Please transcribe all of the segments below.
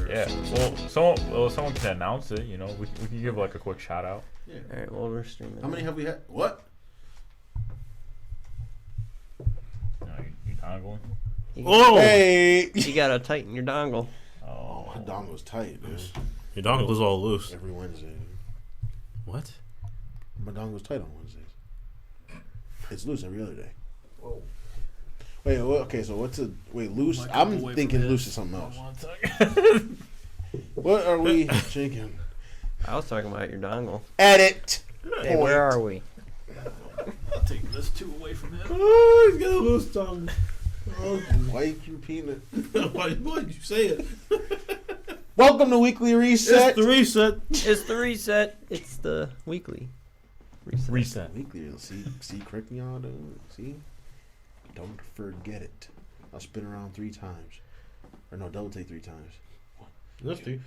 Yeah. Someone can announce it. You know, we can give like a quick shout out. Yeah. All right. Well, we're streaming. How many have we had? What? No, you dongling? Hey! You gotta tighten your dongle. Oh, my dongle's tight, dude. Your dongle's all loose. Every Wednesday. Dude. What? My dongle's tight on Wednesdays. It's loose every other day. Whoa. Wait, okay, so loose? I'm thinking loose is something else. What are we drinking? I was talking about your dongle. Edit! Hey, where are we? I'll take this two away from him. Oh, he's got a loose tongue. Oh. Why you keep repeating it? Why did you say it? Welcome to Weekly Reset. It's the reset. It's the reset. It's the weekly reset. Weekly. See, correcting y'all, dude. See? Don't forget it. I'll spin around 3 times. Or no, double take 3 times. 1, Lefty.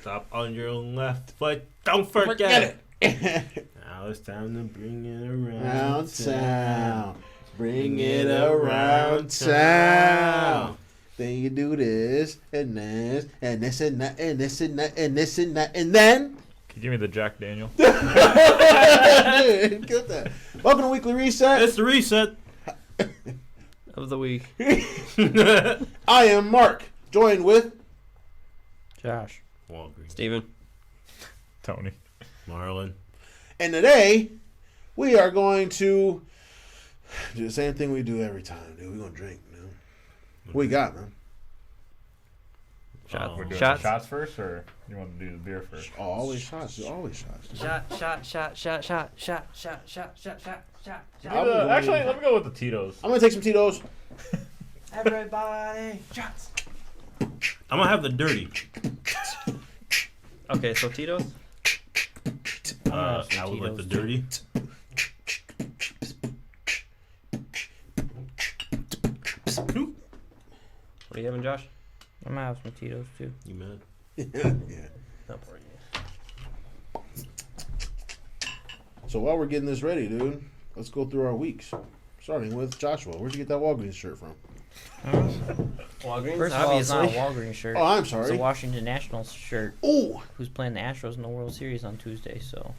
Stop on your left foot. Don't forget it. Now it's time to bring it around town. Bring it around town. Then you do this and this and this and that and this and that and this and that and then. Can you give me the Jack Daniel? Get that. Welcome to Weekly Reset. It's the reset Of the week. I am Mark, joined with Josh. Walgreens. Steven. Tony. Marlon. and today we are going to do the same thing we do every time, dude. We're gonna drink, man. What we got, man? Shot. We're doing Shots. shots first, or you want to do the beer first? Oh, always shots. Always shots. Shot. Actually, let me go with the Tito's. I'm gonna take some Tito's. Everybody. Shots. I'm gonna have the dirty. Okay, so Tito's. I would like the dirty. What are you having, Josh? I'm gonna have some Tito's too. You mad? Yeah. Not for you. So while we're getting this ready, dude, let's go through our weeks. Starting with Joshua. Where'd you get that Walgreens shirt from? Walgreens, First of all, it's not a obviously. Walgreens shirt. Oh, I'm It's a sorry. Washington Nationals shirt. Oh, Who's playing the Astros in the World Series on Tuesday? So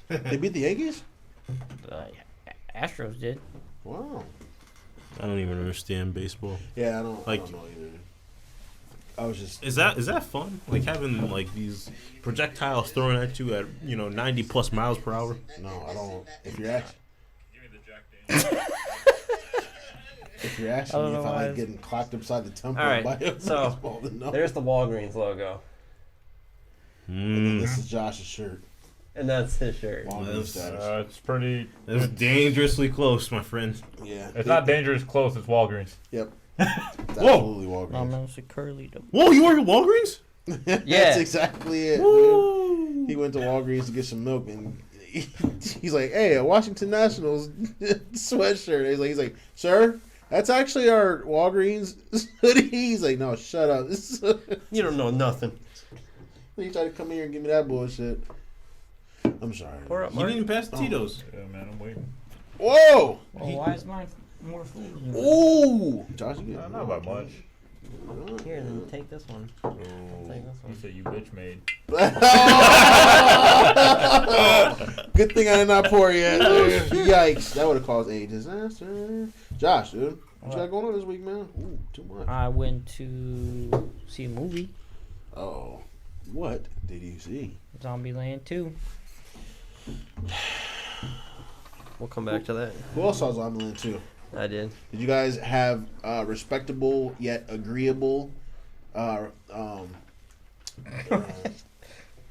they beat the Yankees? the Astros did. Wow. I don't even understand baseball. Yeah, I don't know either. I was just. Is that fun? Like having like these projectiles thrown at you at 90 plus miles per hour? No, I don't. If you're asking, Give me the Jack Daniel. if you're asking I don't me if know I why like getting clocked upside the temple All right, by a so, baseball, then no. There's the Walgreens logo. And then this is Josh's shirt. And that's his shirt. Walgreens status. It's pretty. That's dangerously close, my friend. Yeah. It's not dangerous close. It's Walgreens. Yep. It's Whoa. absolutely No, Walgreens. no, it's a curly. Whoa, you work at Walgreens? That's Yeah. exactly it. Dude. Woo. He went to Walgreens to get some milk, and he's like, "Hey, a Washington Nationals sweatshirt." He's like, "Sir, that's actually our Walgreens hoodie." He's like, "No, shut up." You don't know nothing. He tried to come here and give me that bullshit. I'm sorry. Pour up, You Mark. didn't even pass the Oh. Tito's. Yeah, man, I'm waiting. Whoa! Well, why is mine more full than yours? Ooh! Josh, you get Not by much. Here, then take this one. I'll take this You one. said you bitch made. Good thing I did not pour yet, dude. Yikes. That would have caused a disaster. Josh, dude. What you got going on this week, man? Ooh, too much. I went to see a movie, Oh. What did you see? Zombieland 2. We'll come back to that. Who else saw Zombieland 2? I did. Did you guys have respectable yet agreeable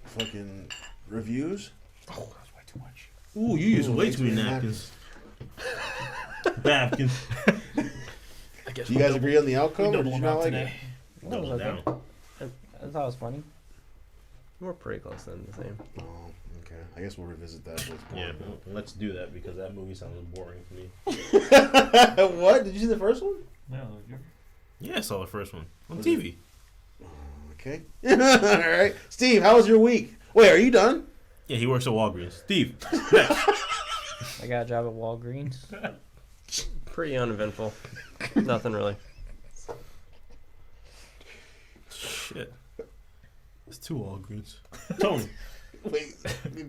fucking reviews? Oh, that was way too much. Ooh, you use Ooh, way makes too many me napkins. Napkins. I guess Do you guys agree on the outcome, or did double you them not out like today. it? That was Double okay. down. I thought it was funny. We're pretty close then, the same. Oh, okay. I guess we'll revisit that. Yeah, let's do that because that movie sounds boring to me. What? Did you see the first one? No, Yeah, I saw the first one on Was TV. Okay. All right. Steve, how was your week? Wait, are you done? Yeah, he works at Walgreens. Steve, next. I got a job at Walgreens. Pretty uneventful. Nothing really. shit. It's 2 Walgreens. Tony. Wait,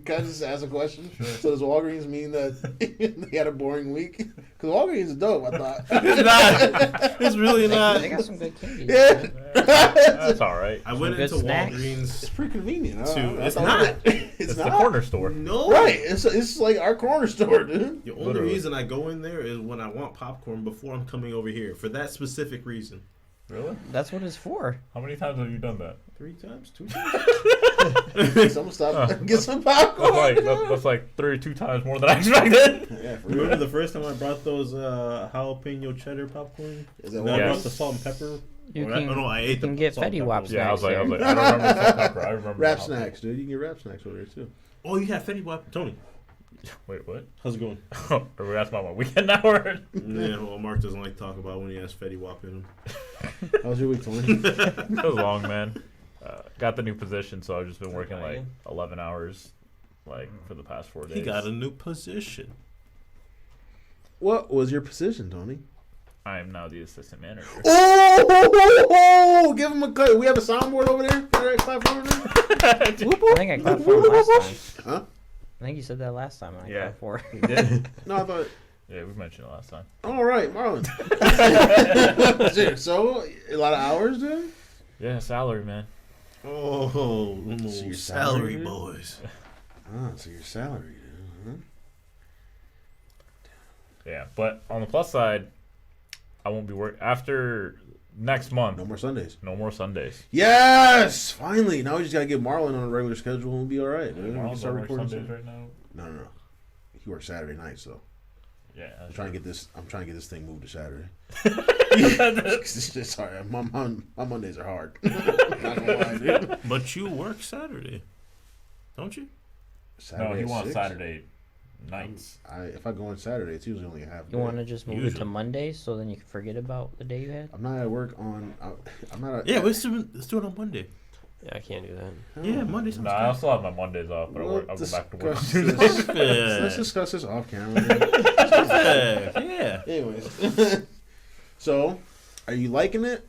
can I just ask a question? Sure. So does Walgreens mean that they had a boring week? Because Walgreens is dope, I thought. It's not. It's really not. They got some good candy. Yeah. That's all right. I went good into snacks. It's Walgreens pretty convenient. It's thought not. It's the not. corner store. No. Right. It's like our corner store, dude. The only Literally. reason I go in there is when I want popcorn before I'm coming over here. For that specific reason. Really? That's what it's for. How many times have you done that? 3 times? 2 times? Someone stop. Get some popcorn. That's like 32 times more than I expected. Yeah, for Remember real. the first time I brought those jalapeno cheddar popcorn? Is that And I what? Yeah. brought the salt and pepper. You Or can, no, I ate you the can get salt and Fetty pepper. Wap Yeah, I was like, there. I don't remember the salt pepper. I remember Wrap the snacks, dude. You can get wrap snacks over there too. Oh, you had Fetty Wap. Tony, Wait, what? how's it going? Are we asking about my weekend now? Or? Yeah, well, Mark doesn't like to talk about when he has Fetty Wap in him. How was your week, Tony? It was long, man. Got the new position, so I've just been working like Exciting. 11 hours, like for the past 4 days. He got a new position. What was your position, Tony? I am now the assistant manager. Oh, give him a cut. We have a soundboard over there. For that clap for him? I think I clapped for him last time. Huh? I think you said that last time. I Yeah. clapped for. He did. No, I thought. Yeah, we mentioned it last time. All right, Marlon. Shit, so a lot of hours, dude. Yeah, salary, man. Oh, So your salary salary? boys. Ah, so your salary, dude. Yeah, but on the plus side, I won't be working after next month. No more Sundays. No more Sundays. Yes, finally. Now we just gotta get Marlon on a regular schedule and we'll be all right, dude. We can Marlon's start on work recording Sundays soon. right now. No. He works Saturday nights though. Yeah, I'm trying to get this. I'm trying to get this thing moved to Saturday. Sorry, my Mondays are hard. Not gonna lie, dude. But you work Saturday, don't you? Saturday No, he at wants 6? Saturday nights. If I go on Saturday, it's usually only a half. You day. want to just move it Usually. to Mondays so then you can forget about the day you had? I'm not at work on. I'm not. At, Yeah, let's do it on Monday. Yeah, I can't do that. Yeah, Monday sounds No, I still have my Mondays off, but I'll go back to work on discuss Tuesdays. this. Yeah. Let's discuss this off camera. Yeah. Anyways, so are you liking it?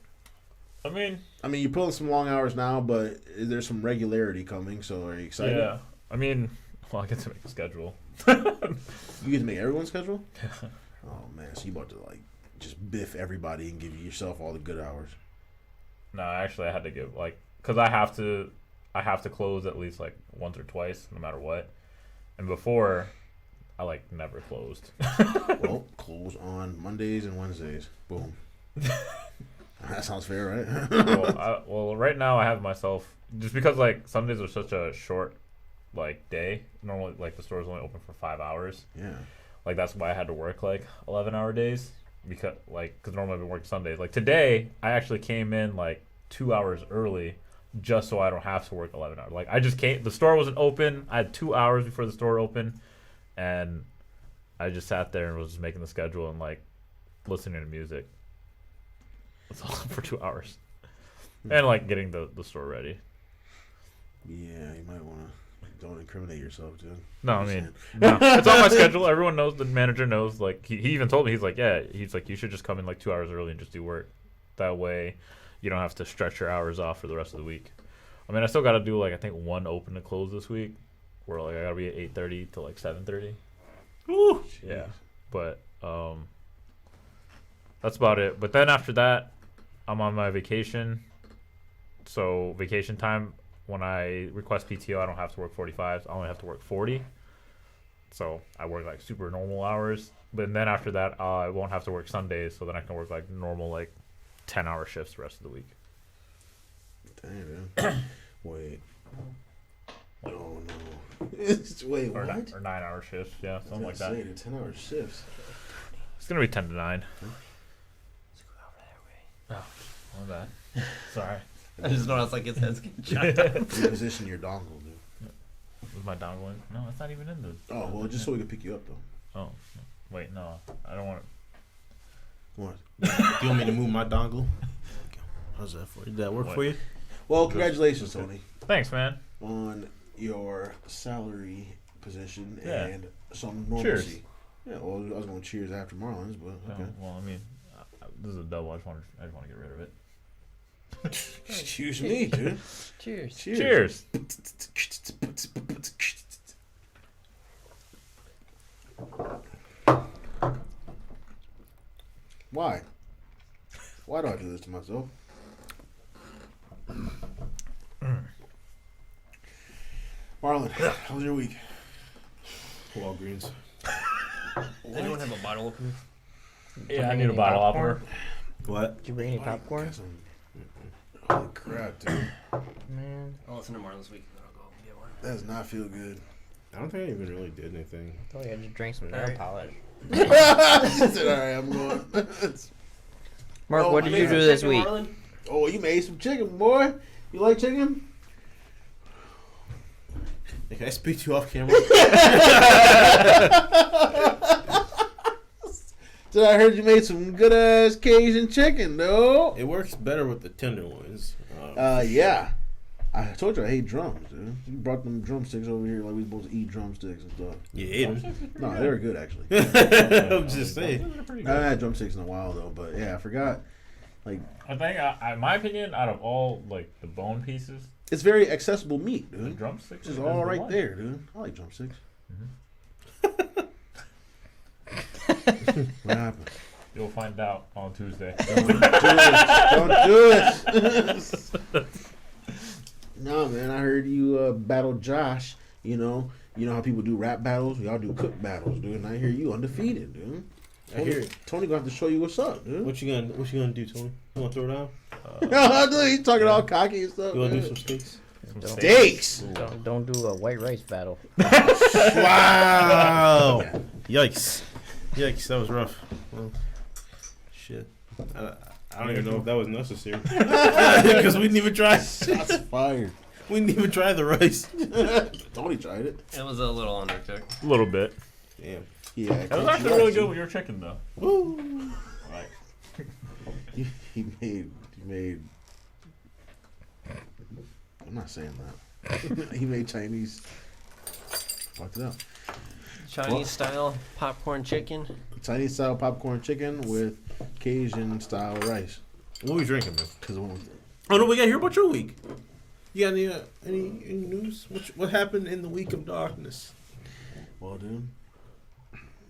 I mean, You're pulling some long hours now, but is there some regularity coming? So are you excited? yeah. I mean, well, I get to make a schedule. You get to make everyone's schedule? Oh man, so you about to like just biff everybody and give yourself all the good hours. No, actually, I had to give because I have to close at least like once or twice, no matter what. And before, I never closed. Well, close on Mondays and Wednesdays. Boom. That sounds fair, right? well, right now I have myself just because Sundays are such a short day. Normally, the store's only open for 5 hours. Yeah. That's why I had to work 11-hour days because normally I've been working Sundays. Today, I actually came in 2 hours early just so I don't have to work 11 hours. I just came. The store wasn't open. I had 2 hours before the store opened, and I just sat there and was just making the schedule and listening to music. That's all for 2 hours, and getting the store ready. Yeah, you might want to don't incriminate yourself, dude. No, I mean, no, it's on my schedule. Everyone knows. The manager knows. He even told me, he's like, yeah, he's like, you should just come in 2 hours early and just do work. That way, you don't have to stretch your hours off for the rest of the week. I mean, I still got to do I think one open to close this week, where I got to be at 8:30 to 7:30. Woo. Yeah, but that's about it. But then after that, I'm on my vacation. So vacation time, when I request PTO, I don't have to work 45. I only have to work 40. So I work super normal hours. But then after that, I won't have to work Sundays. So then I can work normal 10-hour shifts the rest of the week. Damn, dude. Wait. Oh no. Wait, Or what? 9-hour shifts. Yeah, something like that. Say, the 10-hour shifts. It's gonna be 10 to 9. Oh, my bad. Sorry. I just noticed his head's getting chopped up. Reposition your dongle, dude. Was my dongle in? No, it's not even in the. Oh, well, just so we can pick you up, though. Oh, wait, no, I don't want What? Do you want me to move my dongle? How's that for you? Did that work for you? Well, congratulations, Tony, to. Thanks, man. on your salary position Yeah. and some normalcy. Cheers. Yeah, well, I was going to cheers after Marlon's, but okay. Oh, well, I mean, this is a double. I just want to get rid of it. Excuse me, dude. Cheers. Cheers. Why? Why do I do this to myself? Marlon, how was your week? Walgreens. Anyone have a bottle opener? Yeah, I need a bottle opener. What? Did you bring any popcorn? Holy crap, dude. Man, I'll listen to Marlon's week and then I'll go get one. That does not feel good. I don't think I even really did anything. I thought I just drank some nail Alright. polish. She said, all right, I'm going. Mark, Oh, what did my you God. do this Chicken, week? Marlon? Oh, you made some chicken, boy. You like chicken? Hey, can I speak to you off camera? So I heard you made some good ass Cajun chicken, though. It works better with the tender ones. Yeah. I told you I hate drums, dude. You brought them drumsticks over here like we supposed to eat drumsticks and stuff. You ate them. No, they were good actually. I'm just saying. I haven't had drumsticks in a while though, but yeah, I forgot. Like, I think, in my opinion, out of all like the bone pieces, it's very accessible meat, the dude. drumsticks It's is all the right one. there, dude. I like drumsticks. What happened? You'll find out on Tuesday. Don't do it. No, man. I heard you battle Josh. You know how people do rap battles. Y'all do cook battles, dude. And I hear you undefeated, dude. I hear it. Tony gonna have to show you what's up, dude. What you gonna do, Tony? You wanna throw down? He's talking all cocky and stuff. You wanna do man. some steaks? Steaks? Don't do a white rice battle. Wow! Yikes! Yikes! That was rough. Well, shit. I don't even know if that was necessary because we didn't even try. Shots fired. We didn't even try the rice. Tony tried it. It was a little undercooked. A little bit. Damn. Yeah, That was actually really good with your chicken, though. Woo! Like, He made. I'm not saying that. He made Chinese. Fucked it up. Chinese style popcorn chicken. Chinese style popcorn chicken with Cajun style rice. What are we drinking, man? Cause Oh no, we gotta hear about your week. You got any news? What happened in the week of darkness? well, dude,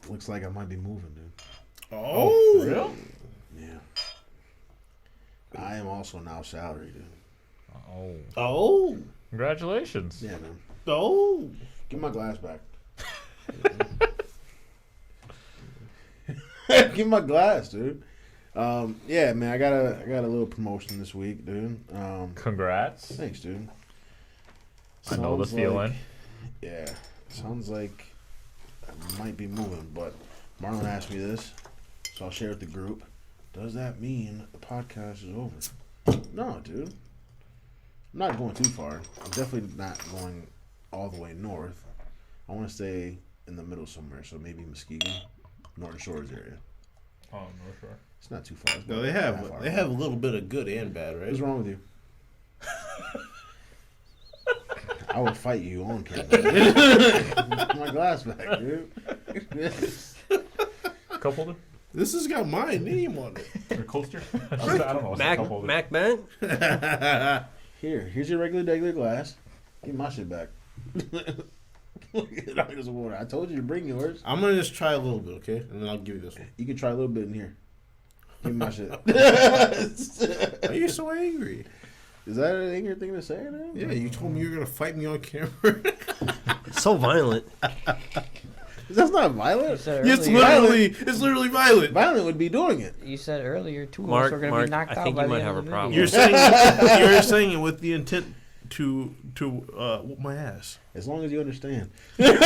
looks like I might be moving, dude. Oh, for real? Yeah. I am also now salary, dude. Oh. Oh, Congratulations. Yeah, man. oh. Give my glass back. Give my glass, dude. Yeah, man. I got a little promotion this week, dude. Congrats. Thanks, dude. I know the Sounds feeling. like- yeah, sounds like I might be moving, but Marlon asked me this, so I'll share with the group. Does that mean the podcast is over? No, dude. I'm not going too far. I'm definitely not going all the way north. I want to stay in the middle somewhere, so maybe Muskegon, Northern Shores area. Oh, no, sure. It's not too far. It's No, not they that have far. a little bit of good and bad, right? What's wrong with you? I will fight you on camera. My glass back, dude. Cup holder? This has got my name on it. Or coaster? I don't know. What's a cup holder? Mac Bent? Here's your regular glass. Give my shit back. I told you to bring yours. I'm gonna just try a little bit, okay, and then I'll give you this one. You can try a little bit in here. Give me my shit. Why are you so angry? Is that an angry thing to say, man? Yeah, you told me you were gonna fight me on camera. So violent. That's not You violent. said it's earlier, literally violent. Violent would be doing it. you said earlier two Mark, of us were gonna Mark, be knocked I out think by you the might end have of a the problem. video. You're saying it with the intent to whoop my ass. As long as you understand. Dude,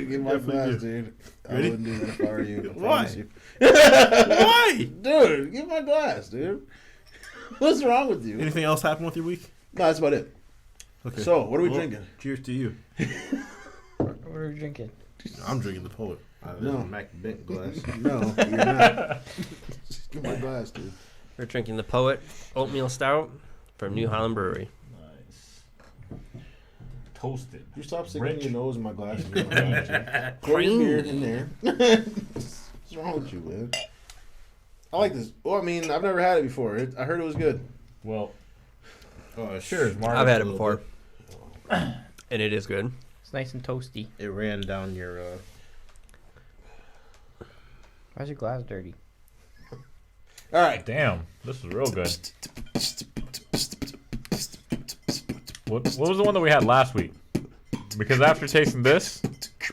give my Definitely glass, do. dude. I Ready? wouldn't do that if I were you. I Why? promise you. Why? Dude, give my glass, dude. What's wrong with you? Anything else happen with your week? No, that's about it. Okay. So, what are we Well, drinking? Cheers to you. What are we drinking? I'm drinking the poet. This No. is a Mac Bent glass. No, you're not. Give my glass, dude. We're drinking the Poet Oatmeal Stout from New Holland Brewery. Nice. Toasted. You stop sticking Rich. your nose in my glass. Pour your beer in there. What's wrong with you, man? I like this. Well, I mean, I've never had it before. I heard it was good. Well, Oh, cheers, Marlon. I've had it before, and it is good. It's nice and toasty. It ran down your. Why's your glass dirty? All right. Damn, this is real good. What was the one that we had last week? Because after tasting this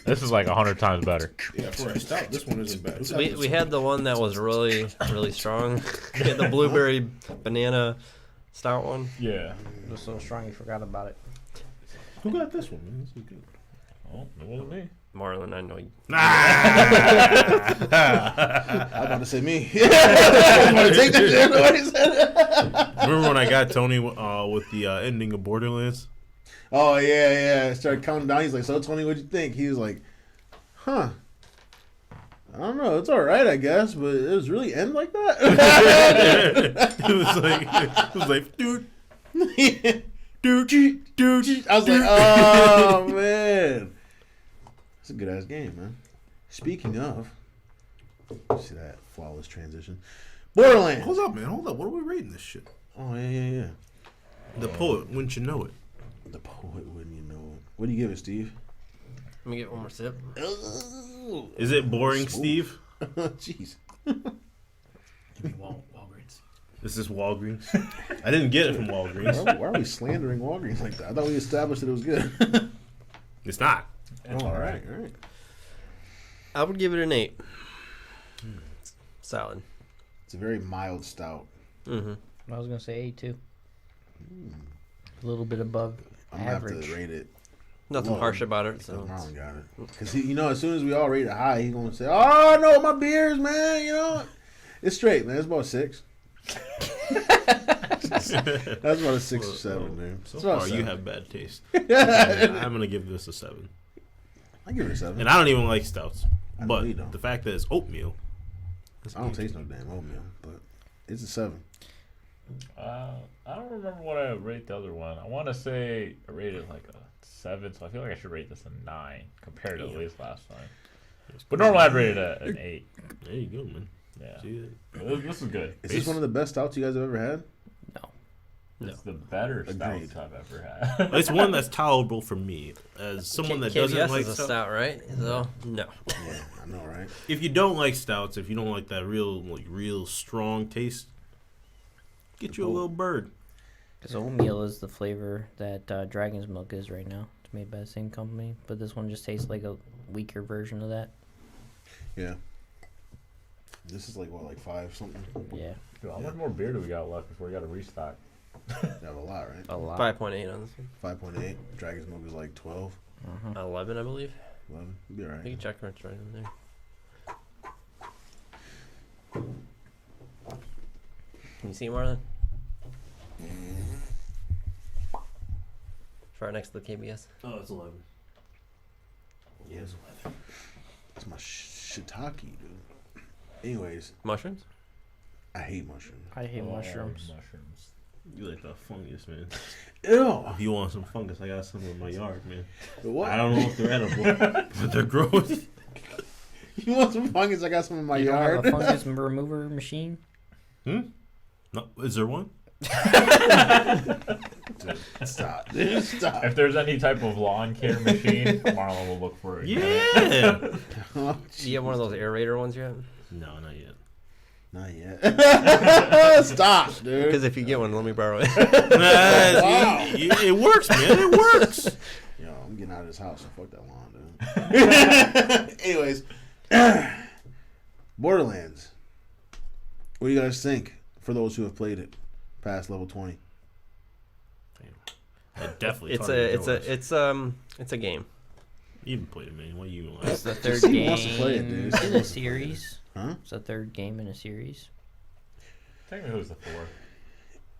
is like 100 times better. Yeah, for a stout, this one isn't bad. We had the one that was really really strong. We had the blueberry banana stout one. Yeah. It was so strong you forgot about it. Who got this one, man? This is good. Oh, it wasn't me. Marlon, I know you. I was about to say me. You want to take that shit? What he said? Remember when I got Tony with the ending of Borderlands? Oh, yeah. I started counting down. He's like, so, Tony, what'd you think? He was like, huh. I don't know. It's all right, I guess, but it was really end like that? it was like, dude. I was like, oh, man. It's a good-ass game, man. Speaking of, see that flawless transition. Borderlands. Hold up, man. Hold up. What are we rating this shit? Oh, yeah. The poet, wouldn't you know it? The poet, wouldn't you know it? What do you give it, Steve? Let me get one more sip. Is it boring, Steve? Jeez. Walgreens. Is this Walgreens? I didn't get it from Walgreens. Why are we slandering Walgreens like that? I thought we established that it was good. It's not. Oh, all right. I would give it an 8. Solid. It's a very mild stout. Mm-hmm. I was gonna say 8 too. A little bit above I'm going to have average. to rate it. Nothing low harsh about it. because So Marlon got it. Because, as soon as we all rate it high, he's going to say, oh, no, my beers, man, It's straight, man. It's about 6. That's about a 6 or 7, man. So It's about far, you 7. have bad taste. I'm going to give this a 7. I give it a 7. And I don't even like stouts. I know But you don't. the fact that it's oatmeal. I don't taste no damn oatmeal, but it's a 7. I don't remember what I rate the other one. I want to say I rated like a 7, so I feel like I should rate this a 9 compared to at least last time. But normally I'd rate it an 8. There you go, man. Yeah. See This is good. Is this one of the best stouts you guys have ever had? It's the better Agreed. stouts I've ever had. It's one that's tolerable for me. As someone that doesn't KBS like is a stout. stout, right? So no. Yeah, I know, right? If you don't like stouts, if you don't like that real strong taste, get you a little bird. Because oatmeal is the flavor that Dragon's Milk is right now. It's made by the same company, but this one just tastes like a weaker version of that. Yeah. This is like 5 something? Yeah, Dude, how much more beer do we got left before we got to restock? You have a lot, right? a lot. 5.8 on this one. 5.8. Dragon's Milk is like 12, 11, I believe. 11. You'll be all I right. think check it's right in there. Can you see Marlon? It's right next to the KBS. Oh, it's 11. Yeah, it's 11. That's my shiitake, dude. Anyways, Mushrooms? I hate mushrooms. I hate mushrooms. Mushrooms. You like the fungus, man. Ew. If you want some fungus, I got some in my yard, man. What? I don't know if they're edible, but they're growing. You want some fungus? I got some in my You don't yard. have a fungus remover machine? No, is there one? Dude, stop. Dude, stop. If there's any type of lawn care machine, Marlon will look for it. Yeah. Oh, Do you have one of those aerator ones yet? No, not yet. not yet. Stop, dude. Because if you get one, let me borrow it. Wow. It works, man. It works. Yo, I'm getting out of this house. So fuck that lawn, dude. Anyways, Borderlands. What do you guys think? For those who have played it, past level 20. I definitely. It's a game. You even played it, man. What do you even like? It's the third Steve game wants to play it, dude. Steve in a wants to play it. series. Huh? It's the third game in a series. Technically, it was the 4th.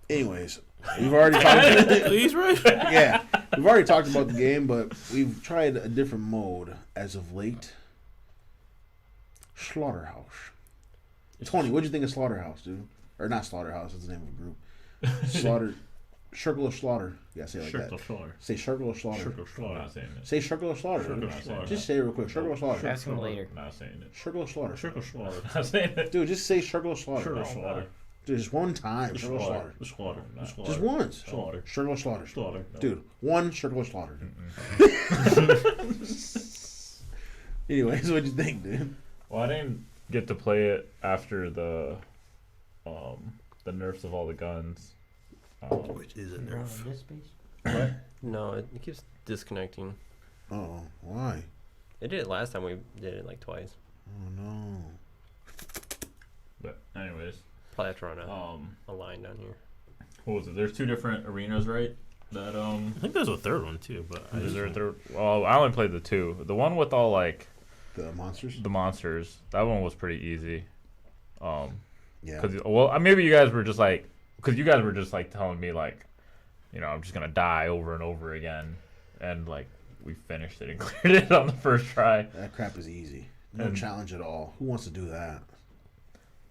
Anyways, we've already talked. He's right. Yeah, we've already talked about the game, but we've tried a different mode as of late. Slaughterhouse. Tony, what'd you think of Slaughterhouse, dude? Or not Slaughterhouse? That's the name of a group. Circle of Slaughter. You gotta say it like Circle that. Slaughter. Say Circle of Slaughter. Circle I'm Slaughter. not saying it. Say Circle of Slaughter. Circle dude. of Slaughter. Just say it real quick. Circle of Slaughter. Ask him later. I'm not saying it. Circle of Slaughter. Circle Slaughter. I'm not saying it. Dude, just say Circle of Slaughter. Circle No, Slaughter. Dude, just one time. Circle of Slaughter. The Slaughter. The Slaughter. Just once. Slaughter. Circle of Slaughter. Slaughter. Dude, one Circle of Slaughter. Anyways, what'd you think, dude? Well, I didn't get to play it after the nerfs of all the guns. Which is a You're on nerf. this space? No, it keeps disconnecting. Oh, why? It did it last time. We did it like twice. Oh no. But anyways, Probably have to run Oh. a line down here. what was it? There's 2 different arenas, right? That I think there's a third one too, but I is just there a third? Well, I only played the 2. The one with all like The monsters? the monsters. That one was pretty easy. Yeah. Cause well, maybe you guys were just like, cause you guys were just like telling me like, you know, I'm just gonna die over and over again, and like we finished it and cleared it on the first try. That crap is easy. No And- challenge at all. Who wants to do that?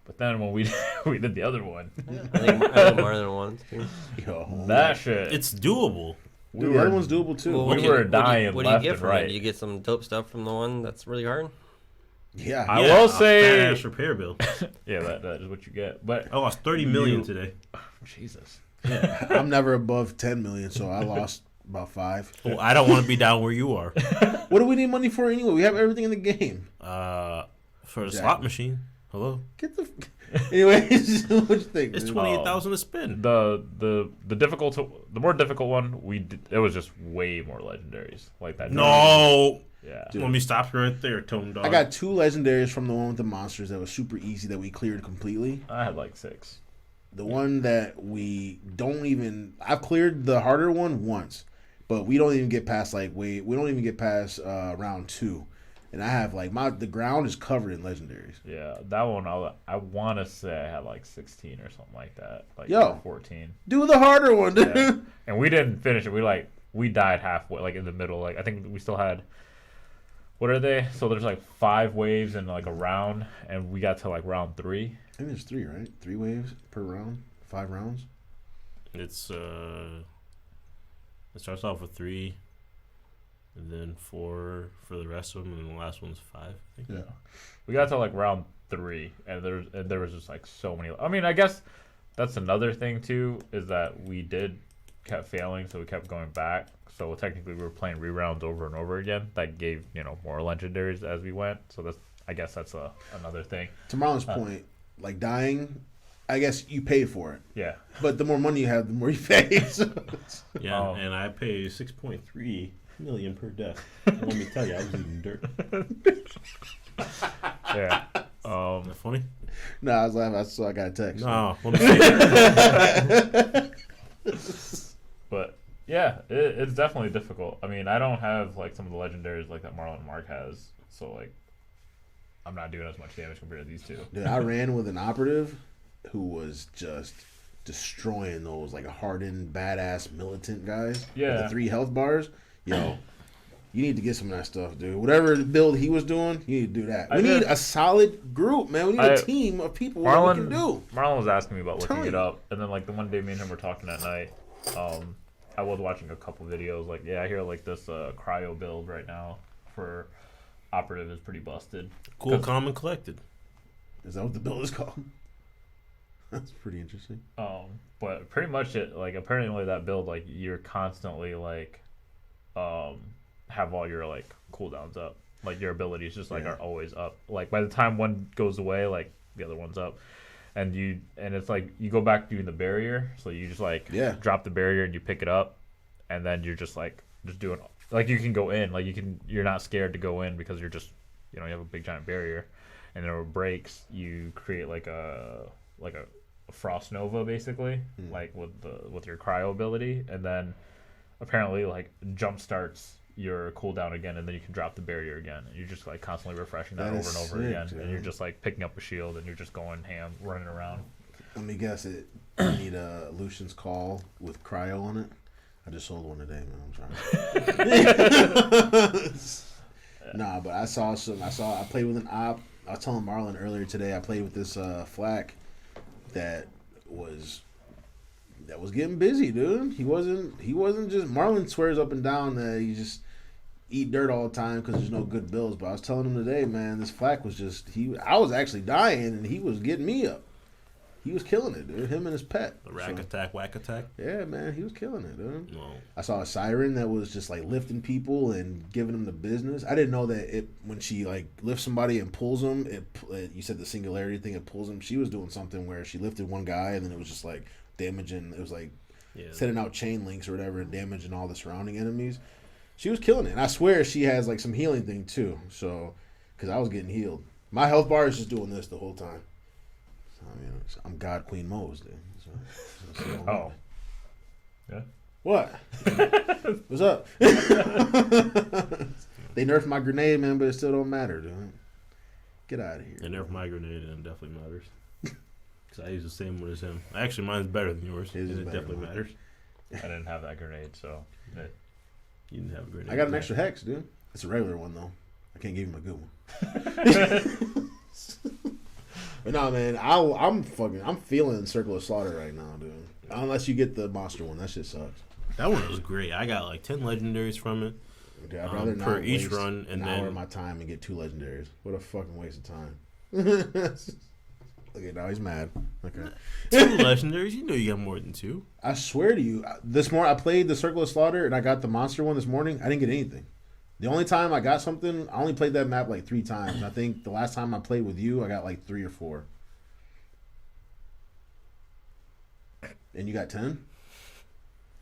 But then when we we did the other one, I think more than once too. Yo. that shit, it's doable. we Dude, the other one's doable too. Well, we what were do dying what do you left get and from right. it? Do you get some dope stuff from the one that's really hard? Yeah. I will a say- fat-ass repair bill. Yeah, that is what you get. But I lost 30 million You- today. Jesus, I'm never above 10 million, so I lost about 5. Well, I don't want to be down where you are. What do we need money for anyway? We have everything in the game. For the Exactly. slot machine. Hello. Get the. Anyways, what you think? It's dude? 28,000 to spend. the more difficult one it was just way more legendaries like that. No. Yeah. Dude. Let me stop you right there, Tone Dog. I got 2 legendaries from the one with the monsters that was super easy that we cleared completely. I had like 6. The one that we don't even. I've cleared the harder one once, but we don't even get past we don't even get past round 2. And I have the ground is covered in legendaries. Yeah, that one I want to say I had like 16 or something like that. Like Yo. 14. Do the harder one, dude. Yeah. And we didn't finish it. We died halfway, like in the middle. Like I think we still had. What are they? So there's like 5 waves in like a round, and we got to like round 3. I think there's 3, right? 3 waves per round, 5 rounds. It's it starts off with 3, and then 4 for the rest of them, and the last one's 5. I think. Yeah. We got to like round 3, and there was just like so many. I mean, I guess that's another thing too, is that we kept failing, so we kept going back. So technically, we were playing re-rounds over and over again. That gave more legendaries as we went. So I guess that's another thing. To Marlon's point, dying, I guess you pay for it. Yeah. But the more money you have, the more you pay. So Yeah, Oh. and I pay 6.3 million per death. Let me tell you, I was eating dirt. Yeah. Isn't that funny? no, I was laughing. So I got a text. No, let me say that. But yeah, it's definitely difficult. I mean, I don't have like some of the legendaries like that Marlon and Mark has. So like, I'm not doing as much damage compared to these 2. Dude, I ran with an operative who was just destroying those hardened, badass militant guys. With Yeah. the 3 health bars. Yo, you need to get some of that stuff, dude. Whatever build he was doing, you need to do that. I We need did. a solid group, man. We need a team of people that we can do. Marlon was asking me about looking Tell it you. up, and then like the one day me and him were talking at night. I was watching a couple videos. Like, yeah, I hear like this cryo build right now for operative is pretty busted. Cool, calm, and collected. Is that what the build is called? That's pretty interesting. But pretty much it like apparently that build like you're constantly have all your like cooldowns up. Like your abilities just Yeah. are always up. Like by the time one goes away, like the other one's up. And it's like you go back doing the barrier, so you just drop the barrier and you pick it up, and then you're just doing you can go in, you're not scared to go in because you're just you have a big giant barrier, and then when it breaks, you create like a frost nova basically, with your cryo ability, and then apparently jump starts your cooldown again, and then you can drop the barrier again, and you're just constantly refreshing that That over is and over sick, again, dude. and you're just picking up a shield, and you're just going ham, running around. Let me guess it. You need a Lucian's Call with cryo on it. I just sold one today, man. I'm trying. Nah, but I played with an op. I was telling Marlon earlier today. I played with this flak that that was getting busy, dude. He wasn't just Marlon swears up and down that he just eat dirt all the time because there's no good bills. But I was telling him today, man, this flack was just I was actually dying and he was getting me up. He was killing it, dude. Him and his pet. The rack attack, whack attack. Yeah, man, he was killing it, dude. Well, I saw a siren that was just like lifting people and giving them the business. I didn't know that when she like lifts somebody and pulls them, you said the singularity thing, it pulls them. She was doing something where she lifted one guy and then it was just like damaging. It was like sending out chain links or whatever and damaging all the surrounding enemies. She was killing it, and I swear she has like some healing thing too. So, because I was getting healed, my health bar is just doing this the whole time. I mean, I'm God Queen Mose, dude. Oh. Yeah. What? What's up? They nerfed my grenade, man, but it still don't matter, dude. Get out of here. They nerfed my grenade, and it definitely matters. Because I use the same one as him. Actually, mine's better than yours. His is and it better definitely than matters. I didn't have that grenade, so. You didn't have a grenade. I got an extra hex, dude. It's a regular one, though. I can't give him a good one. But no, man, I'm feeling Circle of Slaughter right now, dude. Unless you get the monster one, that shit sucks. That one was great. I got like 10 legendaries from it. Dude, I'd rather not per each waste run, and an hour then of my time and get 2 legendaries. What a fucking waste of time. Okay, now he's mad. Okay. 2 legendaries. You know you got more than 2. I swear to you, this morning I played the Circle of Slaughter and I got the monster one this morning. I didn't get anything. The only time I got something, I only played that map like 3 times. I think the last time I played with you, I got like 3 or 4. And you got 10?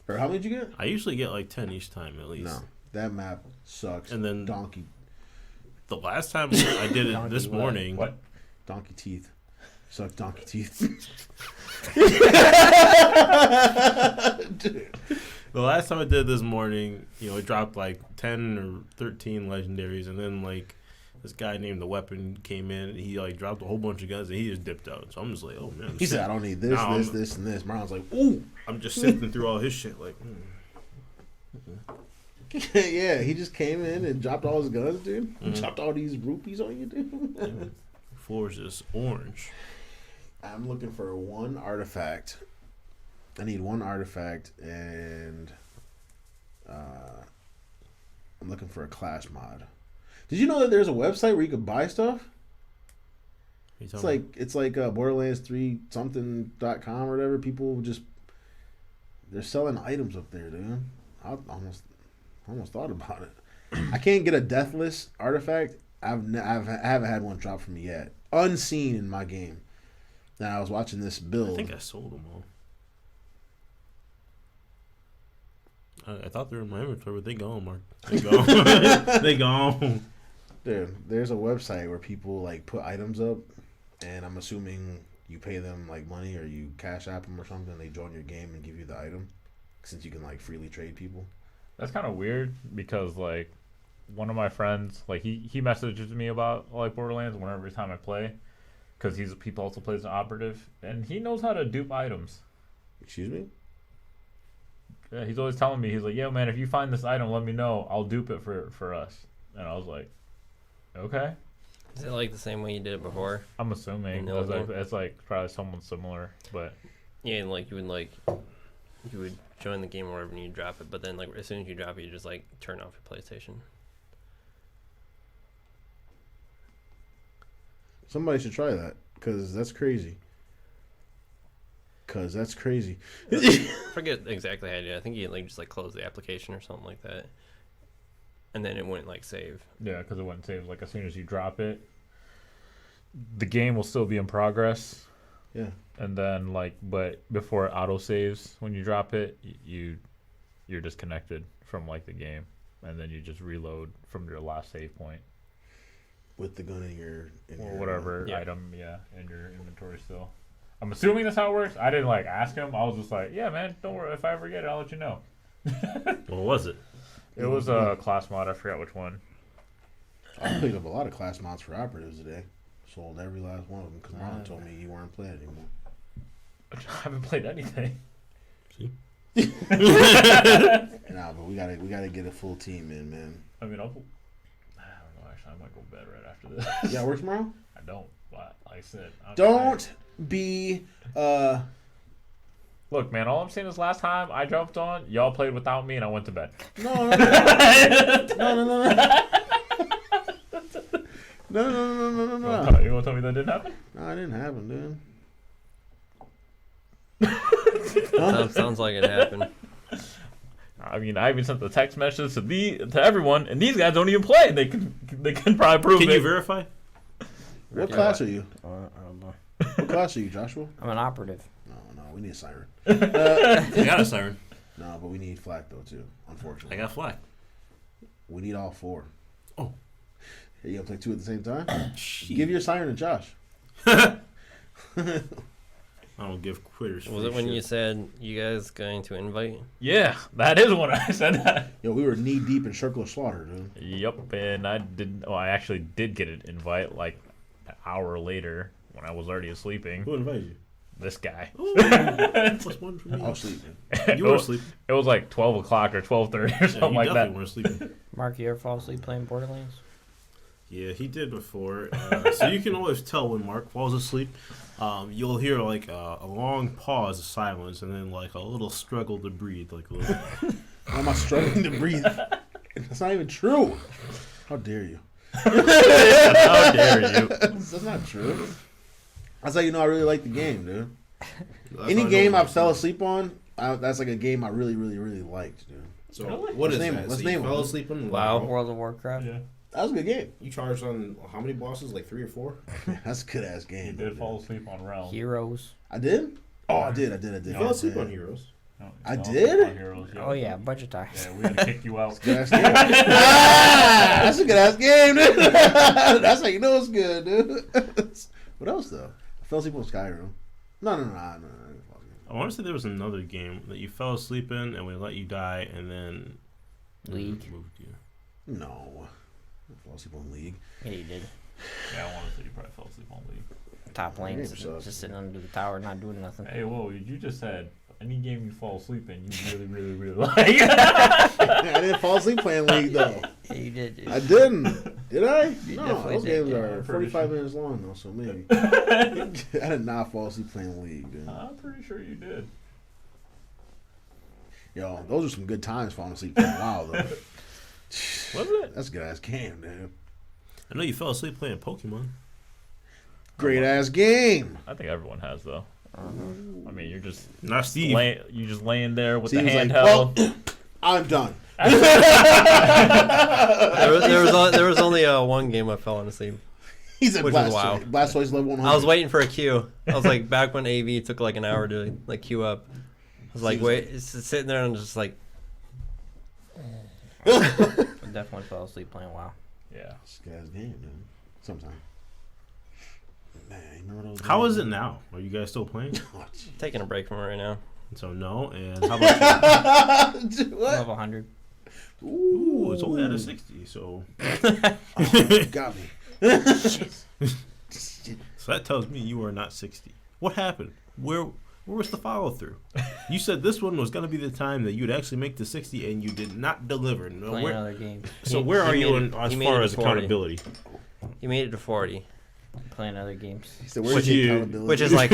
Or how many did you get? I usually get like 10 each time at least. No, that map sucks. And then donkey the last time I did it this morning. What? donkey teeth. Suck donkey teeth. Dude. The last time I did it this morning, it dropped like 10 or 13 legendaries, and then like this guy named The Weapon came in, and he like dropped a whole bunch of guns, and he just dipped out. So I'm just like, oh man. He said, I don't need this, this, and this. Marlon's like, ooh. I'm just sifting through all his shit like, Yeah, he just came in and dropped all his guns, dude. Mhm. Dropped all these rupees on you, dude. yeah. Floor's just orange. I'm looking for 1 artifact. I need 1 artifact, and I'm looking for a class mod. Did you know that there's a website where you can buy stuff? It's like Borderlands 3 something.com or whatever. People they're selling items up there, dude. I almost thought about it. I can't get a deathless artifact. I haven't had one drop for me yet. Unseen in my game. Now I was watching this build. I think I sold them all. I thought they were in my inventory, but they gone, Mark. They gone. They gone. Dude, there's a website where people like put items up, and I'm assuming you pay them like money or you cash app them or something. They join your game and give you the item, since you can like freely trade people. That's kind of weird because like one of my friends, like he messages me about like Borderlands whenever every time I play, because he also plays an operative and he knows how to dupe items. Excuse me? Yeah, he's always telling me, he's like, yo man, if you find this item, let me know. I'll dupe it for us. And I was like, okay. Is it like the same way you did it before? I'm assuming it's like probably someone similar, but Yeah, and like you would join the game or whatever and you drop it, but then like as soon as you drop it, you just like turn off your PlayStation. Somebody should try that, because that's crazy. I forget exactly how to do it. I think you like just like close the application or something like that, and then it wouldn't like save. yeah, because it wouldn't save. Like as soon as you drop it, the game will still be in progress. Yeah. And then but before it auto saves when you drop it, you're disconnected from like the game, and then you just reload from your last save point With the gun in your or whatever Yeah. item, in your inventory still. I'm assuming that's how it works. I didn't like ask him. I was just like, yeah, man, don't worry. If I ever get it, I'll let you know. What was it? It was a class mod. I forgot which one. I picked up a lot of class mods for operatives today. Sold every last one of them because Marlon told me you weren't playing anymore. I haven't played anything. Nah, but we gotta get a full team in, man. I mean, I don't know. Actually, I might go to bed right after this. Yeah, work tomorrow? I don't. Like I said, I'm Don't tired. be Look, man, all I'm saying is last time I jumped on, y'all played without me and I went to bed. No. No. You want to tell me that didn't happen? No, it didn't happen, dude. Sounds like it happened. I mean, I even sent the text message to everyone, and these guys don't even play. They can probably prove it. Can you verify? What class are you? I don't know. What class are you, Joshua? I'm an operative. No, we need a siren. I got a siren. No, but we need flak though too. Unfortunately, I got flak. we need all 4. Oh. Here, you gonna play 2 at the same time? Give your siren to Josh. I don't give quitters. Was it when you said you guys going to invite? Yeah, that is when I said that. Yo, we were knee deep in Circle of Slaughter, dude. Yep, and I didn't. Oh, I actually did get an invite like an hour later when I was already sleeping. Who invited you? This guy. Plus one for me. I was sleeping. You were asleep. It was like 12 o'clock or 12:30 or something like that. You were sleeping. Mark, you ever fall asleep playing Borderlands? Yeah, he did before. So you can always tell when Mark falls asleep. You'll hear like a long pause of silence and then like a little struggle to breathe. Like a little. Why am I struggling to breathe? That's not even true. How dare you? How dare you? That's not true. That's how you know I really like the game, dude. That's Any how game know I fell asleep on, that's like a game I really, really, really liked, dude. So Really? what is Let's name that? it. Let's So name you it. fell asleep on Wow. World of Warcraft. Yeah, That was a good game. You charged on how many bosses? Like 3 or 4? That's a good ass he game. did dude. fall asleep on Realm. Heroes. I did? Oh, I did. You fell asleep on Heroes. No, he I fell did? asleep on Heroes, Oh yeah, a bunch of times. Yeah, we had to kick you out. Good ass game. That's a good ass game, dude. That's how you know it's good, dude. What else though? I fell asleep on Skyrim. No. I didn't fall asleep. I want to say there was another game that you fell asleep in and we let you die and then League. moved you. No. I fell asleep on League. Yeah, you did. Yeah, I want to say you probably fell asleep on League. Top lane, Game sucks. just sitting under the tower, not doing nothing. Hey, whoa, you just said any game you fall asleep in, you really, really, really like. I didn't fall asleep playing League though. Yeah, you did. Dude. I didn't. Did I? You No, definitely those did, games yeah. are 45 minutes long though, so maybe. I did not fall asleep playing League, dude. I'm pretty sure you did. Yo, those are some good times falling asleep for a while though. Was it? That's a good ass game, dude. I know you fell asleep playing Pokemon. Great ass game. I think everyone has though. I mean, you're just Not Steve. laying there with Steve's the like, handheld. well, I'm done. There was only one game I fell asleep. He's at Which is Blastoise. wow. Blastoise level 100. I was waiting for a queue. I was like, back when AV took like an hour to like queue up. I was like, wait, it's just sitting there and just like, I definitely fell asleep playing WoW. Yeah. This guy's game, dude. Sometimes. Man, you remember those How games? is it now? Are you guys still playing? Oh, jeez. taking a break from it right now. So no. And how about What? Level 100. you? Ooh, it's only at a 60. So You got me. so that tells me you are not 60. What happened? Where was the follow through? You said this one was going to be the time that you'd actually make the 60, and you did not deliver. No, Playing where, other games. so He- where he are you made in, it- as he made far it as to 40. accountability? He made it to 40, Playing other games. He said, where's Would the you- accountability? which is like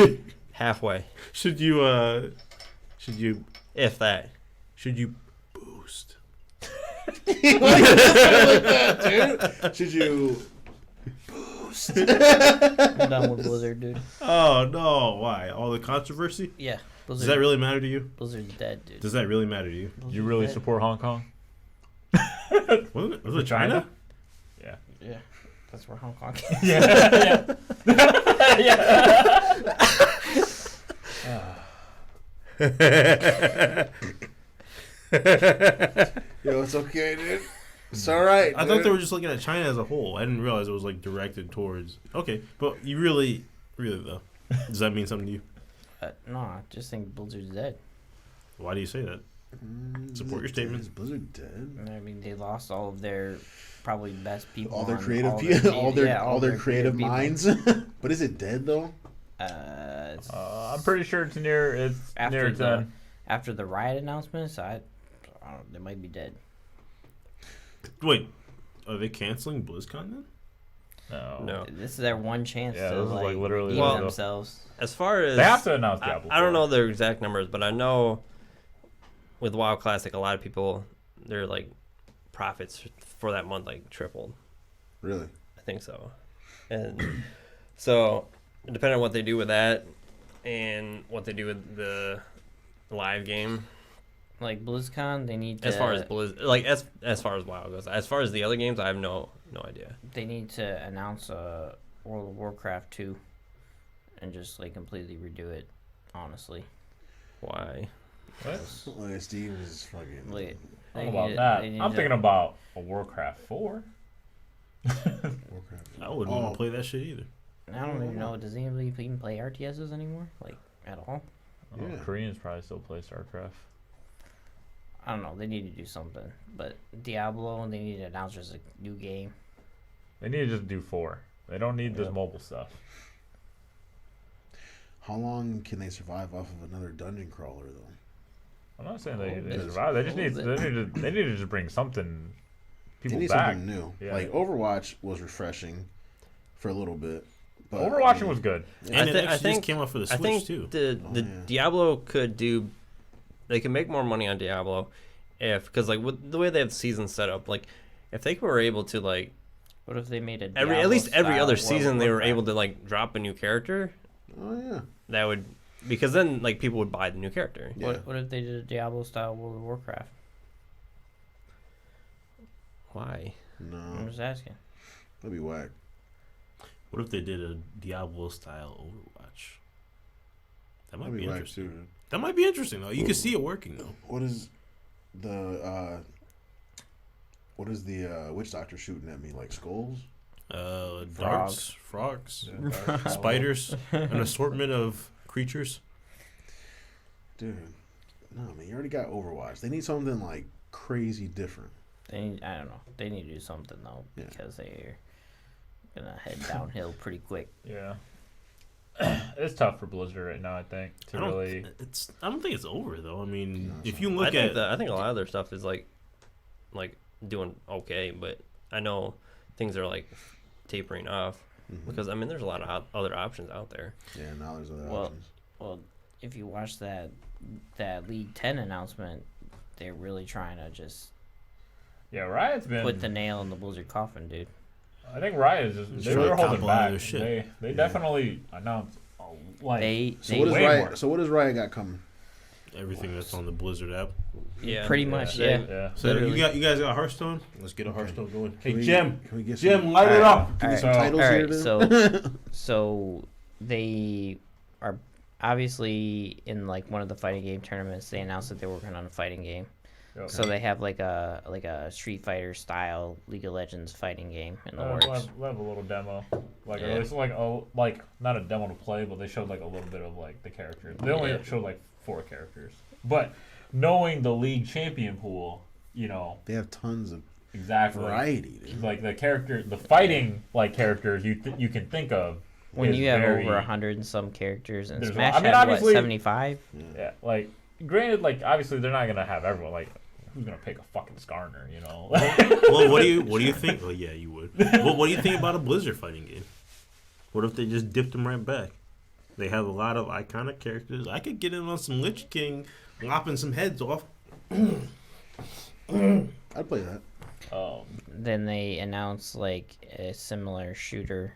halfway, Should you if that. boost? Why you like that, dude? Should you boost? I'm done with Blizzard, dude. Oh no! Why all the controversy? Yeah. Blizzard, Does that really matter to you? Blizzard's dead, dude. Does that really matter to you? You really support Hong Kong? Was it China? Yeah. Yeah. That's where Hong Kong is. Yeah. Yo, it's okay, dude. It's all right. I dude. thought they were just looking at China as a whole. I didn't realize it was like directed towards. Okay, but you really though, does that mean something to you? No, I just think Blizzard's dead. Why do you say that? Support your statement. Is Blizzard dead? I mean, they lost all of their probably best people. All their on creative all people, their all team- their yeah, all their creative people. minds. But is it dead though? It's I'm pretty sure it's near. It's after near its the end. after the riot announcements. I don't, they might be dead. Wait, are they canceling BlizzCon then? No. This is their one chance Yeah, to this is, like, literally redeem the- themselves. As far as They have to announce Diablo. I don't 4. know their exact numbers, but I know with WoW Classic, a lot of people, their like profits for that month like tripled. Really? I think so. And so, depending on what they do with that and what they do with the live game, Like BlizzCon, they need to. as far as as far as WoW goes, as far as the other games, I have no idea. They need to announce World of Warcraft 2 and just like completely redo it. Honestly, Why? What? Like Steve is fucking. like, I don't know about that. I'm thinking about a Warcraft 4. Warcraft. I wouldn't want to play that shit either. I don't even know. Does anybody even play RTSs anymore? Like at all? Yeah. Koreans probably still play StarCraft. I don't know. They need to do something. But Diablo, they need to announce just a new game. They need to just do 4. They don't need this Yep. mobile stuff. How long can they survive off of another dungeon crawler though? I'm not saying they bit. survive. They just A need little they need to just bring something They people need back. something new. Yeah. Like Overwatch was refreshing for a little bit. But Overwatching was good. And it I actually think just came out for the I Switch think too. the Oh, yeah. Diablo could do. They can make more money on Diablo because like with the way they have the season set up, like if they were able to like What if they made a every at least every Diablo-style other World of season they were Warcraft? able to like drop a new character, Oh yeah. that would because then like people would buy the new character. Yeah. What if they did a Diablo style World of Warcraft? Why? I'm No. just asking. That'd be whack. What if they did a Diablo style Overwatch? That might That'd be be whack interesting. too. Dude. That might be interesting though. You can see it working though. What is the witch doctor shooting at me? Like skulls? Darts, frogs, Yeah. spiders, an assortment of creatures. Dude. No, man, you already got Overwatch. They need something like crazy different. They need, I don't know. They need to do something though Yeah. because they're gonna head downhill pretty quick. Yeah. It's tough for Blizzard right now, I think, to I don't, really. I don't think it's over though. I mean, No, if it's you not. look at I think a lot of their stuff is like doing okay, but I know things are like tapering off Mhm. because I mean there's a lot of other options out there. Yeah, now there's other Well, options. Well, if you watch that League 10 announcement, they're really trying to just Yeah, Riot's been. put the nail in the Blizzard coffin, dude. I think Riot is just. They Sure, were top holding line of back. their shit. They Yeah. definitely announced. Like, So They what does way Riot? more. So what does Riot got coming? everything that's on the Blizzard app. Yeah, Pretty much, they- yeah. yeah. So Literally. you guys got Hearthstone? Let's get a Hearthstone going. Hey, Can we- Jim. Can we get Jim, some, light it up. Give me Alright. some titles All here, right, dude. so they are obviously in like one of the fighting game tournaments. They announced that they're working on a fighting game. Yep. So they have like a Street Fighter style League of Legends fighting game in the We'll works. have a little demo, like Yeah. at least like not a demo to play, but they showed like a little bit of like the characters. They only Yeah. showed like 4 characters, but knowing the league champion pool, you know They have tons of exactly variety, dude. like the fighting like characters you can think of. When is you have very, over 100 and some characters, and There's Smash I mean, had what, obviously- 75? yeah, like granted, like obviously they're not gonna have everyone like. Who's gonna pick a fucking Skarner, you know? Well, what do you think? Well, yeah, you would. Well, what do you think about a Blizzard fighting game? What if they just dipped them right back? They have a lot of iconic characters. I could get in on some Lich King, lopping some heads off. I'd play that. Then they announced like a similar shooter,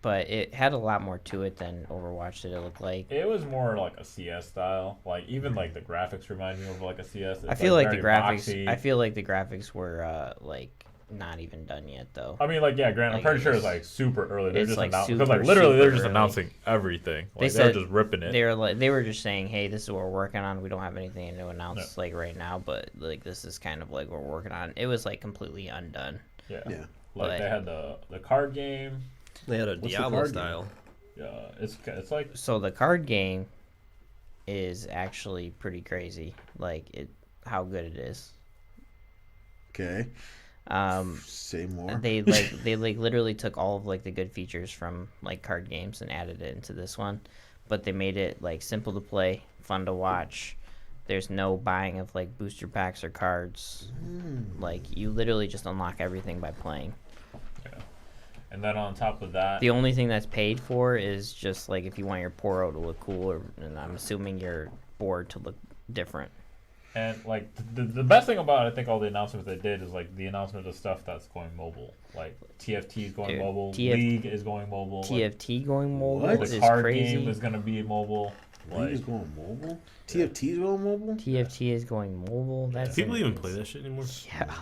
but it had a lot more to it than Overwatch did it look like. It was more like a CS style. Like even like the graphics remind me of like a CS. It's, I feel like the very graphics. boxy. I feel like the graphics were like not even done yet though. I mean, like yeah, granted, Like, I'm pretty sure it's it's- like super early. They're it's, just like, announcing super, because like literally they're super just early. announcing everything. They Like, they're said just ripping it. They were just saying, hey, this is what we're working on. We don't have anything to announce like right now, but like this is kind of like what we're working on. It was like completely undone. Yeah. Yeah. Like But- they had the card game. They had a What's the Diablo card style. Yeah, it's like So the card game is actually pretty crazy. Like how good it is. Okay. Say more. They literally took all of like the good features from like card games and added it into this one, but they made it like simple to play, fun to watch. There's no buying of like booster packs or cards. Like you literally just unlock everything by playing. And then on top of that, The only thing that's paid for is just like if you want your Poro to look cool, and I'm assuming your board to look different. and like the best thing about I think all the announcements they did is like the announcement of stuff that's going mobile. Like TFT is going Dude, mobile, League is going mobile, TFT going mobile What? is the card crazy. game is gonna be mobile. League is going mobile. TFT is going mobile. TFT is going mobile. That's People even play that shit anymore? Yeah.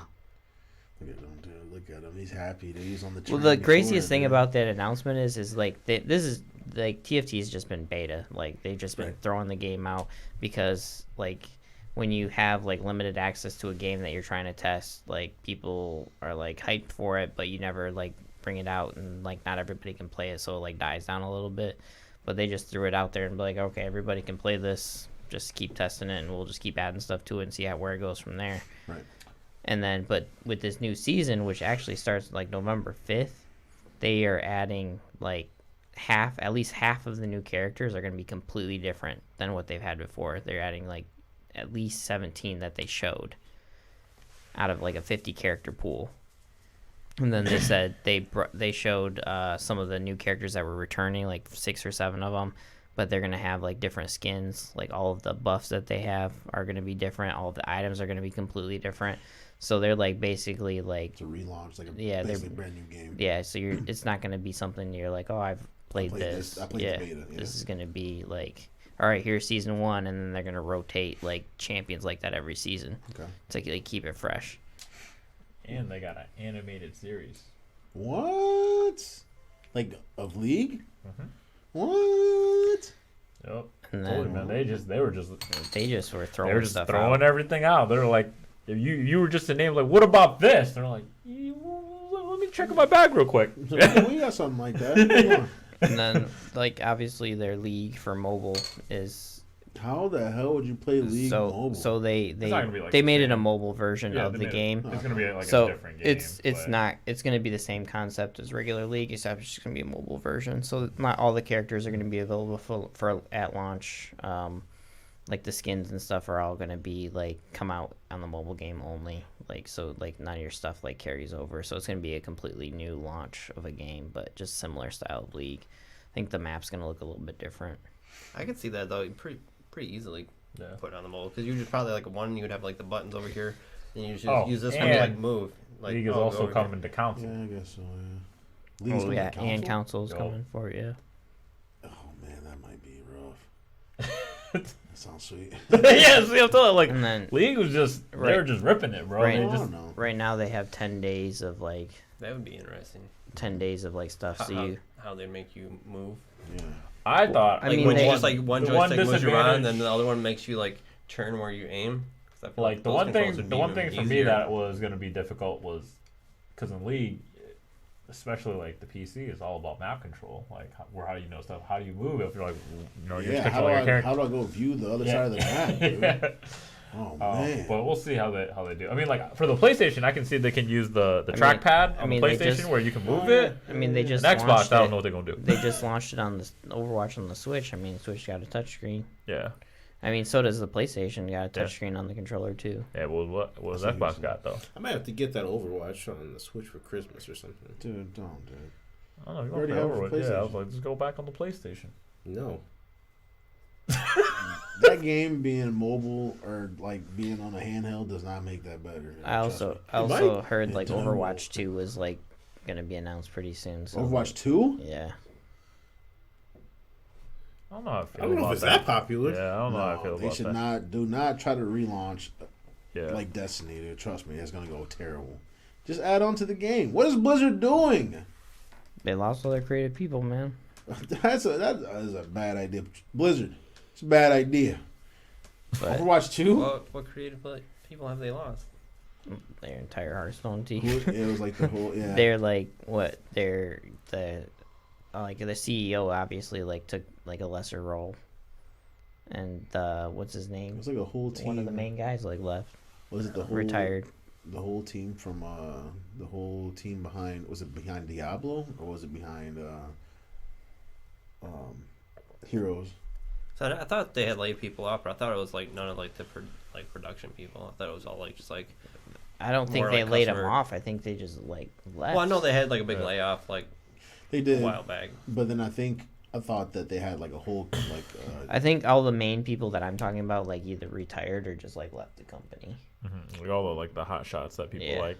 Look at him, dude. Look at him. He's happy. Dude. He's on the. Well, train the before, craziest thing dude. about that announcement is like this is like TFT has just been beta. Like they've just been Right. throwing the game out because like when you have like limited access to a game that you're trying to test, like people are like hyped for it, but you never like bring it out and like not everybody can play it, so it like dies down a little bit. But they just threw it out there and be like, okay, everybody can play this. Just keep testing it, and we'll just keep adding stuff to it and see where it goes from there. Right. And then, but with this new season, which actually starts like November 5th, they are adding like at least half of the new characters are going to be completely different than what they've had before. They're adding like at least 17 that they showed out of like a 50 character pool. And then they said they showed some of the new characters that were returning, like 6 or 7 of them. But they're going to have like different skins. Like all of the buffs that they have are going to be different. All of the items are going to be completely different. So they're like basically like It's a relaunch, like a Yeah, they're- basically brand new game. yeah. So it's not going to be something you're like, oh, I've played played this. this. I played the yeah, beta, yeah. This is going to be like, all right, here's season 1, and then they're going to rotate like champions like that every season Okay. to like keep it fresh. And they got an animated series. What? Like of League? Mhm. What? Yep. And Told you, then man. They were just were throwing they were just stuff throwing out. everything out. They're like, if you were just a name like, what about this? They're like, let me check in my bag real quick. So, we got something like that. Come on. And then like obviously their league for mobile is How the hell would you play League mobile? so they not gonna be like they the made it a same. mobile version Yeah, of they the made it- game. It's gonna be like So a different game. it's but- not it's going to be the same concept as regular league, except it's just going to be a mobile version. So not all the characters are going to be available for at launch. Like the skins and stuff are all going to be like come out on the mobile game only. Like so like none of your stuff like carries over. So it's going to be a completely new launch of a game, but just similar style of league. I think the map's going to look a little bit different. I could see that though pretty easily Yeah. put on the mobile because you would probably like one you would have like the buttons over here and you just Oh, use this one to and like move. Like League is go also over coming to console. Yeah, I guess so. Yeah. League's Oh coming yeah, to and console? console's Yo. coming for it. Yeah. Oh man, that might be rough. That sounds sweet. Yeah, see, I'm telling you, like And then League was just they Right. were just ripping it, bro. Right. They I just don't know. right now they have 10 days of like That would be interesting. 10 days of like stuff. So you How they make you move. Yeah. I thought I Like mean, when they- you just like one the one joystick moves you around, disadvantage- and then the other one makes you like turn where you aim. 'Cause I feel like the those one controls thing would the be one even thing for me easier. that was going to be difficult was because in League, especially like the PC, is all about map control. Like how do you know stuff? How do you move if you're like you're just Yeah. How controlling do your I character? how do I go view the other Yeah. side of the map? Dude? Yeah. Oh Um, man. but we'll see how they do. I mean, like for the PlayStation, I can see they can use the I mean- trackpad I on mean, the they PlayStation just- where you can move Oh, it. I mean, they just An Xbox, launched I don't it- know what they're gonna do. They just launched it on the Overwatch on the Switch. I mean, Switch got a touchscreen. Yeah, I mean, so does the PlayStation. Got a Yeah. touchscreen on the controller too. yeah. Well, what has That's Xbox interesting. got though? I might have to get that Overwatch on the Switch for Christmas or something. Dude, don't, dude. I don't know. You You already want have it for Overwatch? Yeah, I was PlayStation. like, just go back on the PlayStation. No. That game being mobile or like being on a handheld does not make that better. I Trust also me. also heard It like done Overwatch 2 was like gonna be announced pretty soon. So Overwatch 2? yeah. I don't know how I feel I don't know about if it's that popular. Yeah, I don't know how I No, feel they about should that. do not try to relaunch Yeah. like Destiny, dude. Trust me, it's gonna go terrible. Just add on to the game. What is Blizzard doing? They lost all their creative people, man. that is a bad idea. Blizzard, it's a bad idea. But Overwatch 2? What creative people have they lost? their entire Hearthstone team. It was like the whole yeah. They're like what? They're the like the CEO obviously like took like a lesser role, and what's his It name? was like a whole team. One of the main guys like left, Was it the whole retired. The whole team from the whole team behind, was it behind Diablo or was it behind Heroes? So I thought they had laid people off, but I thought it was like none of like the production people. I thought it was all like just like. I don't think more they like laid them customer- off. I think they just like left. Well, I know they had like a big Yeah. layoff like They a did, while back. but then I thought that they had like a whole like. I think all the main people that I'm talking about like either retired or just like left the company. Mm-hmm. Like all the like the hot shots that people Yeah.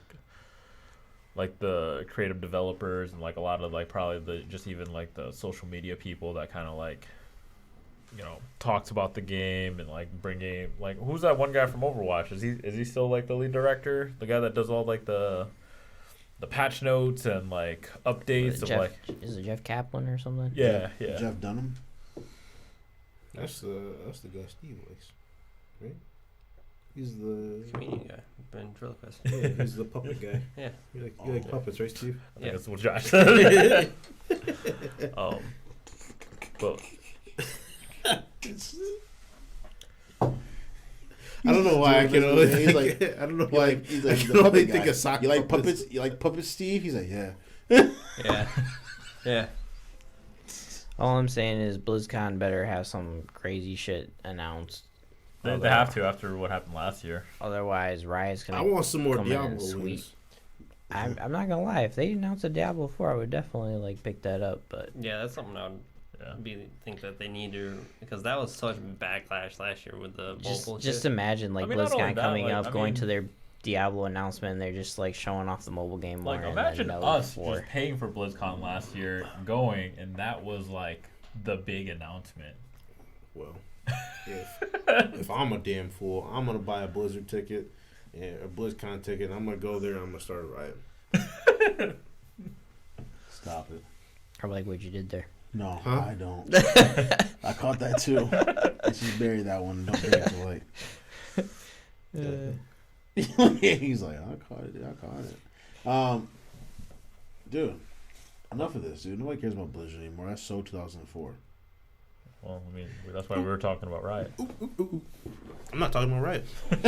like the creative developers and like a lot of like probably the just even like the social media people that kind of like, you know, talks about the game and like bringing like who's that one guy from Overwatch? Is he still like the lead director? The guy that does all like the patch notes and like updates of like Is it Jeff Kaplan or something? yeah. Jeff Dunham. That's the guy Steve likes, right? He's the Comedian guy, ventriloquist. yeah, he's the puppet guy. Yeah. You like puppets, right, Steve? I think Yeah. that's what Josh said. But I don't know why I can only. He's like, I don't know he's like, he's like, I he's can a only puppet think guy. of sock You like puppets. puppets? You like puppets, Steve? He's like, yeah. Yeah. Yeah. All I'm saying is BlizzCon better have some crazy shit announced. they have to after what happened last year. Otherwise, Riot's I gonna. want some more come in Diablo and sweep. wins. I'm not gonna lie. If they announced a Diablo 4, I would definitely like pick that up. But Yeah, that's something I would think that they need to, because that was such backlash last year with the mobile just shit. imagine like I mean, not only BlizzCon that, coming like, up, I going mean- to their Diablo announcement, and they're just like showing off the mobile game more. Like and imagine then us 4. just paying for BlizzCon last year, going, and that was like the big announcement. Well, if I'm a damn fool, I'm gonna buy a Blizzard ticket, a BlizzCon ticket. And I'm gonna go there and I'm gonna start a riot. Stop it. Or like what you did there. No, Huh? I don't. I caught that too. Let's just bury that one. Don't bring it to light. He's like, I caught it. Dude, enough of this, dude. Nobody cares about Blizzard anymore. That's so 2004. Well, I mean, that's why we were talking about Riot. I'm not talking about riot. Can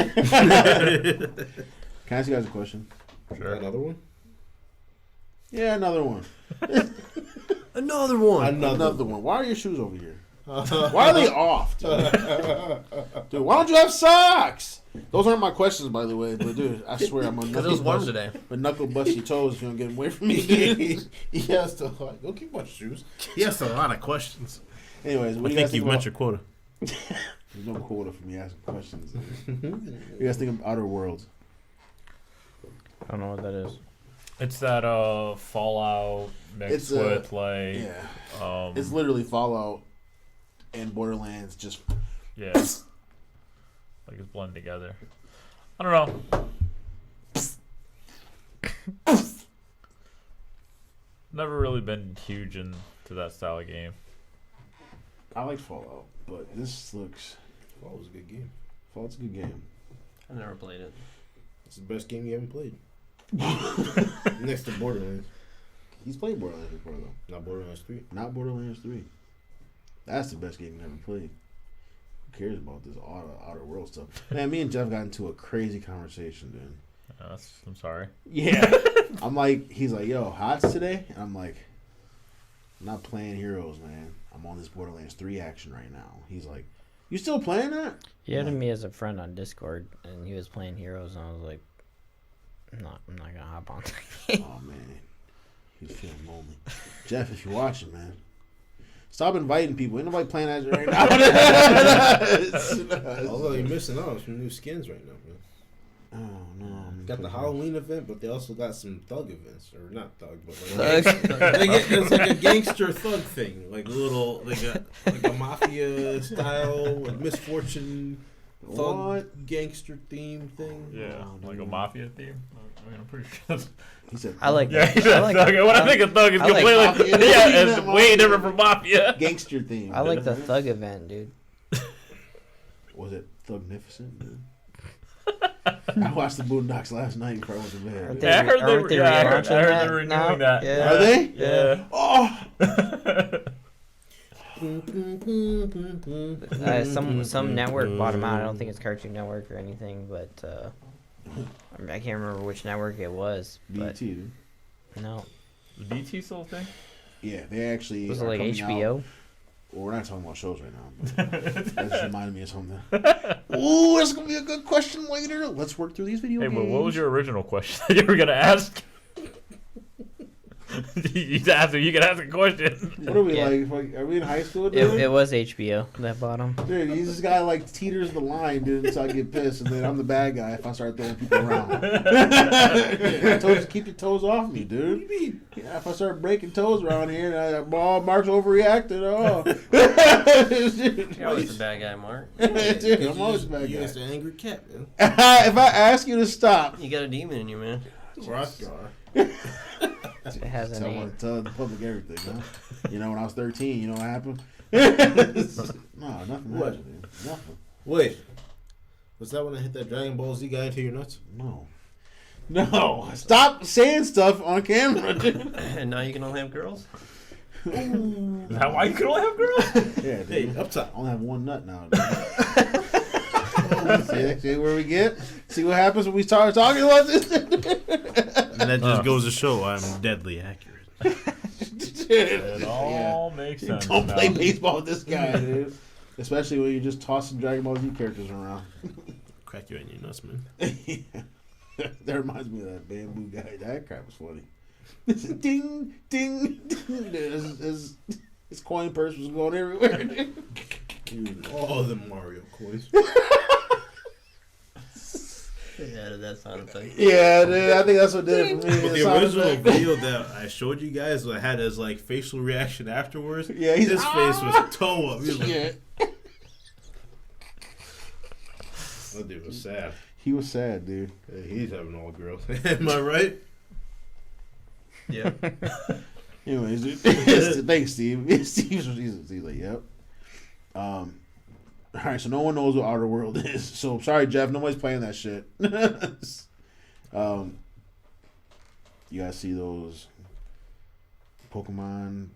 I ask you guys a question? Sure. Another one. Yeah, another one. Another one. Another one. Why are your shoes over here? Why are they off, dude? Dude, why don't you have socks? Those aren't my questions, by the way. But dude, I swear I'm gonna Because it was warm today. But knuckle bust your toes if you don't get away from me. He has to like, go keep my shoes. He has a lot of questions. Anyways, what I do you guys think you've think met your quota. There's no quota for me asking questions. What do you guys think of Outer Worlds? I don't know what that is. It's that Fallout mixed It's, with like Yeah, it's literally Fallout and Borderlands. Just yeah, like it's blended together. I don't know. Never really been huge into that style of game. I like Fallout, but this looks Fallout was a good game. Fallout's a good game. I never played it. It's the best game you haven't played. Next to Borderlands. He's played Borderlands before though. Not Borderlands 3. Not Borderlands 3. That's the best game you ever played. Who cares about this Outer World stuff? Man, me and Jeff got into a crazy conversation, dude. I'm sorry. Yeah. I'm like, he's like, yo, HOTS today? And I'm like, I'm not playing Heroes, man. I'm on this Borderlands 3 action right now. He's like, you still playing that? He added me as a friend on Discord, and he was playing Heroes, and I was like, I'm not gonna hop on. Oh, man. He's feeling lonely. Jeff, if you're watching, man, stop inviting people. Ain't nobody playing that right now. Although you're missing out on some new skins right now, man. Oh, no. Got the Halloween event, but they also got some thug events, or not thug, but Thug? it's like a gangster thug thing, like they got like a mafia style, like Misfortune thug What? gangster theme thing. Yeah, Oh, like a dude. mafia theme. I mean, I'm pretty sure. He said, I like Yeah, that. I like thug. When I think of thug, it's I like completely mafia. yeah, Yeah, it's mafia. way different from mafia. gangster theme. I like the Thug event, dude. Was it Thugnificent, dude? I watched the Boondocks last night before I went to bed. Aren't dude. they Yeah, I heard aren't they- yeah, I heard relaunching they're that renewing now? that. Yeah. Are they? Yeah. Oh! Some network bought them out. I don't think it's Cartoon Network or anything, but I can't remember which network it was. But BT, dude. no, Is BT still a thing? Yeah, they actually. was it are like coming HBO? out- Well, we're not talking about shows right now. But that just reminded me of something. Ooh, that's gonna be a good question later. Let's work through these video Hey, games. but what was your original question that you were gonna ask? You can ask a question. What are we Yeah. like? Are we in high school, dude? It was HBO that bought him. Dude, he's this guy like teeters the line, dude, until I get pissed, and then I'm the bad guy if I start throwing people around. I told you to keep your toes off me, dude. Yeah, if I start breaking toes around here, and Mark's overreacted. Oh, You're always the bad guy, Mark. dude, I'm always the bad You guy. just an angry cat, man. If I ask you to stop, You got a demon in you, man. Rockstar. It has a name. tell the public everything, huh? You know, when I was 13, you know what happened? No, nothing What? happened, dude. Nothing. Wait. Was that when I hit that Dragon Ball Z guy into your nuts? No. No. Stop saying stuff on camera, dude. And now you can only have girls? Is that why you can only have girls? Yeah, dude. Hey, up top. I only have one nut now, dude. See where we get? See what happens when we start talking about this? And that just goes to show I'm deadly accurate. It all makes sense. Don't now. play baseball with this guy, dude. Especially when you're just tossing Dragon Ball Z characters around. Crack you in your nuts, man. That reminds me of that bamboo guy. That crap was funny. Ding, ding, ding. Dude, his coin purse was going everywhere. Dude, all the Mario coins. They added that sound effect. Yeah, dude. I think that's what did it for me. But The the sound original effect. video that I showed you guys, I had his like facial reaction afterwards. Yeah, he's his face was toe up. He was like, Yeah. that dude was sad. He was sad, dude. Hey, he's having all girls. Am I right? Yeah. Anyways, dude. Thanks, Steve. Steve's like, yep. All right, so no one knows what Outer World is. So sorry, Jeff. Nobody's playing that shit. You guys see those Pokemon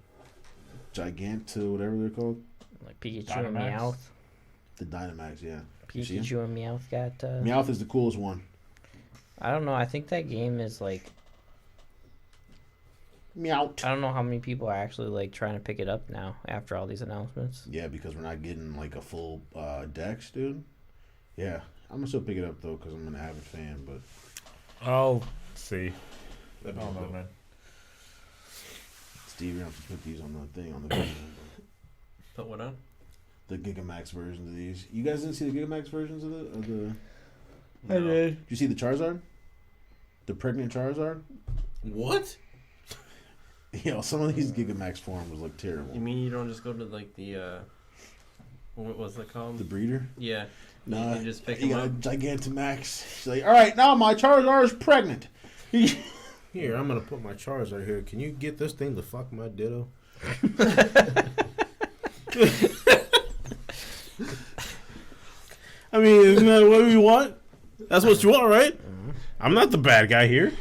Giganta, whatever they're called? Like Pikachu and Dynamax? Meowth. The Dynamax, yeah. You see 'em? Pikachu and Meowth got. Meowth is the coolest one. I don't know. I think that game is like. Meowth. I don't know how many people are actually like trying to pick it up now after all these announcements. Yeah, because we're not getting like a full Dex, dude. Yeah, I'm gonna still pick it up though because I'm an avid fan. But I'll see. I That'd be don't know, dope. man. Steve, you're gonna have to put these on the thing on the video. Put what on? The Gigamax versions of these. You guys didn't see the Gigamax versions of the? I did. Did you see the Charizard? The pregnant Charizard? What? Yo, some of these Gigamax forms look terrible. You mean you don't just go to like the what was it called? The breeder? Yeah. Nah, You just pick you them got up. a Gigantamax. She's like, all right, now my Charizard is pregnant. Here, I'm gonna put my Charizard here. Can you get this thing to fuck my Ditto? I mean, isn't that what we want? That's what you want, right? I'm not the bad guy here.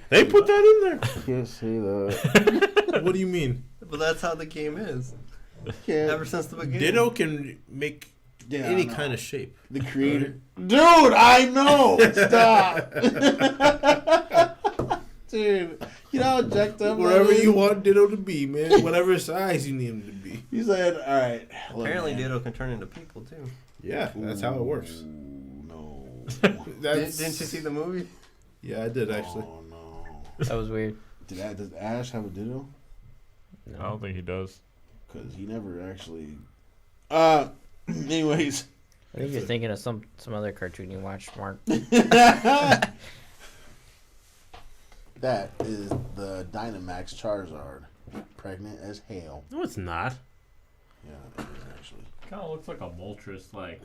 They put that in there. Can't say that. What do you mean? But that's how the game is. Can't. Ever since the beginning. Ditto can make Yeah, any I know. kind of shape. The creator. Dude, I know. Stop. Dude, you know how jacked up Wherever that is? you want Ditto to be, man. Whatever size you need him to be. He said, all right. look, Apparently man. Ditto can turn into people too. Yeah, that's how it works. Ooh, no. That's, Didn't you see the movie? Yeah, I did actually. Oh, no. That was weird. Does Ash have a Ditto? I don't think he does. Because he never actually. Anyways. I think you're thinking of some other cartoon you watched, Mark. That is the Dynamax Charizard. Pregnant as hell. No, it's not. Yeah, it is actually. Kind of looks like a Moltres, like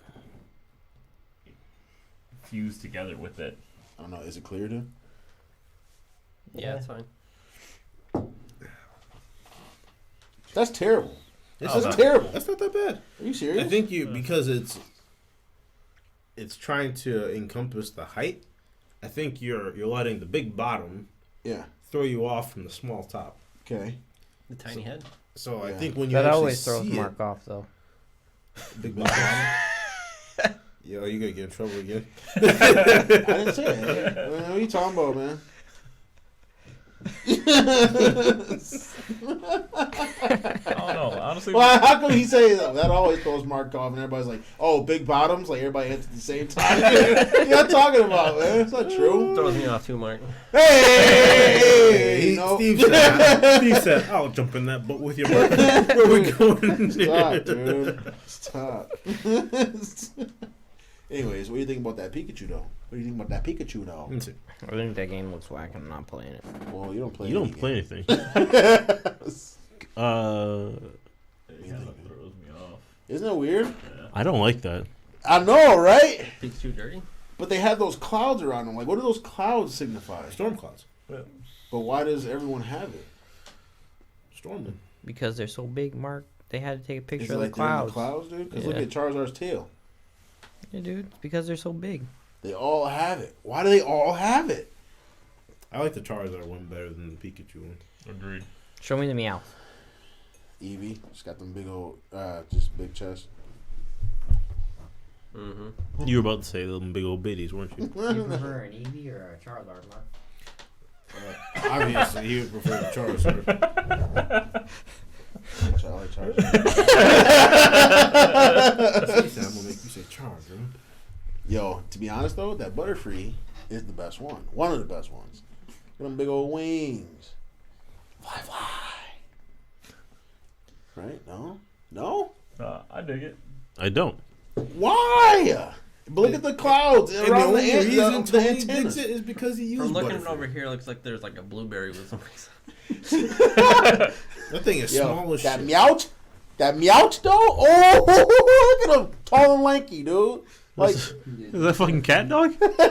fused together with it. I don't know. Is it clear to? Yeah, it's fine. That's terrible. It's That's not- terrible. That's not that bad. Are you serious? I think because it's trying to encompass the height. I think you're letting the big bottom Yeah. throw you off from the small top. Okay. The tiny head. So I Yeah. think when you That actually always throws see Mark off, though. it, big bottom. Yo, you gonna get in trouble again? I didn't say it. What are you talking about, man? I don't know. Honestly, honestly. Well, how come he say that? That always throws Mark off, and everybody's like, "Oh, big bottoms!" Like everybody hits at the same time. You're not talking about, man. It's not true. Throws me off too, Mark. Hey, no. Steve said, "I'll jump in that boat with you, Mark." Where we going? Stop, dude. Stop. Anyways, what do you think about that Pikachu though? What do you think about that Pikachu though? Let's see. I think that game looks whack. I'm not playing it. Well, you don't play. You don't any play game. anything. It kind of throws me off. Isn't it weird? Yeah. I don't like that. I know, right? Pikachu dirty. But they have those clouds around them. Like, what do those clouds signify? Storm clouds. But why does everyone have it? Storming. Because they're so big, Mark. They had to take a Is picture it of like the they're in clouds. the clouds, dude? Because look Yeah. at Charizard's tail. Yeah, dude. It's because they're so big. They all have it. Why do they all have it? I like the Charizard one better than the Pikachu one. Agreed. Show me the meow. Eevee, just got them big old, just big chest. Mm-hmm. You were about to say them big old bitties, weren't you? You prefer an Eevee or a Charizard, Mark? Obviously, he would prefer the Charizard. I like Charizard. He said, I'm gonna make you say Charizard. Yo, to be honest though, that Butterfree is the best one. One of the best ones. Got them big old wings. Fly, fly. Right? No? No? I dig it. I don't. Why? But look at the clouds And around the only reason the Tony antennas. digs it is because he used From looking Butterfree. over here, it looks like there's like a blueberry with some reason. That thing is small as that shit. Meowth? That Meowth though? Oh, look at him. Tall and lanky, dude. Like, Is that fucking cat dog? dude, Meowth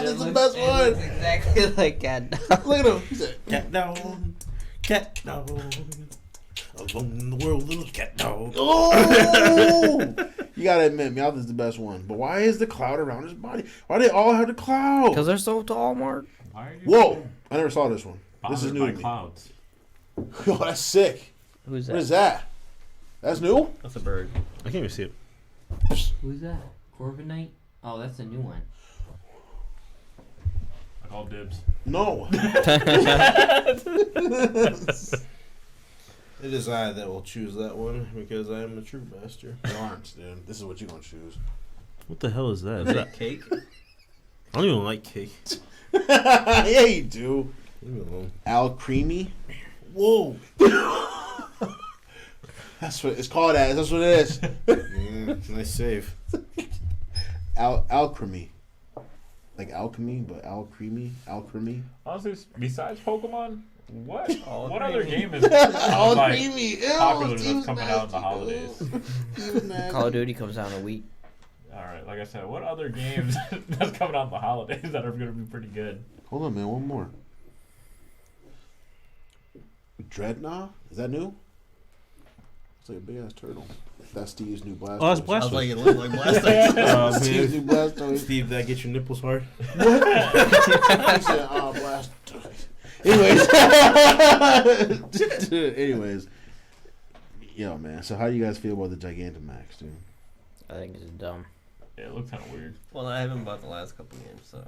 is the best one. exactly like cat dog. Look at him. He said, Cat dog. Cat dog. Alone in the world, little cat dog. oh! You gotta admit, Meowth is the best one. But why is the cloud around his body? Why do they all have the cloud? Because they're so tall, Mark. Why are you Whoa! I never saw this one. This is bothered new by to me. clouds? Yo, that's sick. Who's What is that? that? That's new? That's a bird. I can't even see it. Who's that? Corviknight? Oh, that's a new one. I call dibs. No. It is I that will choose that one because I am a true master. You aren't, dude. This is what you're gonna choose. What the hell is that? Is Is that that cake? I don't even like cake. Yeah, you do. Leave me alone. Al Creamy. Whoa. That's what it's called as. That's what it is. Nice save. Alchemy. Like alchemy, but alchemy. Honestly, besides Pokemon, what All what other creamy. game is All like, creamy. Ew, popular Steve's that's coming out in the nasty, holidays? dude. Steve's nasty. Call of Duty comes out in a week. All right, like I said, what other games that's coming out in the holidays that are going to be pretty good? Hold on, man. One more. Dreadnought? Is that new? It's like a big ass turtle. That's Steve's new Blastoise. Oh, that's I was Blastoise. like, it looked like Blastoise. Steve's new Blastoise. Steve, that get your nipples hard? He said, Blastoise. Anyways. Yo, man. So how do you guys feel about the Gigantamax, dude? I think it's dumb. Yeah, it looks kind of weird. Well, I haven't bought the last couple games, so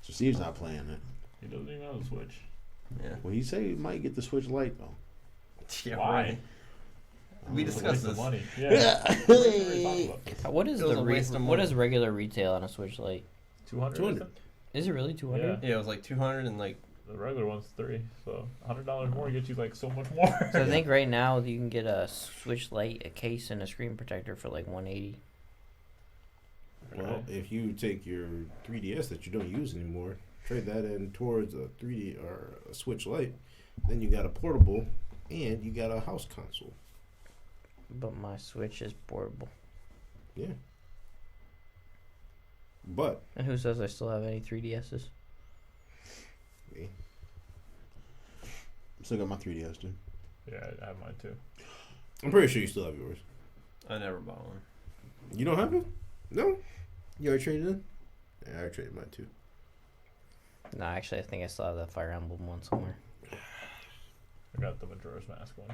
So Steve's not playing it. He doesn't even know the Switch. yeah. Well, he said he might get the Switch Lite, though. Yeah, Why? right. We It's a discussed waste of this. money. Yeah. We already talked about this. What is It was the a waste of what money. is regular retail on a Switch Lite? 200. 200. Is it really 200? Yeah. Yeah, it was like 200 and like The regular one's $3, so $100 more gets you like so much more. So I think right now you can get a Switch Lite, a case, and a screen protector for like $180. Well, if you take your 3DS that you don't use anymore, trade that in towards a 3D or a Switch Lite, then you got a portable and you got a house console. But my Switch is portable. Yeah. But And who says I still have any 3DSs? me. Still got my 3DS, dude. Yeah, I have mine too. I'm pretty sure you still have yours. I never bought one. You don't have it? No? You already traded in? Yeah, I traded mine too. No, actually, I think I still have that Fire Emblem one somewhere. I got the Majora's Mask one.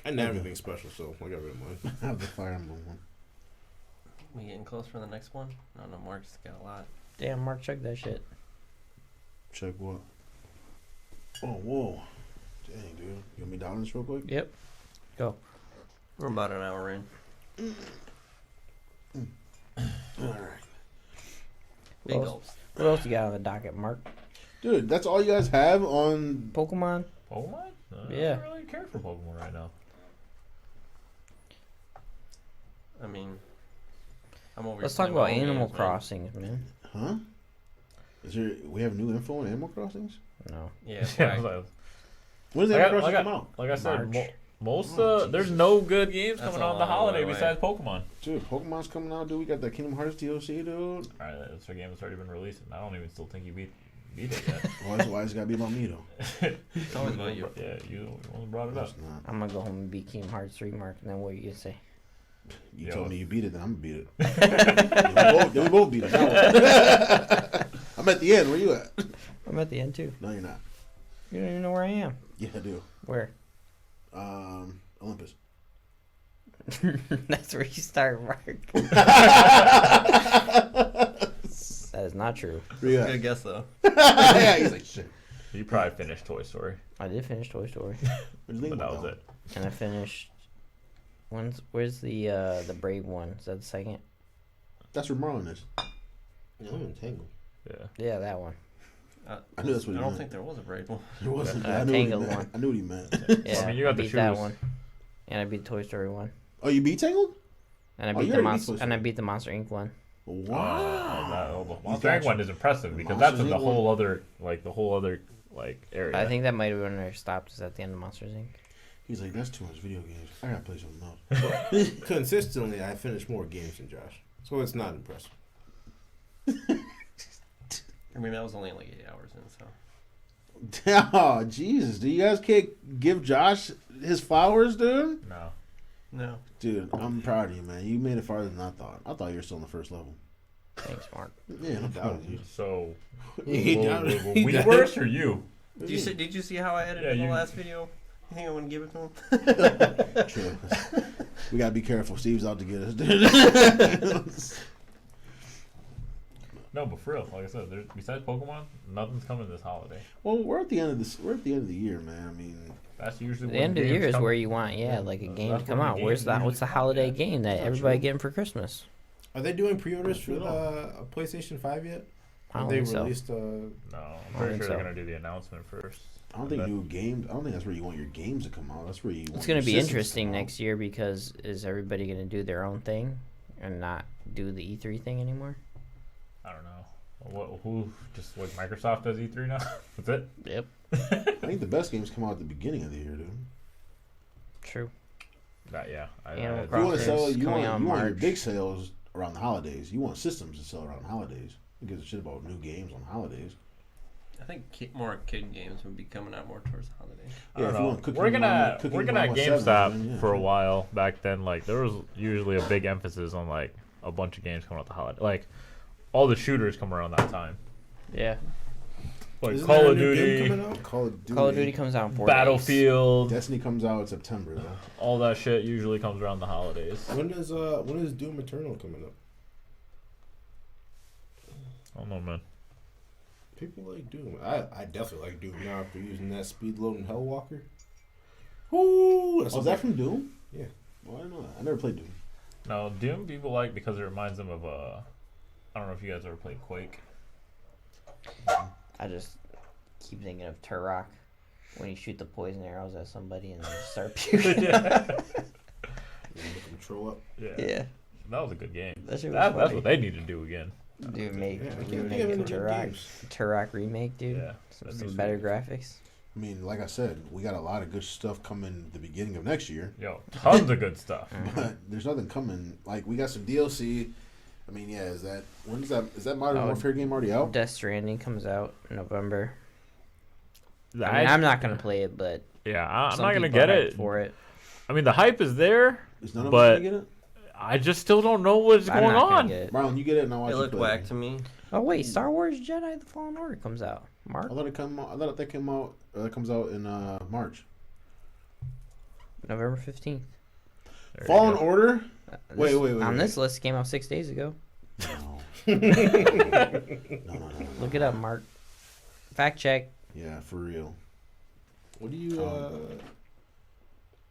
I didn't have anything special, so I got rid of mine. I have the Fire Emblem one. We getting close for the next one? I don't know. Mark's got a lot. Damn, Mark, check that shit. Check what? Oh, whoa. Dang, dude. You want me down this real quick? Yep. Go. We're about an hour in. All right. Big Well, gulps. What else you got on the docket, Mark? Dude, that's all you guys have on. Pokemon? Pokemon? Yeah. I don't really care for Pokemon right now. I mean, I'm over. Let's here talk playing my about own Animal games, man. Crossing, man. Huh? We have new info on Animal Crossings? No. Yeah. Yeah, whack. When does Like Animal I- Crossing come out? like I said, March. most Oh, there's Jesus. no good games That's coming a on the long holiday way away. besides Pokemon. Dude, Pokemon's coming out, dude. We got that Kingdom Hearts DLC, dude. Alright, that's a game that's already been released, and I don't even still think you beat it yet. Well, that's why it's gotta be about me, though. It's always about you. Yeah, you the one who brought it up. It's not. I'm gonna go home and beat Kingdom Hearts 3, Mark, and then what are you gonna say? You Yo. told me you beat it, then I'm gonna beat it. Then we both beat it. I'm at the end. Where you at? I'm at the end too. No, you're not. You don't even know where I am. Yeah, I do. Where? Olympus. That's where you start, Mark. That is not true. Where you at? Good guess though. Yeah, he's like, shit. You probably finished Toy Story, I did finish Toy Story, What do you think but that about was it. and I finished. Where's the Brave one? Is that the second? That's where Marlon is. Yeah, I'm entangled. Yeah. Yeah, that one. I knew that's what I he don't meant. think there was a break one. There wasn't. Uh, I knew what he Tangled meant. one. I knew what he meant. Yeah, I mean, you got I the beat that shoes. one, and I beat Toy Story one, Oh, you beat Tangled? and I Oh, beat you the already beat Monster, Toy and I Story. beat the Monster Inc. one. Wow. The He's Monster got Inc. one you. is impressive because Monsters that's the Inc. whole one. other area. I think that might have been where I stopped. Is at the end of Monsters Inc. He's like, that's too much video games. I gotta play something else. Consistently, I finish more games than Josh, so it's not impressive. I mean, that was only like 8 hours in, so. Oh, Jesus. Do you guys can't give Josh his flowers, dude? No. No. Dude, I'm proud of you, man. You made it farther than I thought. I thought you were still on the first level. Thanks, Mark. Yeah, no doubt, dude. So, He will doubted- we worse or you? Did you see how I edited Yeah, the you- last video? You think I want to give it to him? True. We gotta be careful. Steve's out to get us, dude. No, but for real, like I said, besides Pokemon, nothing's coming this holiday. Well, we're at the end of this. We're at the end of the year, man. I mean, That's usually The when end of the games year is come. where you want, like a That's game to when come the out. Where's games that? What's the usually come, holiday yeah. game that Not everybody true. getting for Christmas? Are they doing pre-orders for True. a PlayStation 5 yet? I don't They think so. released No, I'm I pretty think sure so. they're gonna do the announcement first. I don't think new games. I don't think that's where you want your games to come out. That's where you. Want It's going to your be systems interesting come out. next year because is everybody going to do their own thing and not do the E3 thing anymore? I don't know. Who just like Microsoft does E3 now? That's it. Yep. I think the best games come out at the beginning of the year, dude. True. Yeah. Animal You want to Crossing's sell. You coming want. out You in want your March. big sales around the holidays. You want systems to sell around the holidays. Who gives a shit about new games on the holidays? I think more kid games would be coming out more towards the holidays. I don't if you know. want Cooking We're gonna Mama- Cooking we're gonna at Mama 7, GameStop then yeah, for a sure. while back then. Like there was usually a big emphasis on like a bunch of games coming out the holiday. Like all the shooters come around that time. Yeah. Like Isn't Call there a of new game Duty, coming out? Call of Duty. Call of Duty comes out in 4 Battlefield, Destiny comes out in September, though. all that shit usually comes around the holidays. When is Doom Eternal coming up? I don't know, man. People like Doom. I definitely like Doom now after using that speed loading Hellwalker. Ooh, that's Oh, is that from Doom? Yeah. Well, I don't know that. I never played Doom. No, Doom people like because it reminds them of I don't know if you guys ever played Quake. I just keep thinking of Turok when you shoot the poison arrows at somebody and they just start puking. Control up. Yeah. That was a good game. That shit was That's funny. what they need to do again. Dude, make Yeah, I can't remake think of a any good Turok, games. Turok remake, dude. Yeah, Some, that'd be some better sweet. graphics. I mean, like I said, we got a lot of good stuff coming the beginning of next year, Yo, tons of good stuff. but there's nothing coming. Like, we got some DLC. I mean, yeah, is that Modern Oh, Warfare game already out? Death Stranding comes out in November. I mean, I- I'm not gonna play it, but Yeah, I'm some not gonna people get are hyped it. for it. I mean, the hype is there. Is none of but- us gonna get it? I just still don't know what's I'm going not gonna on. get it. Marlon, you get it, and I'll watch It you looked play whack to me. Oh wait, Star Wars Jedi: The Fallen Order comes out. Mark, I thought it come. I thought that came out. That comes out in March. November 15th. There you Fallen go. Order. Wait, On this list, came out 6 days ago. No. no. Look it up, Mark. Fact check. Yeah, for real. What do you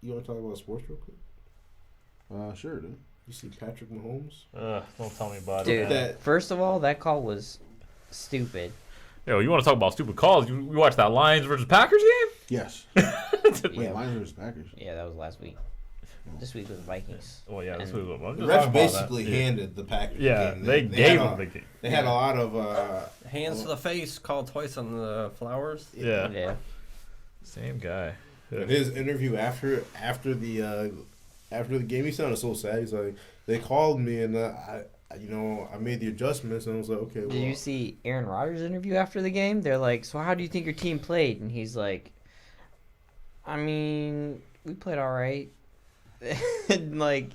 You want to talk about sports real quick? Sure, dude. You see Patrick Mahomes? Don't tell me about Dude, it. first of all, that call was stupid. Yo, you want to talk about stupid calls? You watched that Lions versus Packers game? Yes. Yeah, Wait, Lions versus Packers. yeah, that was last week. This week was Vikings. Well, yeah, this And- was I'm The just refs talking about basically that. Yeah. handed the Packers the Yeah, game. they gave them the game. They had a lot of Hands to the face, called twice on the flowers. Yeah, Yeah. same guy. in his interview after the game. He sounded so sad. He's like, they called me and I made the adjustments and I was like, okay. Did you see Aaron Rodgers' interview after the game? They're like, so how do you think your team played? And he's like, I mean, we played all right. And, like,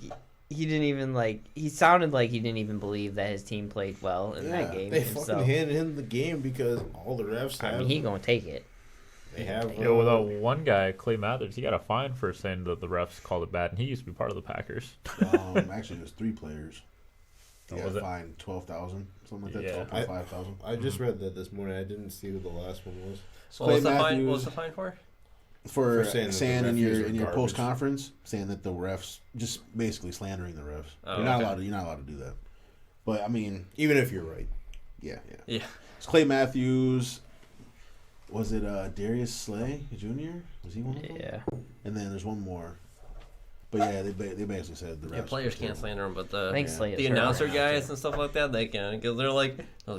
he didn't even, like, he sounded like he didn't even believe that his team played well in that game. They himself. fucking handed him the game because all the refs have. I mean, he gonna take it. They have. Yo, with that one guy, Clay Mathers, he got a fine for saying that the refs called it bad, and he used to be part of the Packers. Actually, it was 3 players. They Oh, got was it? fined $12,000, something like that. Yeah. 12,500. I just read that this morning. I didn't see what the last one was. What was the fine? Matthews- What was the fine for? for For saying saying, that the in refs your are in your garbage. post conference, saying that the refs just basically slandering the refs. Oh, you're not okay. allowed to do that. But I mean, Even if you're right. yeah. Yeah. It's Clay Matthews. Was it Darius Slay Jr.? Was he one of them? Yeah. And then there's one more. But yeah, they basically said the refs. Yeah, players were can't terrible. slander them, but I the think Slay is the hurt announcer right now, guys too. and stuff like that, they can, because they're like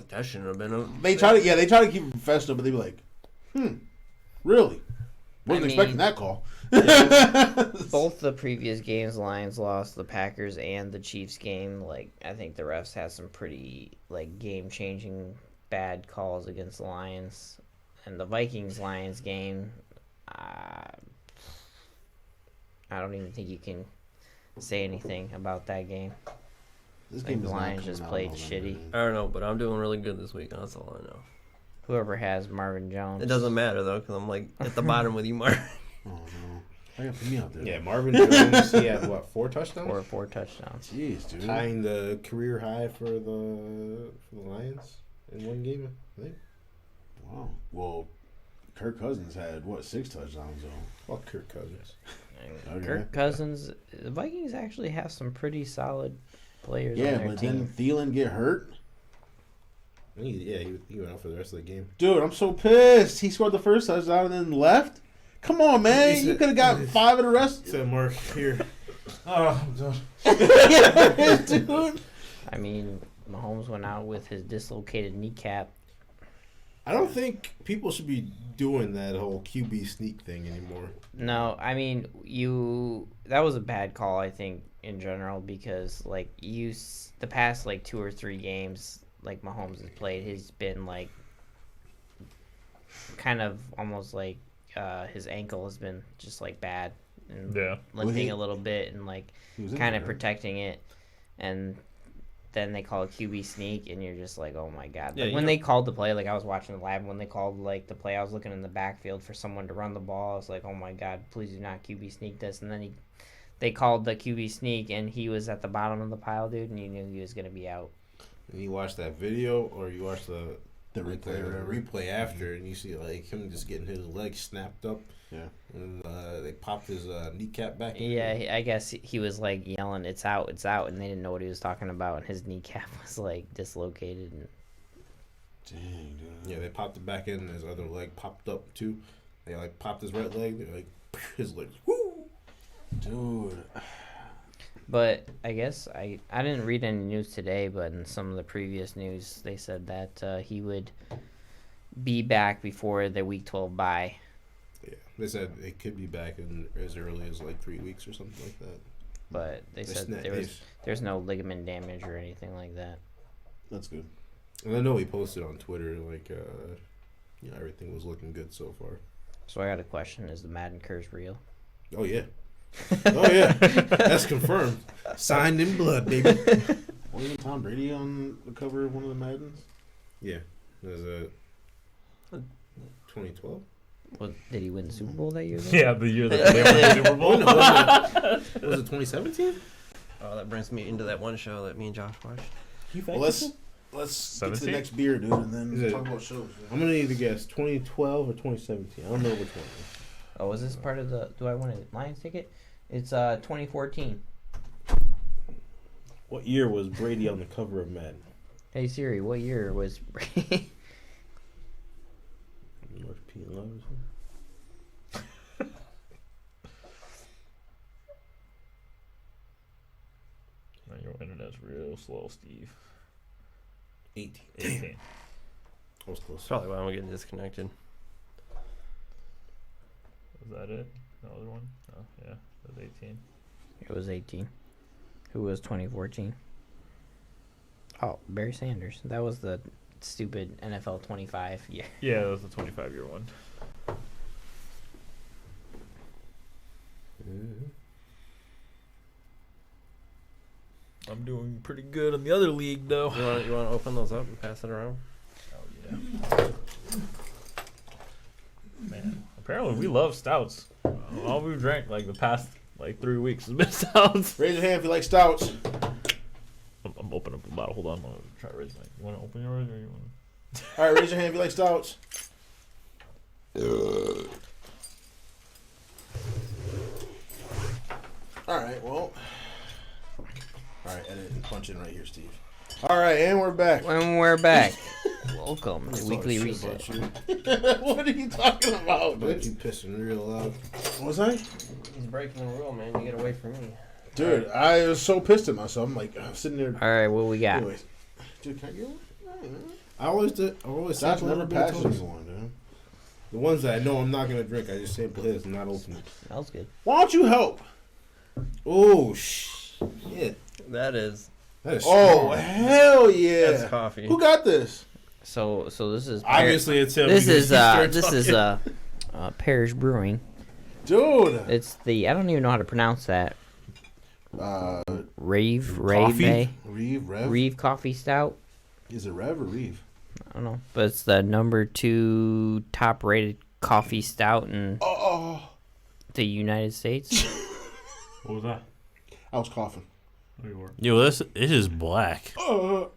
that shouldn't have been. They try to keep it professional, but they be like, really? Wasn't expecting that call. Both the previous games, Lions lost, the Packers and the Chiefs game. Like, I think the refs had some pretty like game-changing bad calls against the Lions, and the Vikings-Lions game. I don't even think you can say anything about that game. This Like, game the is not Lions coming just out played November, shitty. man. I don't know, but I'm doing really good this week. That's all I know. Whoever has Marvin Jones. It doesn't matter though, because I'm like at the bottom with you, Mark. Oh no! I got me out there. Yeah, Marvin Jones, he had, 4 touchdowns? four touchdowns. Jeez, dude. Tying the career high for the Lions in one game, I think. Wow. Well, Kirk Cousins had 6 touchdowns though. Fuck Kirk Cousins. Okay. Kirk Cousins. The Vikings actually have some pretty solid players Yeah, on their but team. didn't Thielen get hurt? He went out for the rest of the game. Dude, I'm so pissed. He scored the first touchdown and then left. Come on, man. He You said- could have got 5 of the rest. Said Mark here. Oh, I'm done. Dude. I mean, Mahomes went out with his dislocated kneecap. I don't think people should be doing that whole QB sneak thing anymore. No, I mean, that was a bad call, I think, in general, because like the past like 2 or 3 games like Mahomes has played, he's been like kind of almost like his ankle has been just like bad and Yeah. limping a little bit and like He was kind of injured, right? protecting it, and then they call a QB sneak, and you're just like, oh my god. Yeah, Like you when know- they called the play, like I was watching the live when they called like the play, I was looking in the backfield for someone to run the ball. I was like, oh my god, please do not QB sneak this. And then they called the QB sneak, and he was at the bottom of the pile, dude, and you knew he was gonna be out. And you watch that video or you watch the replay or whatever. replay after, and you see like him just getting his leg snapped up. Yeah. And they popped his kneecap back in. Yeah, I guess he was like yelling, "It's out, it's out," and they didn't know what he was talking about, and his kneecap was like dislocated. And Dang, dude. Yeah, they popped it back in, and his other leg popped up too. They like popped his right leg. They're like, his leg. Woo! Dude. But I guess I didn't read any news today, but in some of the previous news, they said that he would be back before the Week 12 bye. Yeah, they said it could be back in as early as like 3 weeks or something like that. But they said there's no ligament damage or anything like that. That's good. And I know he posted on Twitter like, everything was looking good so far. So I got a question: is the Madden curse real? Oh yeah. Oh yeah, that's confirmed. Signed in blood, baby. Wasn't Tom Brady on the cover of one of the Maddens? Yeah, there's a 2012. Well, did he win the Super Bowl that year? Though? Yeah, the year that they won the Super Bowl. Was it 2017? Oh, that brings me into that one show that me and Josh watched. Well, let's get to 17? the next beer, dude, and Is then it- talk about shows. I'm gonna either guess 2012 or 2017. I don't know which one. Oh, is this part of the? Do I want a Lions ticket? It's 2014. What year was Brady on the cover of Madden? Hey Siri, what year was? North P11. Man, your internet's real slow, Steve. 18. 18. I was close. That's probably why I'm getting disconnected. Was that it? The other one? Oh, yeah. It was 18. It was 18. Who was 2014? Oh, Barry Sanders. That was the stupid NFL 25 year. Yeah, that was the 25-year one. I'm doing pretty good in the other league, though. You want to open those up and pass it around? Oh, yeah. Man, apparently we love stouts. All we've drank, like, the past, 3 weeks has been stouts. Raise your hand if you like stouts. I'm opening up the bottle. Hold on. I'm going to try to raise my... You want to open yours or you want All right, raise your hand if you like stouts. All right, well. All right, edit and punch in right here, Steve. All right, and we're back. When we're back, welcome to Oh, Weekly shit Reset. about you. What are you talking about, About you dude? pissing real loud. What was I? He's breaking the rule, man. You get away from me. Dude, I was so pissed at myself. I'm like, I'm sitting there. All right, what we got? Anyways, dude, can I get one? I always That's sample never everybody passed else's. anyone, dude. The ones that I know I'm not gonna drink, I just sample his and not open it. Smells good. Why don't you help? Oh shit! That is That is Oh, strong. hell yeah. that's coffee. Who got this? So this is Obviously it's him. this because is he started this is talking. Parish Brewing. Dude. It's the I don't even know how to pronounce that. Reeve, Reve Rev? Coffee Stout. Is it Rev or Reeve? I don't know, but it's the number 2 top rated coffee stout in Oh, the United States. What was that? I was coughing. Oh, you were. Yo, this it is black. You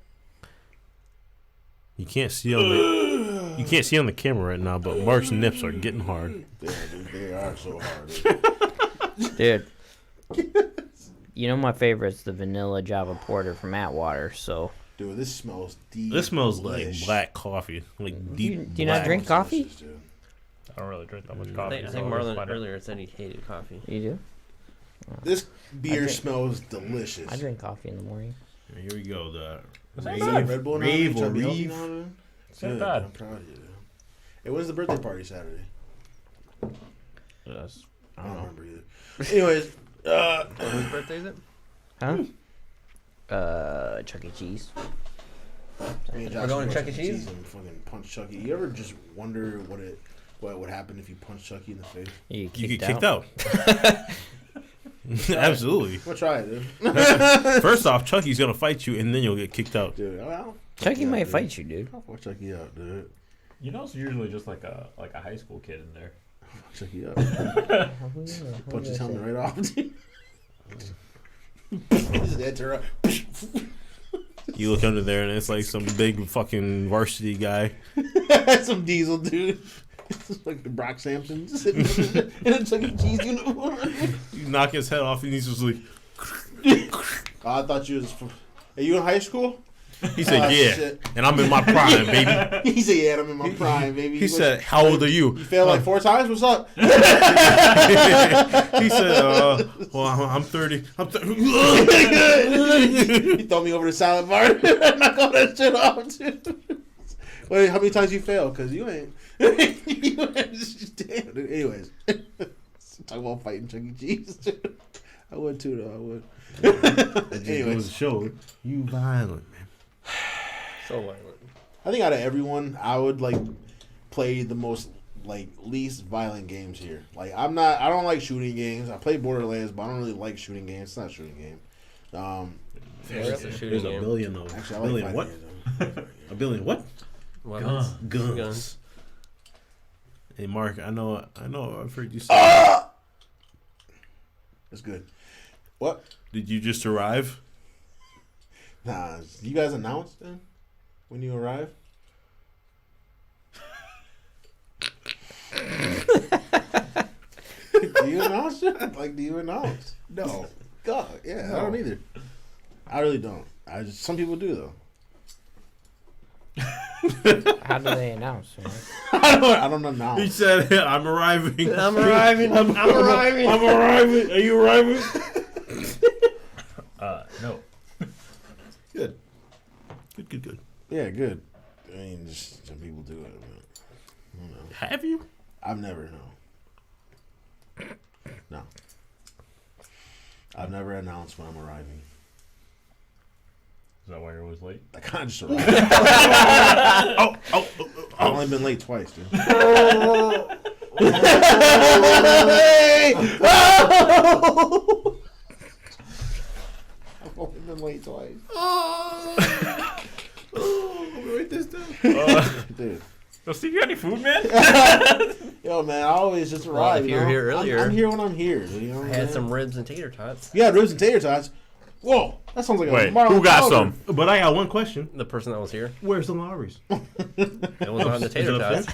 can't see on the camera right now, but Mark's nips are getting hard. Yeah, dude, they are so hard. Dude. You know my favorite's the vanilla Java Porter from Atwater, so Dude, this smells deep. This smells like black coffee, like deep. Do you not black. drink coffee? Dude. I don't really drink that much I coffee. think so I'll Marlon just find out. earlier said he hated coffee. You do? This beer drink- smells delicious. I drink coffee in the morning. Here we go. The It's not Is bad. that Red Bull now? Rave You trying to be or healthy Reeve? now, dude? It's not Good. bad. I'm proud of you, dude. Hey, when's the birthday party Saturday? Yes. I don't remember either. Anyways, Whose birthday is it? Huh? Chuck E. Cheese. me and We're Josh going to go Chuck E. Cheese? and fucking punch Chucky. You ever just wonder what would happen if you punched Chucky in the face? You you get get kicked out. Absolutely. I'm gonna try it, dude. First off, Chucky's gonna fight you, and then you'll get kicked out. Dude, I'll Chucky fuck might dude. fight you, dude. I'll fuck Chucky up, dude. You know, it's usually just like a high school kid in there. Fuck Chucky up. Punch his helmet right off, dude. His head turn up. You look under there, and it's like some big fucking varsity guy. Some diesel dude. It's like the Brock Sampson sitting in a Chuck E. Cheese uniform. You knock his head off, and he's just like. Oh, I thought you was. Are you in high school? He said, Oh, "Yeah," shit. and I'm in my prime, baby. He said, "Yeah, I'm in my prime, baby." He said, "How old are you?" "You failed like 4 times. What's up?" He said, "Well, I'm 30. I'm 30." He throw me over the salad bar. Knock all that shit off, dude. Wait, how many times you failed? Cause you ain't. You ain't damn, dude. Anyways, talk about fighting Chuck E. Cheese. I would too, though. I would. It Anyways, goes to show you violent, man. So violent. I think out of everyone, I would like play the most least violent games here. Like I don't like shooting games. I play Borderlands, but I don't really like shooting games. It's not a shooting game. It's a shooting There's a game. billion of them. Actually, I A like billion fighting what? games, though. A billion what? Weapons. Guns. Guns. Hey, Mark, I know. I've heard you say. That's good. What? Did you just arrive? Nah, you guys announce then when you arrive? you announce it? Like, do you announce? No. God, yeah, No. I don't either. I really don't. Some people do though. How do they announce? Man? I don't announce. He said, "I'm arriving. I'm arriving. I'm arriving. I'm arriving. Are you arriving?" No. Good. Good. Yeah, good. I mean, just some people do it. But, I don't know. Have you? I've never No. I've never announced when I'm arriving. Is that why you're always late? I kind of just arrived. I've only been late twice, dude. I've only been late twice. Write this down. Dude. So, Steve, you got any food, man? Yo, man, I always just arrive. if you you were know? here earlier- I'm here when I'm here. Dude, you know what I I'm had saying? some ribs and tater tots. You had ribs and tater tots. Whoa, that sounds like a Wait, Marlon who got Powder. some? But I got one question. The person that was here. Where's the Lowry's? It was on the tater it a tots.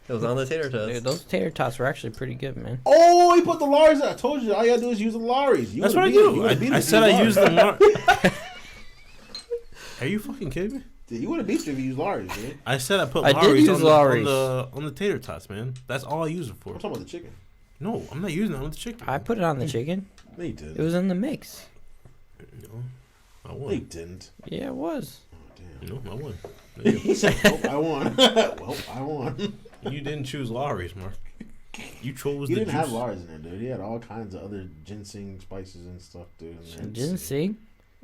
It was on the tater tots. Dude, those tater tots were actually pretty good, man. Oh, he put the Lowry's. I told you, all you gotta do is use the Lowry's. That's what I do. I said I used the Lowry's. Are you fucking kidding me? Dude, you would have beat you if you used Lowry's, dude. I said I put I did Lowry's use on Lowry's. on the tater tots, man. That's all I use it for. I'm talking about the chicken. No, I'm not using it on the chicken. I put it on the chicken. No, you didn't. It was in the mix. No, I No, you won. didn't. Yeah, it was. Oh, damn. No, I won. He said, well, I won. Well, I won. You didn't choose Lowry's, Mark. You chose He the didn't juice. have Lowry's in there, dude. He had all kinds of other ginseng spices and stuff, dude. in there. Ginseng?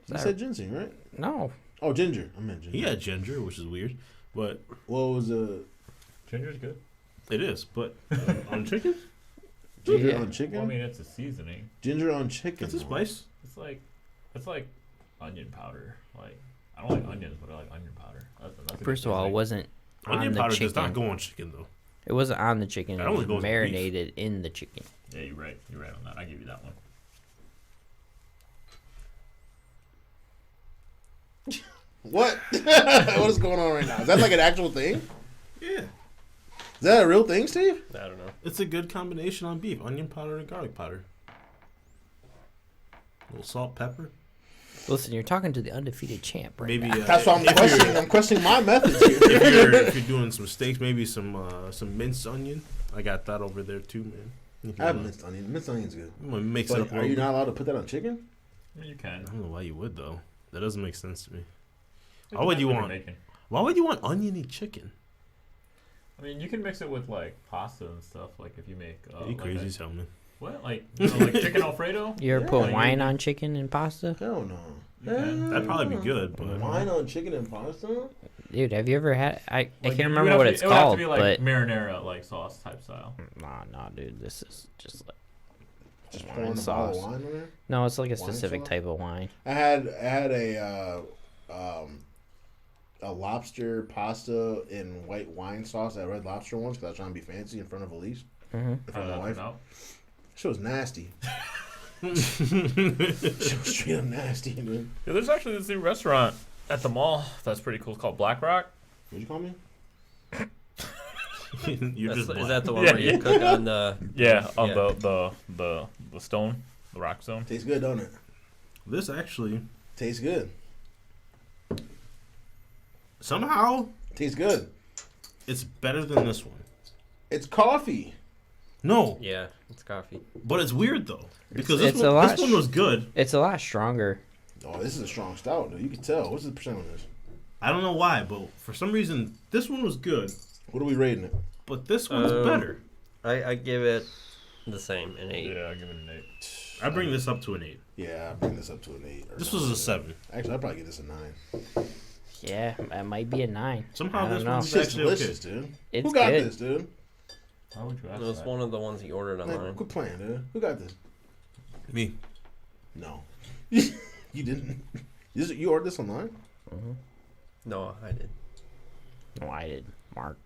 You said ginseng, right? No. Oh, ginger. I meant ginger. He had ginger, which is weird, but What was Ginger's good. it is. But on chicken, ginger Yeah. on Well, I chicken? mean, it's a seasoning. Ginger on chicken. it's a spice. It's like onion powder. Like, I don't like onions, but I like onion powder. That's a good First of all, it thing. wasn't on Onion the powder chicken. does not go on chicken, though. It wasn't on the chicken. That It was only goes on beef. marinated in the chicken. Yeah, you're right. You're right on that. I give you that one. What? What is going on right now? Is that like an actual thing? Yeah, Is that a real thing, Steve? I don't know. it's a good combination on beef: onion powder and garlic powder. A little salt, pepper. Listen, you're talking to the undefeated champ right Maybe now. That's what I'm if questioning. you're- I'm questioning my methods here. if you're doing some steaks, maybe some minced onion. I got that over there too, man. You I have can, minced onion. Minced onion's good. I'm gonna mix it up. But a are you little not allowed to put that on chicken? Yeah, you bit. can. I don't know why you would though. That doesn't make sense to me. It Why would depends you what you're want- making. Why would you want oniony chicken? I mean, you can mix it with like pasta and stuff. Like if you make. Are you like crazy, a- Selman? What? Like like chicken Alfredo? You ever Yeah, put you- wine on chicken and pasta? Hell no. You can. That'd probably be good, but Wine on chicken and pasta? Dude, have you ever had? I Like, can't you would remember have what to- it's it would have called, to be like but marinara, like sauce type style. nah, dude, this is just like Just wine pouring a bottle sauce. of wine on there? No, it's like a Wine specific sauce? type of wine. I had a lobster pasta in white wine sauce at Red Lobster once because I was trying to be fancy in front of Elise, Hmm. in front of my wife. out? She was nasty. She was straight up nasty, dude. Yeah, there's actually this new restaurant at the mall that's pretty cool. It's called Black Rock. What'd you call me? you're That's, just is black. that the one Yeah, where you yeah. cook on the? Yeah, on Yeah. the stone, the rock stone. Tastes good, don't it? This actually Tastes good. somehow Tastes good. it's better than this one. It's coffee. No, Yeah, it's coffee. but it's weird though because It's this a one, lot this one was good. It's a lot stronger. Oh, this is a strong stout, dude. You can tell. What's the percent on this? I don't know why, but for some reason this one was good, What are we rating it? but this one's Um, better. I give it the same, an 8. Yeah, I'll give it an 8. I bring this up to an 8. Yeah, I bring this up to an 8. or This nine. was a 7. Actually, I'd probably give this a 9. Yeah, it might be a 9. Somehow I don't this know. one's This shit's actually delicious, okay. dude. It's Who got good. this, dude? Why would you ask It was that? one of the ones he ordered online. Like, quit playing, dude. Who got this? Me. No. You didn't. You ordered this online? No, I did. No, I did. Mark.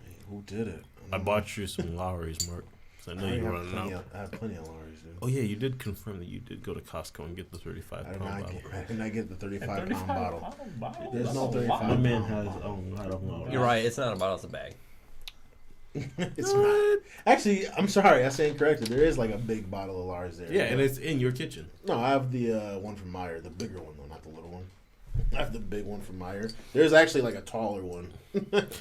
Hey, who did it? I bought you some Lowry's, Mark. 'Cause I know I you're have running plenty out. I have plenty of Lowry's, dude. Oh yeah, you did confirm that you did go to Costco and get the 35 I did pound not bottle. get, I did not get the 35-pound bottle. There's There's no 35 My man has a lot of Lowry's. You're right. It's not a bottle; it's a bag. It's not. Actually, I'm sorry. I stand corrected. There is like a big bottle of Lars there. Yeah, and it's in your kitchen. No, I have the one from Meyer, the bigger one though, not the little one. I have the big one from Meyer. There's actually like a taller one.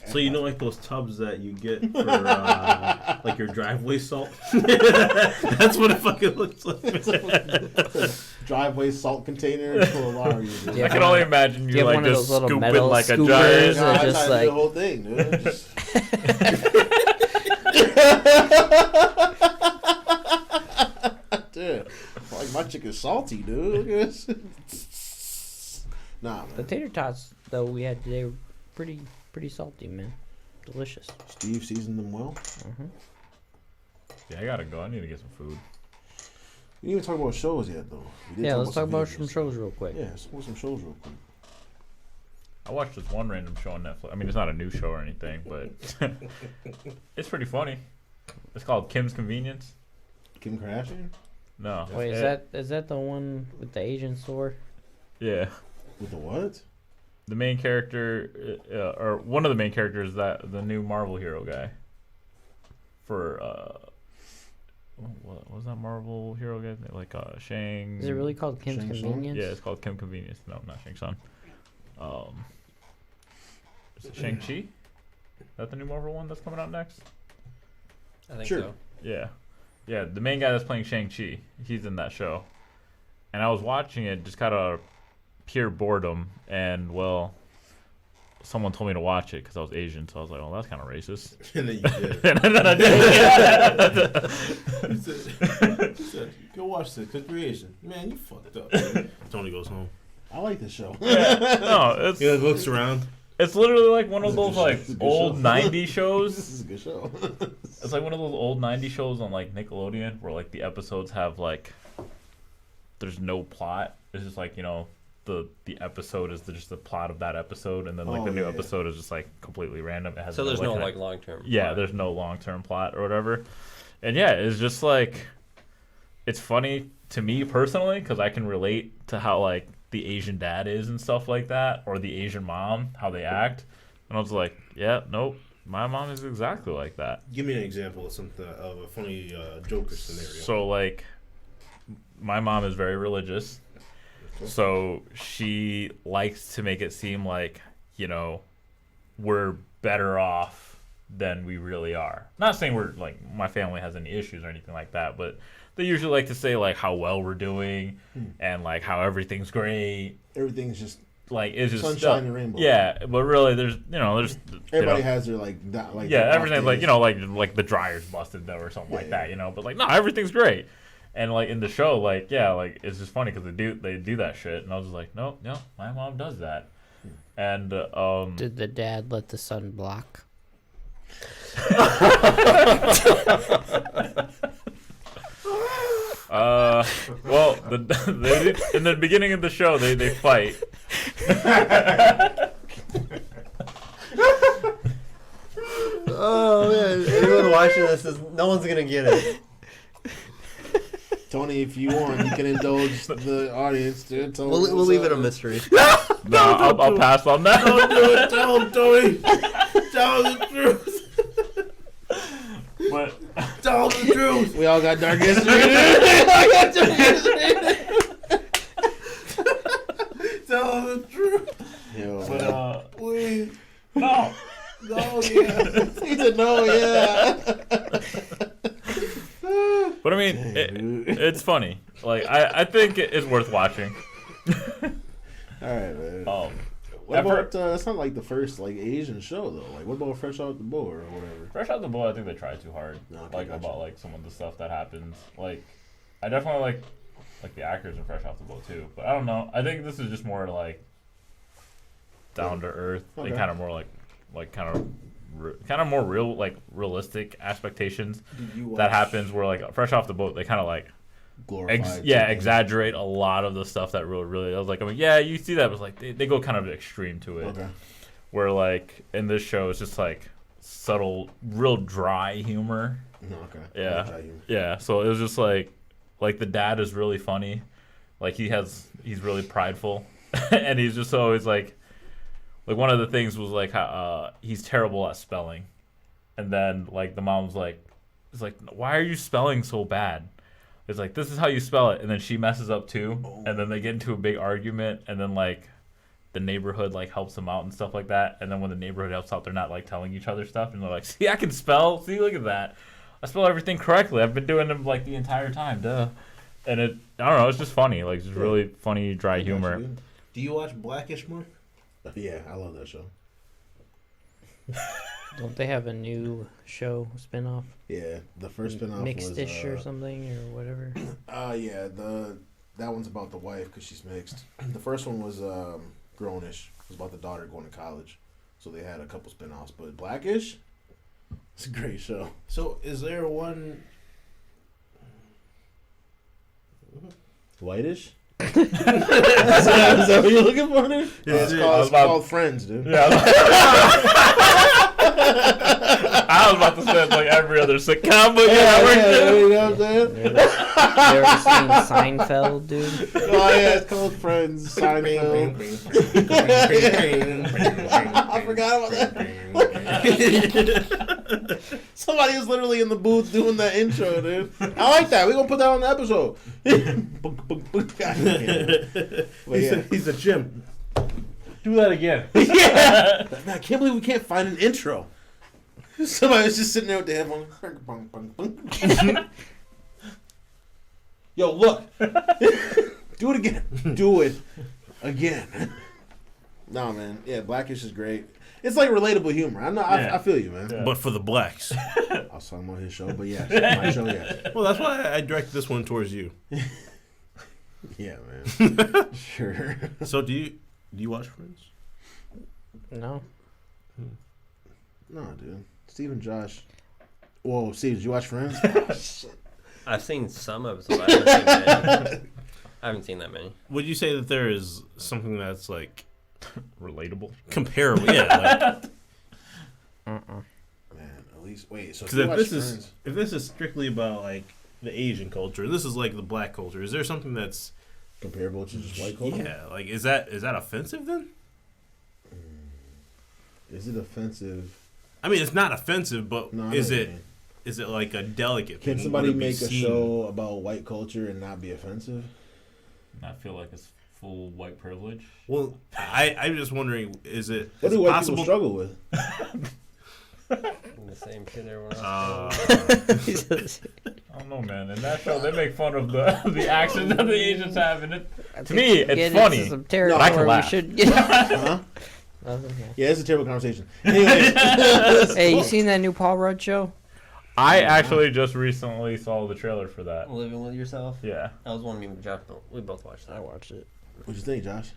So you know, like those tubs that you get for like your driveway salt. That's what it fucking looks like. Driveway salt container full of Lars. Yeah. I can only imagine Do you you have like one of just those little scooping metal like a scoopers? giant. No, I Just tried to do like- the whole thing, dude. Just... Dude, like my chicken's salty, dude. Look at this. Nah, The man. tater tots though we had today were pretty salty, man. Delicious. Steve seasoned them well. Yeah, I gotta go. I need to get some food. We didn't even talk about shows yet, though. We did Yeah, let's talk about video some games. shows real quick. Yeah, let's talk about some shows real quick. I watched this one random show on Netflix. I mean, it's not a new show or anything, but it's pretty funny. It's called Kim's Convenience. Kim Kardashian No. Wait, is that the one with the Asian store? Yeah. with the what? The main character, or one of the main characters, that the new Marvel hero guy. For what was that Marvel hero guy? Like Shang. Is it really called Kim's Shang Tsung? Convenience? Yeah, it's called Kim Convenience. No, not Shang Tsung. Is it Shang-Chi? Is that the new Marvel one that's coming out next? I think Sure. so. Yeah. Yeah, the main guy that's playing Shang-Chi, he's in that show. And I was watching it just kind of pure boredom. And, well, someone told me to watch it because I was Asian. So I was like, oh, that's kind of racist. And then you did. And then I did. He said, go watch this. Good creation. Man, you fucked up. Man. Tony goes home. I like this show. No, He looks around. it's literally like one of This those is a like this is a good old show. 90s shows. This is a good show. It's like one of those old 90s shows on like Nickelodeon where like the episodes have like there's no plot. It's just like, you know, the episode is just the plot of that episode, and then like Oh, the new yeah. episode is just like completely random. It has So there's no kind like of, long term. yeah, there's no long-term plot or whatever. And yeah, it's just like it's funny to me personally because I can relate to how like the Asian dad is and stuff like that, or the Asian mom, how they act. And I was like, yeah, nope, my mom is exactly like that. Give me an example of something of a funny Joker scenario. So like my mom is very religious. So she likes to make it seem like, you know, we're better off than we really are. Not saying we're like my family has any issues or anything like that, but they usually like to say like how well we're doing and like how everything's great. Everything's just Like it's just sunshine stuff. and rainbow. Yeah, but really there's Everybody you know, has their like that like yeah, their off everything like days. you know like the dryer's busted though or something Yeah, like yeah. that, you know. But like no, everything's great. And like in the show, like yeah, like it's just funny because they do that shit, and I was just like, no, my mom does that. And Did the dad let the son block? well, they did, in the beginning of the show, they fight. Oh man, anyone watching this is no one's gonna get it. Tony, if you want, you can indulge the audience. Dude. Tell them We'll what's leave it up. a mystery. No, I'll pass on that. Don't do it. Tell him, Tony. Tell him the truth. But Tell him the truth. We all got dark history. Tell him the truth. Yo, but Please. no. No, yeah. he said no, yeah. But I mean, it's funny. Like I think it's worth watching. All right, man. What Ever- about? It's not like the first like Asian show though. Like, what about Fresh Out the Boat or whatever? Fresh Out the Boat, I think they try too hard. Okay, Like gotcha. about like some of the stuff that happens. Like I definitely like the actors in Fresh Out the Boat too. But I don't know. I think this is just more like down to earth Okay. and kind of more like kind of more real like realistic expectations that happens where like Fresh Off the Boat they kind of like Glorified. exaggerate a lot of the stuff that really I was like I mean yeah you see that but like they go kind of extreme to it. Okay. Where like in this show it's just like subtle real dry humor. No, okay. Yeah. I'll try you. Yeah, so it was just like the dad is really funny. Like he's really prideful and he's just always like one of the things was like how he's terrible at spelling. and then like the mom's like, it's like, why are you spelling so bad? It's like, this is how you spell it, and then she messes up too, and then they get into a big argument, and then like the neighborhood like helps them out and stuff like that, and then when the neighborhood helps out, they're not like telling each other stuff, and they're like, see, I can spell, see, look at that, I spell everything correctly, I've been doing them like the entire time, duh. And I don't know, it's just funny, like it's just really funny, dry humor. Do you watch Blackish more? Yeah, I love that show. Don't they have a new show spinoff? Yeah, the first spinoff Mixed was dish or something or whatever. yeah, that one's about the wife because she's mixed. The first one was Grownish. It was about the daughter going to college. So they had a couple spinoffs, but Blackish, it's a great show. So is there one? Whitish? Is that what you're looking for, dude? Yeah, it's called Friends, dude. Yeah. I was about to say it's like every other sitcom, but you know what I'm saying? You ever seen Seinfeld, dude? Oh yeah, it's called Friends. Seinfeld. I forgot about that. Somebody was literally in the booth doing that intro, dude. I like that. We're gonna put that on the episode. But yeah, He's a Jim. do that again. yeah. Man, I can't believe we can't find an intro. Somebody was just sitting there with the headphones. Yo, look. Do it again. Do it again. No, man. Yeah, Blackish is great. It's like relatable humor. I feel you, man. Yeah. But for the blacks. I was talking about his show, but yeah, my show, yeah. Well, that's why I directed this one towards you. Yeah, man. Sure. So do you watch Friends? No. No, dude. Steve and Josh. Whoa, Steve, did you watch Friends? I've seen some episodes. I haven't seen many. I haven't seen that many. Would you say that there is something that's like Relatable. comparable? Yeah. Man, at least wait. So Because if this is strictly about like the Asian culture, this is like the black culture. Is there something that's comparable to just white culture? Yeah, like is that offensive then? Is it offensive? I mean, it's not offensive, but No, I know is what you it? mean. Is it like a delicate Can thing? somebody Would it be make a seen- show about white culture and not be offensive? I feel like it's full white privilege. Well, I'm just wondering, is it What do white possible? people struggle with? The same shit everyone else. I don't know, man. In that show, they make fun of the actions that the Asians have, and to me, it's funny. Some But I can we laugh. should get. Huh? Nothing, Yeah, it's a terrible conversation. Anyways, Hey, you seen that new Paul Rudd show? I actually just recently saw the trailer for that. Living with yourself. Yeah. That was one me and Josh. We both watched that. I watched it. what'd you think, Josh?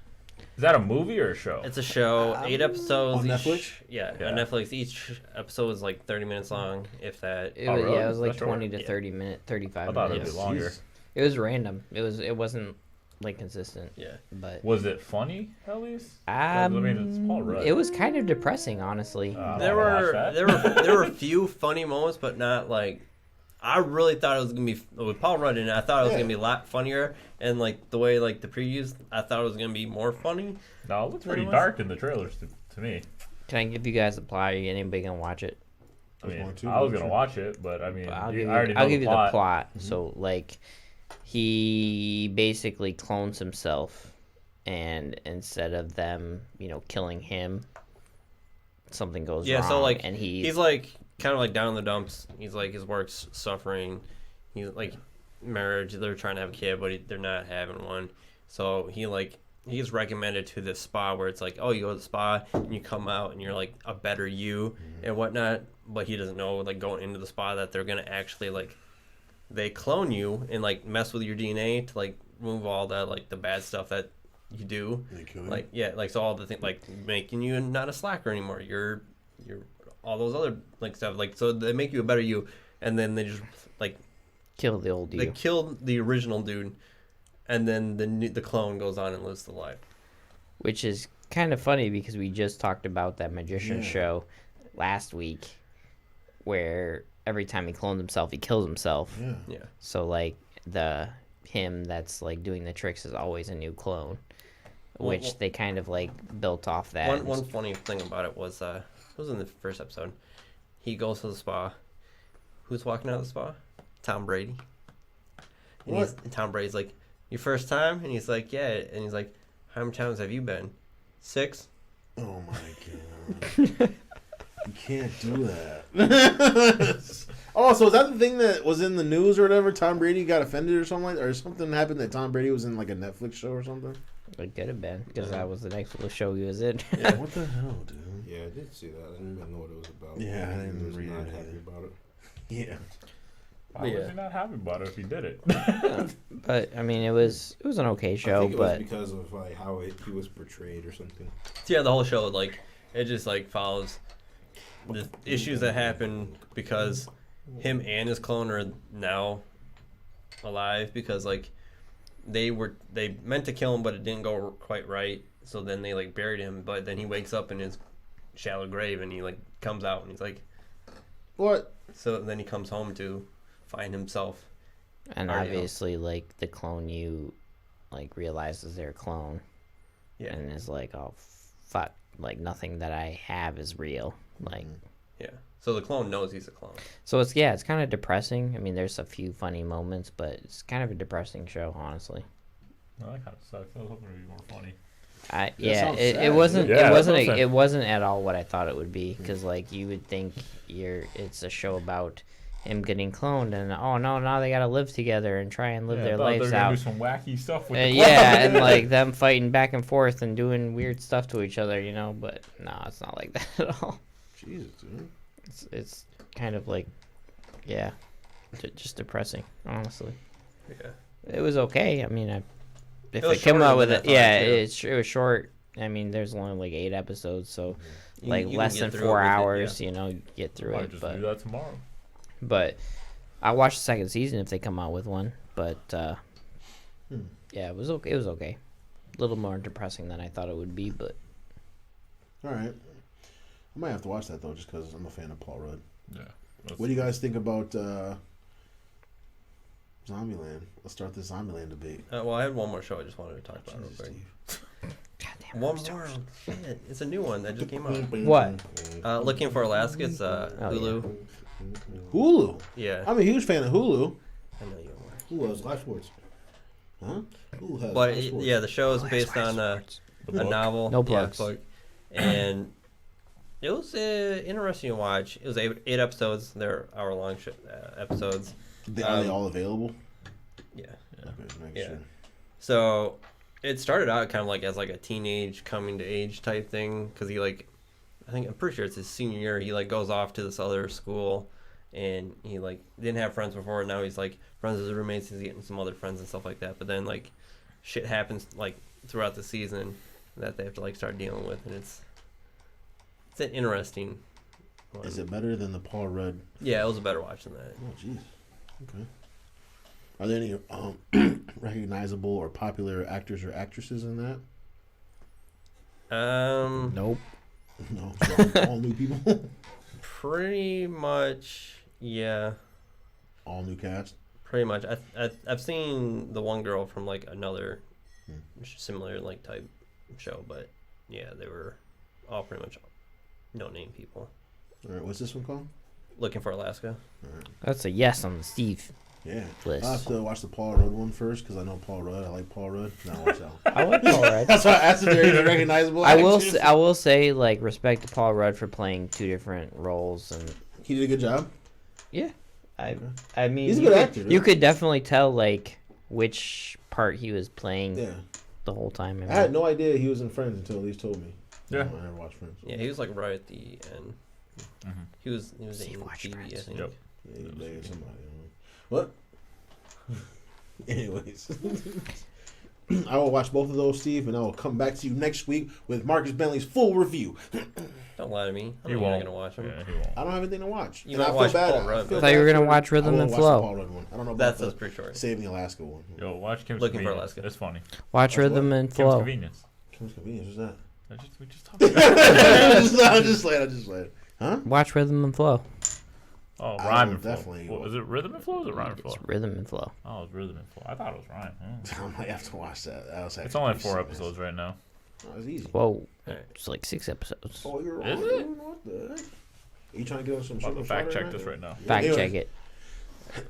Is that a movie or a show? It's a show, 8 episodes. On each, Netflix? Yeah, Yeah. on Netflix. Each episode is like 30 minutes long, if that. It Oh, was, really? Yeah, it was like That's short. 20 to Yeah. 35 I thought it'd minutes. be longer. Jeez. It was random. It wasn't like consistent. Yeah. But Was it funny at least? I mean, it's Paul Rudd. it was kind of depressing, honestly. I There wanna watch were that. there were a few funny moments, but not like. I really thought it was gonna be with Paul Rudd in it. I thought it was gonna be a lot funnier, and like the way like the previews, I thought it was gonna be more funny. No, it looks pretty What was dark in the trailers to me. Can I give you guys a plot? Anybody gonna watch it? I mean, one, two, I was sure. gonna watch it, but I mean, I'll I give already you, know I'll give you the plot. Mm-hmm. So like, he basically clones himself, and instead of them, killing him, something goes Yeah, wrong. so like and he's like kind of like down in the dumps. He's like his work's suffering. He's like marriage. They're trying to have a kid, but they're not having one. So he's recommended to this spa where it's like, oh, you go to the spa and you come out and you're like a better you and whatnot. But he doesn't know like going into the spa that they're gonna actually like they clone you and like mess with your DNA to like remove all that like the bad stuff that you do. They kill you? Like yeah, like so all the things like making you not a slacker anymore. You're all those other like stuff like so they make you a better you, and then they just like kill the old you. they kill the original dude, and then the clone goes on and lives the life. Which is kind of funny because we just talked about that magician show last week, where every time he clones himself, he kills himself. Yeah. Yeah, So like him that's like doing the tricks is always a new clone, Well, which they kind of like built off that. one funny thing about it was in the first episode. He goes to the spa. Who's walking out of the spa? Tom Brady. And What? Tom Brady's like, your first time? And he's like, yeah. And he's like, how many times have you been? 6? Oh my god. You can't do that. Oh, so is that the thing that was in the news or whatever? Tom Brady got offended or something like that? Or something happened that Tom Brady was in like a Netflix show or something? It could have been because that was the next little show he was in. Yeah, what the hell, dude? Yeah, I did see that. I didn't even know what it was about. Yeah, I didn't He was read not it happy either. about it. Yeah. Why Yeah. was he not happy about it if he did it? But I mean, it was an okay I show, think it but was because of like how he was portrayed or something. So yeah, the whole show, like, it just, like, follows the issues that happen because him and his clone are now alive because, like, they meant to kill him, but it didn't go quite right. So then they, like, buried him, but then he wakes up in his shallow grave and he, like, comes out and he's like, What? so then he comes home to find himself. and Are you? obviously, like the clone you like realizes they're a clone, Yeah. and is like, oh fuck, like nothing that I have is real. Like, Yeah. So the clone knows he's a clone. so it's it's kind of depressing. I mean, there's a few funny moments, but it's kind of a depressing show, honestly. Well, that kind of sucks. I was hoping it would be more funny. sounds It sad, wasn't dude. Yeah, it that's what wasn't I'm saying. it wasn't at all what I thought it would be, because like you would think it's a show about him getting cloned, and oh no, now they gotta live together and try and live their I thought they lives were gonna out. do some wacky stuff with the Yeah, and like them fighting back and forth and doing weird stuff to each other, but no, it's not like that at all. Jesus, dude. It's kind of like, yeah, just depressing, honestly. Yeah. It was okay. I mean, if It was it came shorter out with than I it, thought, yeah, too. it was short. I mean, there's only like 8 episodes, so You- like you can less get than through 4 it with it, hours, yeah. you get through Might it. just do that tomorrow. But I'll watch the second season if they come out with one. But yeah, it was okay. It was okay. A little more depressing than I thought it would be, but All right. I might have to watch that though, just because I'm a fan of Paul Rudd. Yeah. What do you guys think about Zombieland? Let's start this Zombieland debate. Well, I had one more show I just wanted to talk about real Jesus, quick. Steve. goddamn. One more. Shit, it's a new one that just came out. What? Looking for Alaska. It's Hulu. Hulu. Yeah, I'm a huge fan of Hulu. I know you are. Who has live sports? Huh? Who has But live sports? yeah, the show is based on a book? novel. No Yeah, plugs. book. And it was interesting to watch. It was 8 episodes. They're hour-long episodes. Are they all available? Yeah. Okay, make Yeah. sure. So it started out kind of like as like a teenage coming to age type thing because he I'm pretty sure it's his senior year. He goes off to this other school, and he didn't have friends before. Now he's friends with his roommates. He's getting some other friends and stuff like that. But then shit happens throughout the season that they have to start dealing with, and it's an interesting one. Is it better than the Paul Rudd? Yeah, it was a better watch than that. Oh, jeez. Okay. Are there any recognizable or popular actors or actresses in that? Nope. No, it's all new people. Pretty much, yeah. All new cast. Pretty much. I've seen the one girl from another Hmm. similar type show, but yeah, they were all pretty much no name people. All right, what's this one called? Looking for Alaska. All right. That's a yes on the Steve Yeah. list. I'll have to watch the Paul Rudd one first because I know Paul Rudd. I like Paul Rudd. Now watch that one. I like Paul Rudd. That's why I asked if there are any recognizable I will. actors. I will say, respect to Paul Rudd for playing 2 different roles, and He did a good job. yeah, I mean, He's a you good could- actor, You right? could definitely tell which part he was playing Yeah. the whole time. I had no idea he was in Friends until Elise told me. Yeah. I never watched Friends. Yeah, he was right at the end. Mhm. He was Steve in watched TV, I Friends. think. Yep. Yeah, he dated somebody. I don't know. What? Anyways. I will watch both of those, Steve, and I will come back to you next week with Marcus Bentley's full review. Don't lie to me. I He know you're not won't. gonna watch him. Yeah, he won't. I don't have anything to watch. You And might I feel watch bad. Paul Rudd. feel I thought you were bad gonna for- watch Rhythm I will and watch Flow. The Paul Rudd one. I don't know That about sounds the pretty short. Saving Alaska one. Yo, watch Kim's Looking for Convenience. Alaska. It's funny. Watch Watch Rhythm what? and Kim's Flow. Convenience. Kim's Convenience, what's that? We just talked about it. I'm just playing. Huh? Watch Rhythm and Flow. Oh, I Rhyme will and Flow. definitely What, go. is it Rhythm and Flow or is it Rhyme and Flow? It's Rhythm and Flow. Oh, it's Rhythm and Flow. I thought it was Rhyme. Oh. I might have to watch that. That was It's actually only pretty 4 serious. episodes right now. Oh, it's easy. Whoa, Alright. it's 6 episodes. Oh, you're Is wrong. it? What the heck? Are you trying to get us some I'm about sugar to fact fodder check tonight? this right now. Fact Anyway, check it.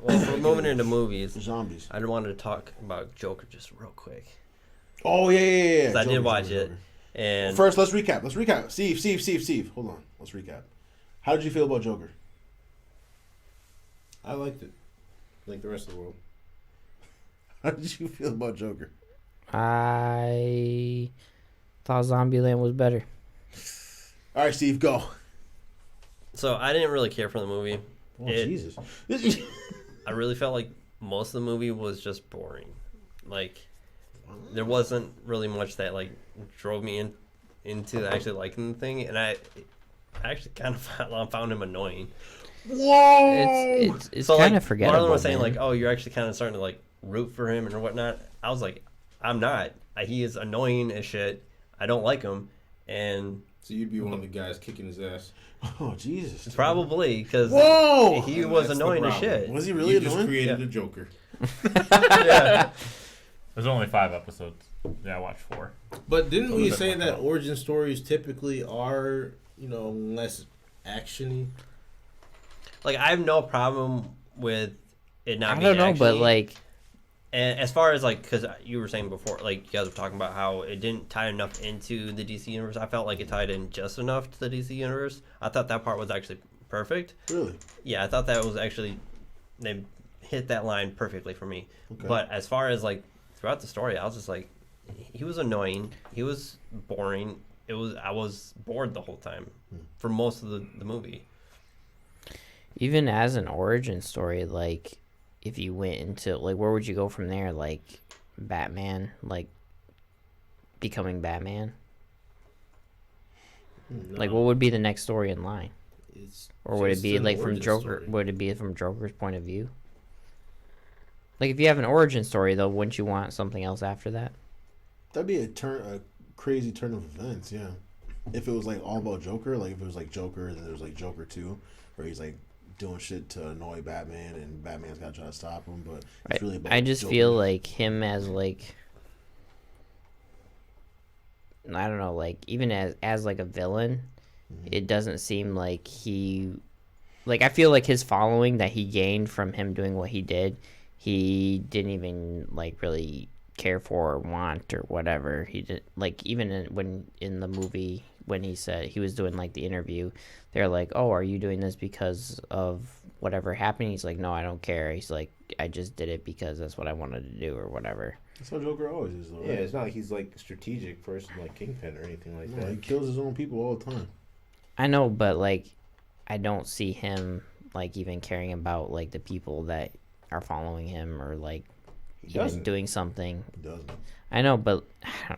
Well, if we're moving into movies, Zombies. I wanted to talk about Joker just real quick. Oh yeah. 'Cause I did Joker, watch Joker, it, Joker. and First, let's recap. Steve. Hold on. Let's recap. How did you feel about Joker? I liked it, like the rest of the world. How did you feel about Joker? I thought Zombieland was better. All right, Steve, go. so I didn't really care for the movie. Oh, It- Jesus. I really felt like most of the movie was just boring. Like, there wasn't really much that like drove me into actually liking the thing, and I actually kind of found him annoying. Whoa! It's So kind like of forgettable. Marlon was saying man. like, oh, you're actually kind of starting to like root for him and whatnot. I was like, I'm not. He is annoying as shit. I don't like him, and So you'd be one of the guys kicking his ass. Oh, Jesus. probably because Whoa! he And was that's the annoying as problem. shit. Was he really You just annoying? created Yeah. a Joker. Yeah. There's only 5 episodes. Yeah, I watched 4. But didn't A we little bit say more that fun. origin stories typically are, less actiony? Like I have no problem with it not I being don't know, but actiony. like, And as far as like, because you were saying before, like you guys were talking about how it didn't tie enough into the DC universe. I felt like it tied in just enough to the DC universe. I thought that part was actually perfect. Really? Yeah, I thought that was actually they hit that line perfectly for me. Okay. But as far as like throughout the story, I was just like, he was annoying. He was boring. I was bored the whole time for most of the movie. even as an origin story, like, if you went into, like, where would you go from there? Like, Batman, like, becoming Batman? Like, what would be the next story in line? It's Or would it just be, an like, from origin Joker? story. Would it be from Joker's point of view? Like, if you have an origin story, though, wouldn't you want something else after that? That'd be a crazy turn of events, yeah. If it was like all about Joker, like if it was like Joker, then there was like Joker 2, where he's like doing shit to annoy Batman, and Batman's got to try to stop him. But it's really about I just Joker. feel like him as, like, I don't know, like, even as like a villain, it doesn't seem like he, like, I feel like his following that he gained from him doing what he did, he didn't even, like, really care for or want or whatever. He did, like, even when in the movie, when he said he was doing, like, the interview, they're like, oh, are you doing this because of whatever happened? He's like, no, I don't care. He's like, I just did it because that's what I wanted to do or whatever. That's how Joker always is, though. Yeah, Right? it's not like he's like a strategic person like Kingpin or anything like No, he that. kills his own people all the time. I know, but, like, I don't see him, like, even caring about, like, the people that are following him or, like, He even doesn't. doing something. He doesn't. I know, but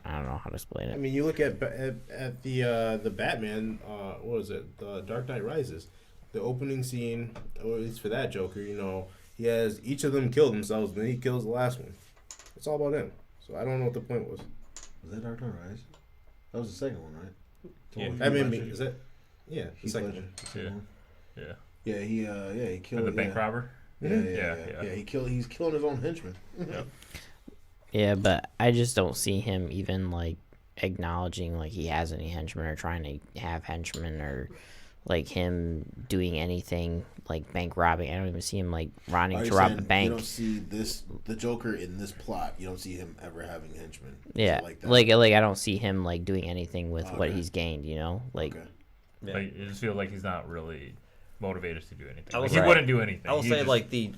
I don't know how to explain I it. mean, you look at the Batman. What was it? The Dark Knight Rises. The opening scene, or at least for that Joker, he has each of them kill themselves, and then he kills the last one. It's all about him. So I don't know what the point was. Was that Dark Knight Rises? That was the second one, right? The Yeah. one with I Heath mean, Ledger? is that? Yeah, the Heath second Ledger. one. The second Yeah. one? Yeah. he killed And the bank yeah. robber. Yeah, Yeah. He's killing his own henchmen. Yeah, but I just don't see him even, like, acknowledging, like, he has any henchmen or trying to have henchmen or, like, him doing anything, like, bank robbing. I don't even see him, like, running Are to you rob saying a bank. You don't see the Joker in this plot. You don't see him ever having henchmen. Yeah, like that. like I don't see him, like, doing anything with what Okay. he's gained, you know? Like, Okay. Yeah. Like, you just feel like he's not really motivated to do anything. I Like, was he right. wouldn't do anything. I will He say just-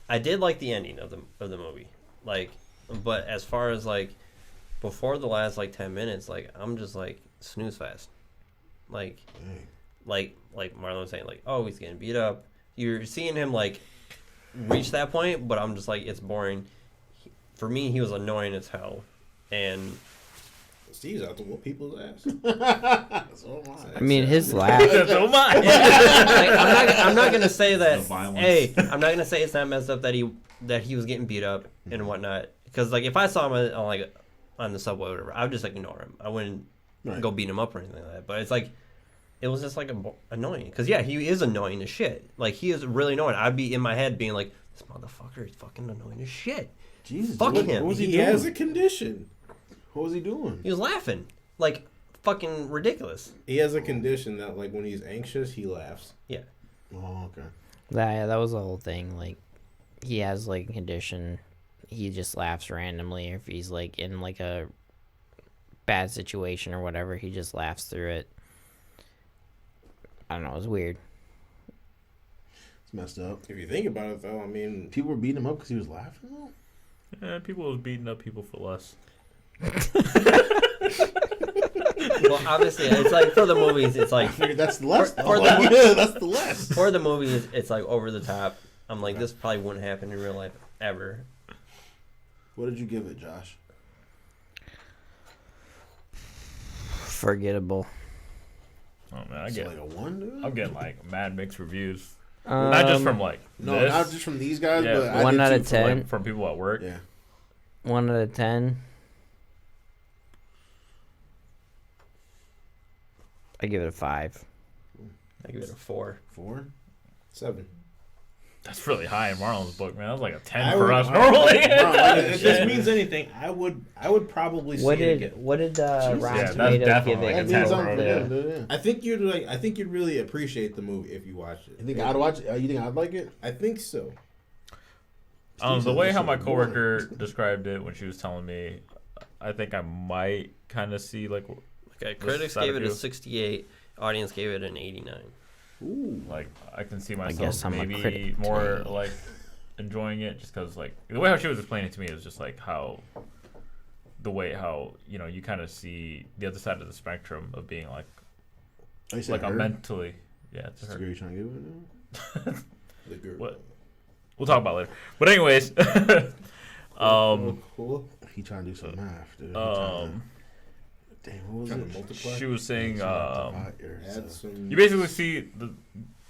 I did like the ending of the movie, like, but as far as like before the last like 10 minutes, like I'm just like snooze fest, like Dang. like Marlon was saying, like, oh, he's getting beat up. You're seeing him like reach that point, but I'm just like, it's boring. For me, he was annoying as hell, and Steve's out to whoop people's ass. So am I. I mean, his laugh. so am I. like, I'm not gonna say that. The violence. Hey, I'm not gonna say it's not messed up that he was getting beat up and whatnot. Because like if I saw him on the subway or whatever, I would just ignore him. I wouldn't Right. go beat him up or anything like that. But it's like it was just like annoying. Because yeah, he is annoying as shit. Like he is really annoying. I'd be in my head being like, this motherfucker is fucking annoying as shit. Jesus. Fuck what, him. What was he He doing? has a condition. What was he doing? He was laughing like fucking ridiculous. He has a condition that, like, when he's anxious, he laughs. Yeah. Oh, okay. That was the whole thing. Like, he has like a condition. He just laughs randomly. If he's like in like a bad situation or whatever, he just laughs through it. I don't know. It was weird. It's messed up. If you think about it, though, I mean, People were beating him up because he was laughing. Though? Yeah, people was beating up people for less. Well, obviously, it's like for the movies, it's like I figured that's the less. For the- Yeah, that's the less. for the movies, it's like over the top. I'm like, this probably wouldn't happen in real life ever. What did you give it, Josh? Forgettable. Oh man, I Is get it like a 1, dude? I'm getting like mad mixed reviews. Not just from like No, this, not just from these guys, Yeah, but I 1 did out too of from, 10. like, from people at work. Yeah. 1 out of 10. I give it a 5. I give it a 4. 4? 7. That's really high in Marlon's book, man. That was like a 10 I for would- us normally. If this means anything, I would probably see What it did again. Rotten Yeah, that's Tomatoes give definitely it? like a That 10 means for something, yeah. dude, yeah. I think you'd really appreciate the movie if you watched it. You think I'd watch it? You think I'd like it? I think so. The said way this how shit my was coworker described it when she was telling me, I think I might kind of see like Okay, critics side gave of it a you. 68. Audience gave it an 89. Ooh. like I can see guess myself I'm a maybe critic. more like enjoying it just because like the way how she was explaining it to me is just like how the way how you kind of see the other side of the spectrum of being like I said like a her. mentally it's That's her. the girl you trying to give it now? The girl. What? We'll talk about it later. But anyways, Cool. He trying to do some math, dude. Damn, what was Trying it? to multiply. she was saying Add some. you basically see the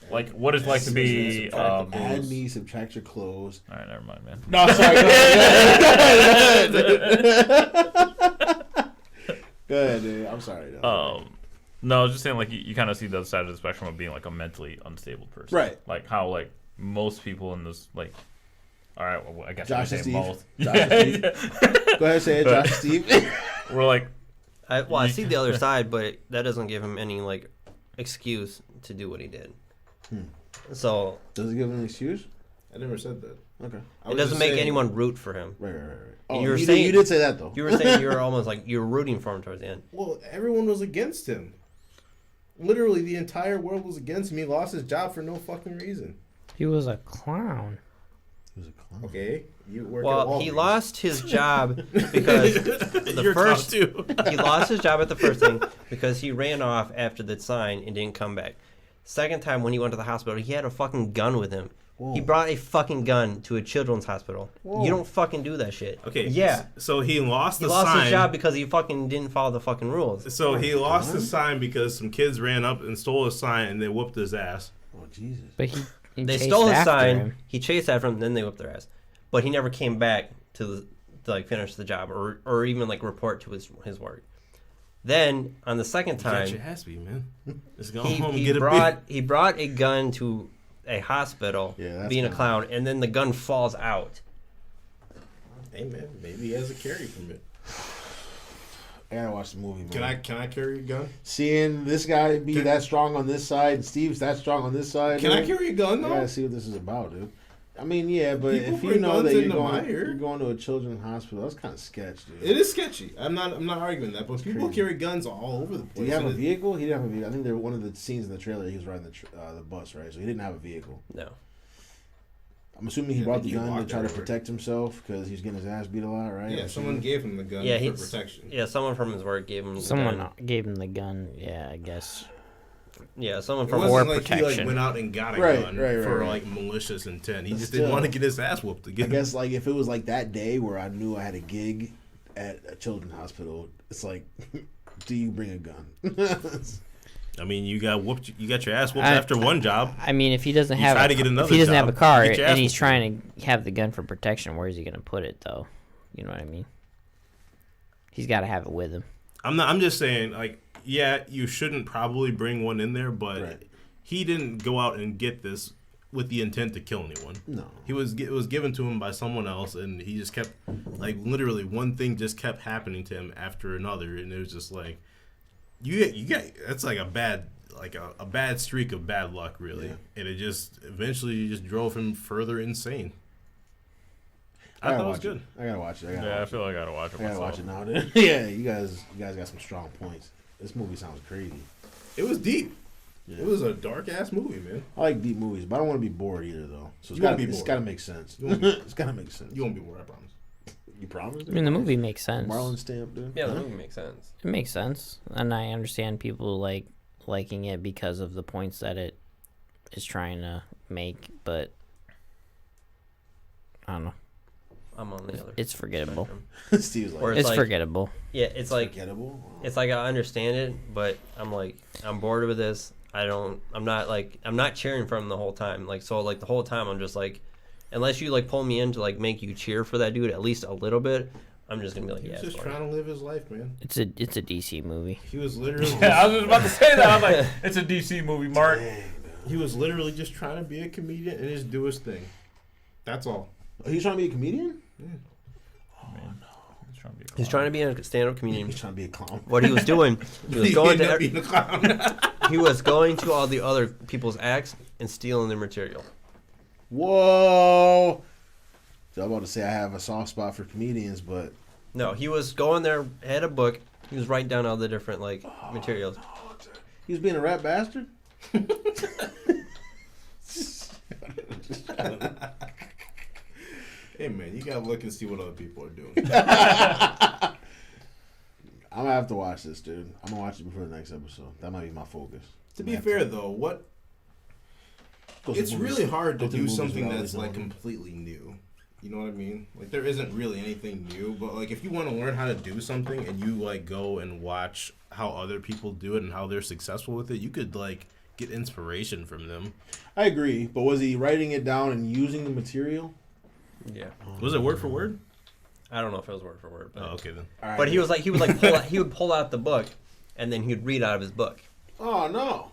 like what it's like to be add me, subtract your clothes. all right, never mind, man. No, sorry. Go ahead, go ahead, dude. I'm sorry. Though. No, I was just saying like you kind of see the other side of the spectrum of being like a mentally unstable person, Right. Like how like most people in this like, all right, well, I guess Josh I and say Steve. most. Josh and Steve. Go ahead, say it, Josh, Steve. We're like, I see the other side, but that doesn't give him any like excuse to do what he did. So Does it give him an excuse? I never said that. Okay. I it was doesn't just make saying- anyone root for him. Right. Oh, You were you saying- did say that though. You were saying you were almost like you were rooting for him towards the end. Well, everyone was against him. Literally, the entire world was against him. He lost his job for no fucking reason. He was a clown. He was a clown. Okay, you work at Well, he Walgreens. lost his job because the You're first tough, too. he lost his job at the first thing because he ran off after the sign and didn't come back. Second time when he went to the hospital, he had a fucking gun with him. Whoa. He brought a fucking gun to a children's hospital. Whoa. You don't fucking do that shit. Okay. Yeah. So he lost He the lost sign. his job because he fucking didn't follow the fucking rules. So he lost the sign because some kids ran up and stole his sign and they whooped his ass. Oh Jesus. But he They chased stole his after sign. him. He chased after him, then they whipped their ass. But he never came back to like finish the job or even like report to his work. Then on the second You got time, your ass beat, man. Just go he, home and he get a brought beer. he brought a gun to a hospital, Yeah, that's being a kinda- clown, and then the gun falls out. Hey man, maybe he has a carry permit. I gotta watch the movie, man. Can I carry a gun? Seeing this guy be Can- that strong on this side, and Steve's that strong on this side. Can I dude, carry a gun I though? gotta see what this is about, dude. I mean, yeah, but People if you bring know guns that you're into going, Meyer. you're going to a children's hospital, that's kind of sketch, dude. It is sketchy. I'm not arguing that, but people crazy. carry guns all over the place. Did he have a And it- vehicle? He didn't have a vehicle. I think there one of the scenes in the trailer, he was riding the bus, right? So he didn't have a vehicle. No. I'm assuming he Yeah, I brought think the he gun to walked try to everywhere. protect himself because he's getting his ass beat a lot, right? Yeah, I'm someone assuming. gave him the gun Yeah, for he's- protection. Yeah, someone from his work gave him the Someone gun. gave him the gun. Yeah, I guess. Yeah, someone It from wasn't war like he like protection. went out and got a Right, gun right, for right. like malicious intent. He But just didn't still. want to get his ass whooped I again. guess like if it was like that day where I knew I had a gig at a children's hospital, it's like, do you bring a gun? I mean, you got whooped. You got your ass whooped I- after one job. I mean, if he doesn't You have try a, to get another if he doesn't have a job, car get your and ass he's whooped. trying to have the gun for protection, where is he gonna put it though? You know what I mean? He's got to have it with him. I'm just saying, like, yeah, you shouldn't probably bring one in there, but Right. he didn't go out and get this with the intent to kill anyone. No. It was given to him by someone else, and he just kept, like, literally one thing just kept happening to him after another, and it was just like, you get that's like a bad streak of bad luck, really, Yeah. and it just eventually just drove him further insane. I gotta thought it was watch good. I gotta watch it. Yeah, I feel like I gotta watch it I gotta myself. watch it now, dude. Yeah, you guys got some strong points. This movie sounds crazy. It was deep. Yeah. It was a dark ass movie, man. I like deep movies, but I don't want to be bored either, though. So You won't be it's bored. gotta make sense. You won't be- It's gotta make sense. You won't be bored, I promise. You promise? I mean, the movie makes sense. Marlon stamp, dude. Yeah, the Huh? movie makes sense. It makes sense, and I understand people liking it because of the points that it is trying to make, but I don't know. I'm on the other. It's forgettable. spectrum. Steve's like, Or It's like- forgettable. Yeah, it's like forgettable. it's like I understand it, but I'm bored with this. I'm not cheering for him the whole time. Like so, like the whole time I'm just like, unless you like pull me in to like make you cheer for that dude at least a little bit, I'm just gonna be like, He yeah. was it's just fine. trying to live his life, man. It's a DC movie. He was literally Yeah, I was just about to say that. I'm like, it's a DC movie, Mark. he was literally just trying to be a comedian and just do his thing. That's all. Oh, he's trying to be a comedian? He's trying to be a stand-up comedian. He's trying to be a clown. What he was doing, he was going ended up to being a clown. he was going to all the other people's acts and stealing their material. Whoa! So I'm about to say I have a soft spot for comedians, but No, he was going there, had a book. He was writing down all the different like materials. he was being a rat bastard? Hey man, you gotta look and see what other people are doing. I'm gonna have to watch this, dude. I'm gonna watch it before the next episode. That might be my focus. To be fair though, it's really hard to go to the do movies something without that's these like movies. completely new. You know what I mean? Like there isn't really anything new, but like if you want to learn how to do something and you like go and watch how other people do it and how they're successful with it, you could like get inspiration from them. I agree, but was he writing it down and using the material? Yeah, Was it word for word? I don't know if it was word for word, but Oh, okay then. All right. but he would he would pull out the book, and then he'd read out of his book. Oh no.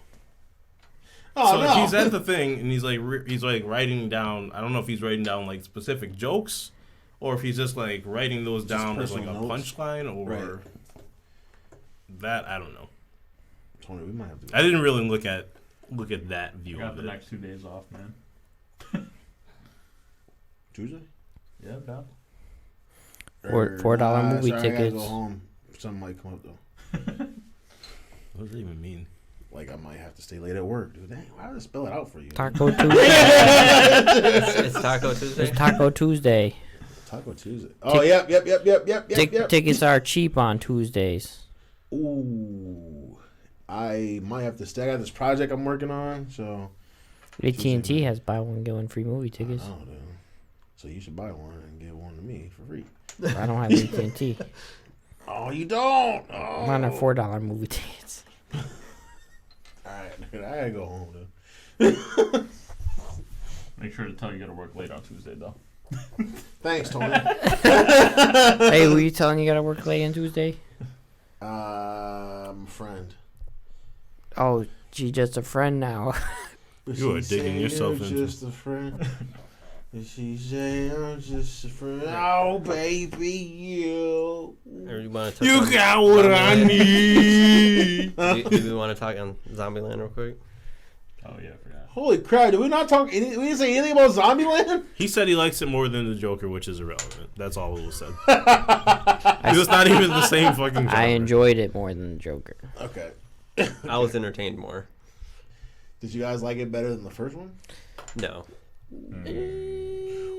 Oh So no. if he's at the thing and he's like writing down. I don't know if he's writing down like specific jokes, or if he's just like writing those Just down as like a personal notes. punchline, or Right. that I don't know. Tony, we might have to. I didn't really look at that view I got of the it. next 2 days off, man. Tuesday? Yeah, down. $4 movie sorry, I gotta tickets. go home. Something might come up though. What does that even mean? Like I might have to stay late at work, dude. Dang, why did I spell it out for you? Taco Tuesday. It's Taco Tuesday. It's Taco Tuesday. Taco Tuesday. Oh, yep. Tickets are cheap on Tuesdays. Ooh, I might have to stay. I got this project I'm working on, so. AT&T has buy one get one free movie I tickets. don't know. So you should buy one and give one to me for free. I don't have AT&T. Oh, you don't? Oh. I'm on $4 movie tickets. All right, dude, I gotta go home, dude. Make sure to tell you gotta work late on Tuesday, though. Thanks, Tony. Hey, were you telling you gotta work late on Tuesday? Friend. Oh, gee, just a friend now. You are She digging say yourself you're into- just a friend. And she say I'm just a friend. Oh, baby, you. Or you want to? You got what I need. Do we want to talk on Zombieland real quick? Oh, yeah, I forgot. Holy crap! Did we not talk? We didn't say anything about Zombieland. He said he likes it more than the Joker, which is irrelevant. That's all it was said. It was not even the same fucking. I genre. enjoyed it more than the Joker. Okay. I was entertained more. Did you guys like it better than the first one? No,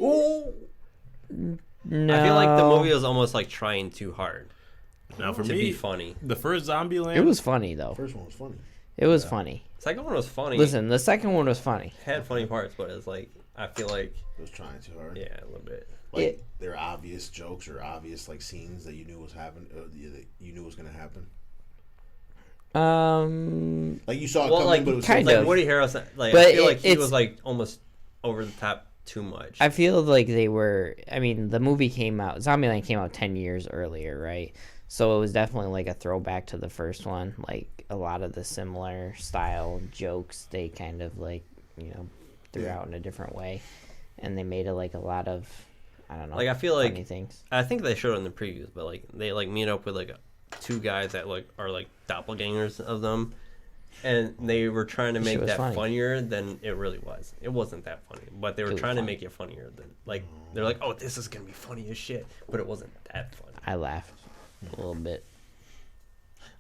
Oh. No. I feel like the movie was almost like trying too hard Now for to me, be funny. the first Zombieland. It was funny though. First one was funny. It was funny. Second one was funny. Listen, the second one was funny. Had funny parts, but it's like I feel like It was trying too hard. yeah, a little bit. Like there are obvious jokes or obvious like scenes that you knew was happening. That you knew was gonna happen. Like you saw it Well, coming, like, but it was kind so of. Like Woody Harrelson, like But I feel like he it's- was like almost over the top too much. I feel like they were. I mean, the movie came out. Zombieland came out 10 years earlier, right? So it was definitely like a throwback to the first one. Like a lot of the similar style jokes, they kind of like threw out in a different way, and they made it like a lot of I don't know. Like, I feel funny like- things. I think they showed it in the previews, but like they like meet up with like two guys that like are like doppelgangers of them, and they were trying to That shit make was that funny. funnier than it really was. It wasn't that funny, but they were It was trying to funny. make it funnier than like they're like, oh, this is gonna be funny as shit, but it wasn't that funny. I laughed a little bit.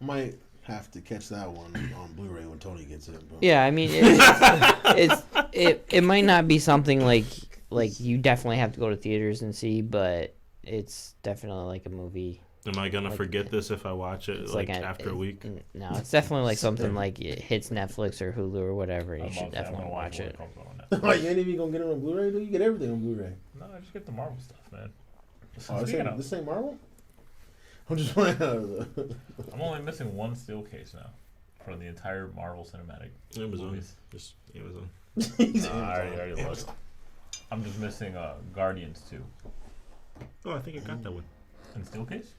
Might have to catch that one on Blu-ray when Tony gets it. But. Yeah, I mean, it might not be something like you definitely have to go to theaters and see, but it's definitely like a movie. Am I gonna Like, forget this if I watch it It's like after a week? No, it's definitely like something like it hits Netflix or Hulu or whatever. And you should definitely watch it. Oh, you ain't even gonna get it on Blu-ray? Dude? You get everything on Blu-ray. No, I just get the Marvel stuff, man. Oh, Speaking of, this ain't Marvel? I'm just playing out of the... I'm only missing one steel case now for the entire Marvel cinematic Amazon. movies. Just Amazon. I already looked. I'm just missing Guardians 2. Oh, I think I got that one. In steel case?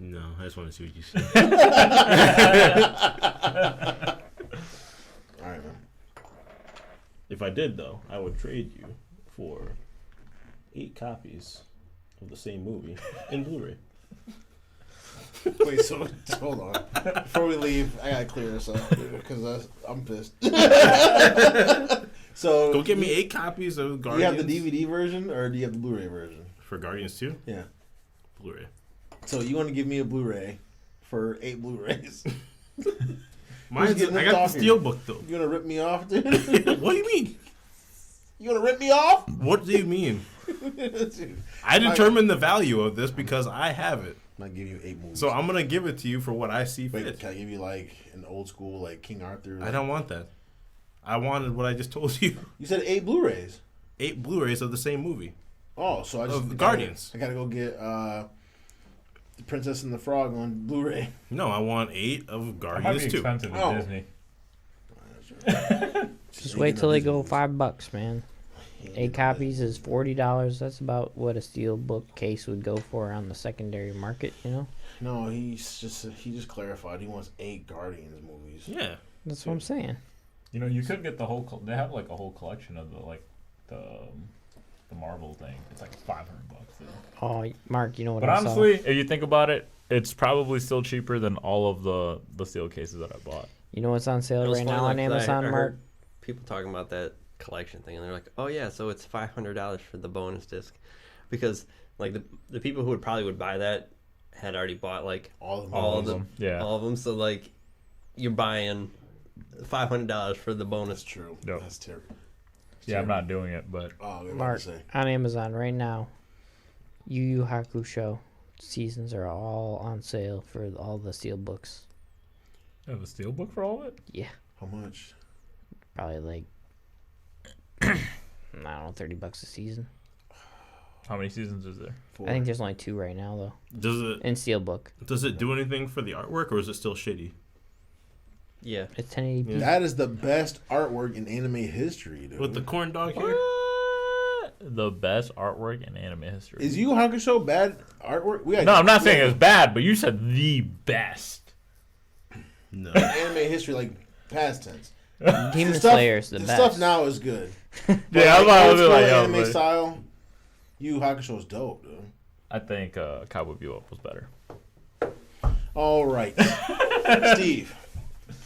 No, I just want to see what you say. All right, man. If I did, though, I would trade you for 8 copies of the same movie in Blu-ray. Wait, so hold on. Before we leave, I gotta clear this up because I'm pissed. So Go get me 8 copies of Do you Guardians. have the DVD version or do you have the Blu-ray version? For Guardians 2? Yeah. Blu-ray. So you want to give me a Blu-ray for 8 Blu-rays? Mine's, getting I ripped got off the here? steelbook, though. You gonna rip me off, dude? What do you mean? You gonna rip me off? What do you mean? Dude, I determine the value of this because I have it. I'm not giving you 8 movies. So I'm going to give it to you for what I see Wait, fit. can I give you like an old school like King Arthur? I don't want that. I wanted what I just told you. You said 8 Blu-rays. 8 Blu-rays of the same movie. Oh, so I just Of Guardians. I gotta go get The Princess and the Frog on Blu-ray. No, I want 8 of That might be Guardians 2. expensive Oh. at Disney. Just wait till they go $5, man. 8 copies is $40. That's about what a steel book case would go for on the secondary market. You know, No, he just clarified. He wants 8 Guardians movies. Yeah. that's what I'm saying. You know, you could get the whole. They have like a whole collection of the Marvel thing. It's like $500. Though. Oh, Mark, you know what But I honestly, if you think about it, it's probably still cheaper than all of the steel cases that I bought. saw? You know what's on It sale was right funny, now like, on 'cause Amazon, I Mark? heard people talking about that collection thing, and they're like, "Oh yeah, so it's $500 for the bonus disc," because like the people who would buy that had already bought like All of them. all of them. them, Yeah. all of them. So like, you're buying $500 for the That's bonus. true. Yep. That's terrible. Yeah, I'm not doing it, but Oh, what Mark, to say? on Amazon right now, Yu Yu Hakusho seasons are all on sale for all the steel books. I have a steel book for all of it. Yeah, How much? probably like I don't know, $30 a season. How many seasons is there? 4. I think there's only 2 right now though Does in steelbook. it do anything for the artwork, or is it still shitty? Yeah, It's 1080p. That is the best artwork in anime history, dude. With the corn dog here? What? The best artwork in anime history. Is Yu Yu Hakusho bad artwork? No, I'm not saying it's bad, but you said the best. No. anime history, like past tense. Demon The stuff- Slayer's the the best. stuff now is good. Yeah, I'm Like, not old really school like, yo, anime but style. Yu Yu Hakusho is dope, dude. I think Cowboy Bebop was better. All right, Steve.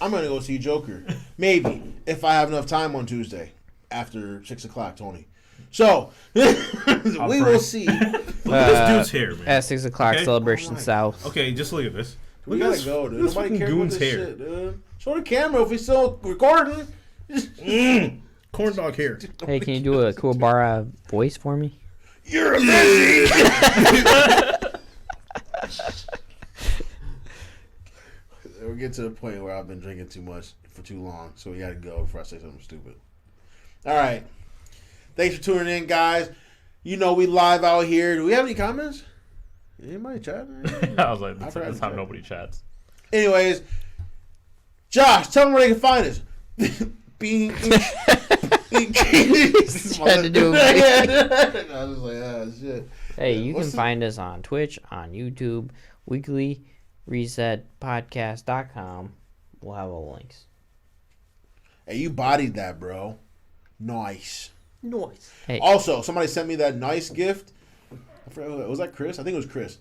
I'm gonna go see Joker. Maybe if I have enough time on Tuesday after 6:00, Tony. So we will see. Look at this dude's hair, man. At 6 o'clock, Okay. Celebration Oh my South. Okay, just look at this. We Look at gotta this- go, dude. this Nobody fucking cares about goon's this hair. shit, dude. Show the camera if we still recording. Corn dog hair. Hey, can you do a Kuwabara voice for me? You're a messy. We get to the point where I've been drinking too much for too long, so we gotta go before I say something stupid. All right. Thanks for tuning in, guys. You know we live out here. Do we have any comments? Anybody chatting? I was like, that's, I forgot that's how to check. nobody chats. Anyways, Josh, tell them where they can find us. Being Had to do I was like, oh shit. Hey, you What's can the- find us on Twitch, on YouTube, weeklyresetpodcast.com. We'll have all the links. Hey, you bodied that, bro. Nice. noise. Hey, Also, somebody sent me that nice gift. I forgot who that was. That Chris? I think it was Chris.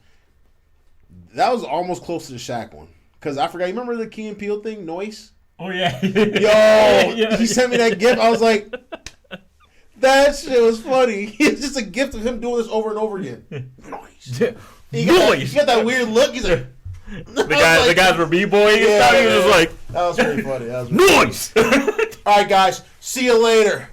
That was almost close to the Shaq one. Because I forgot. You remember the Key and Peele thing? Noise? Oh, yeah. Yo, he sent me that gift. I was like, that shit was funny. It's just a gift of him doing this over and over again. Noise. He got that weird look. He's like, the guys were b-boying and stuff. He was just like, that was pretty funny. noise! All right, guys. See you later.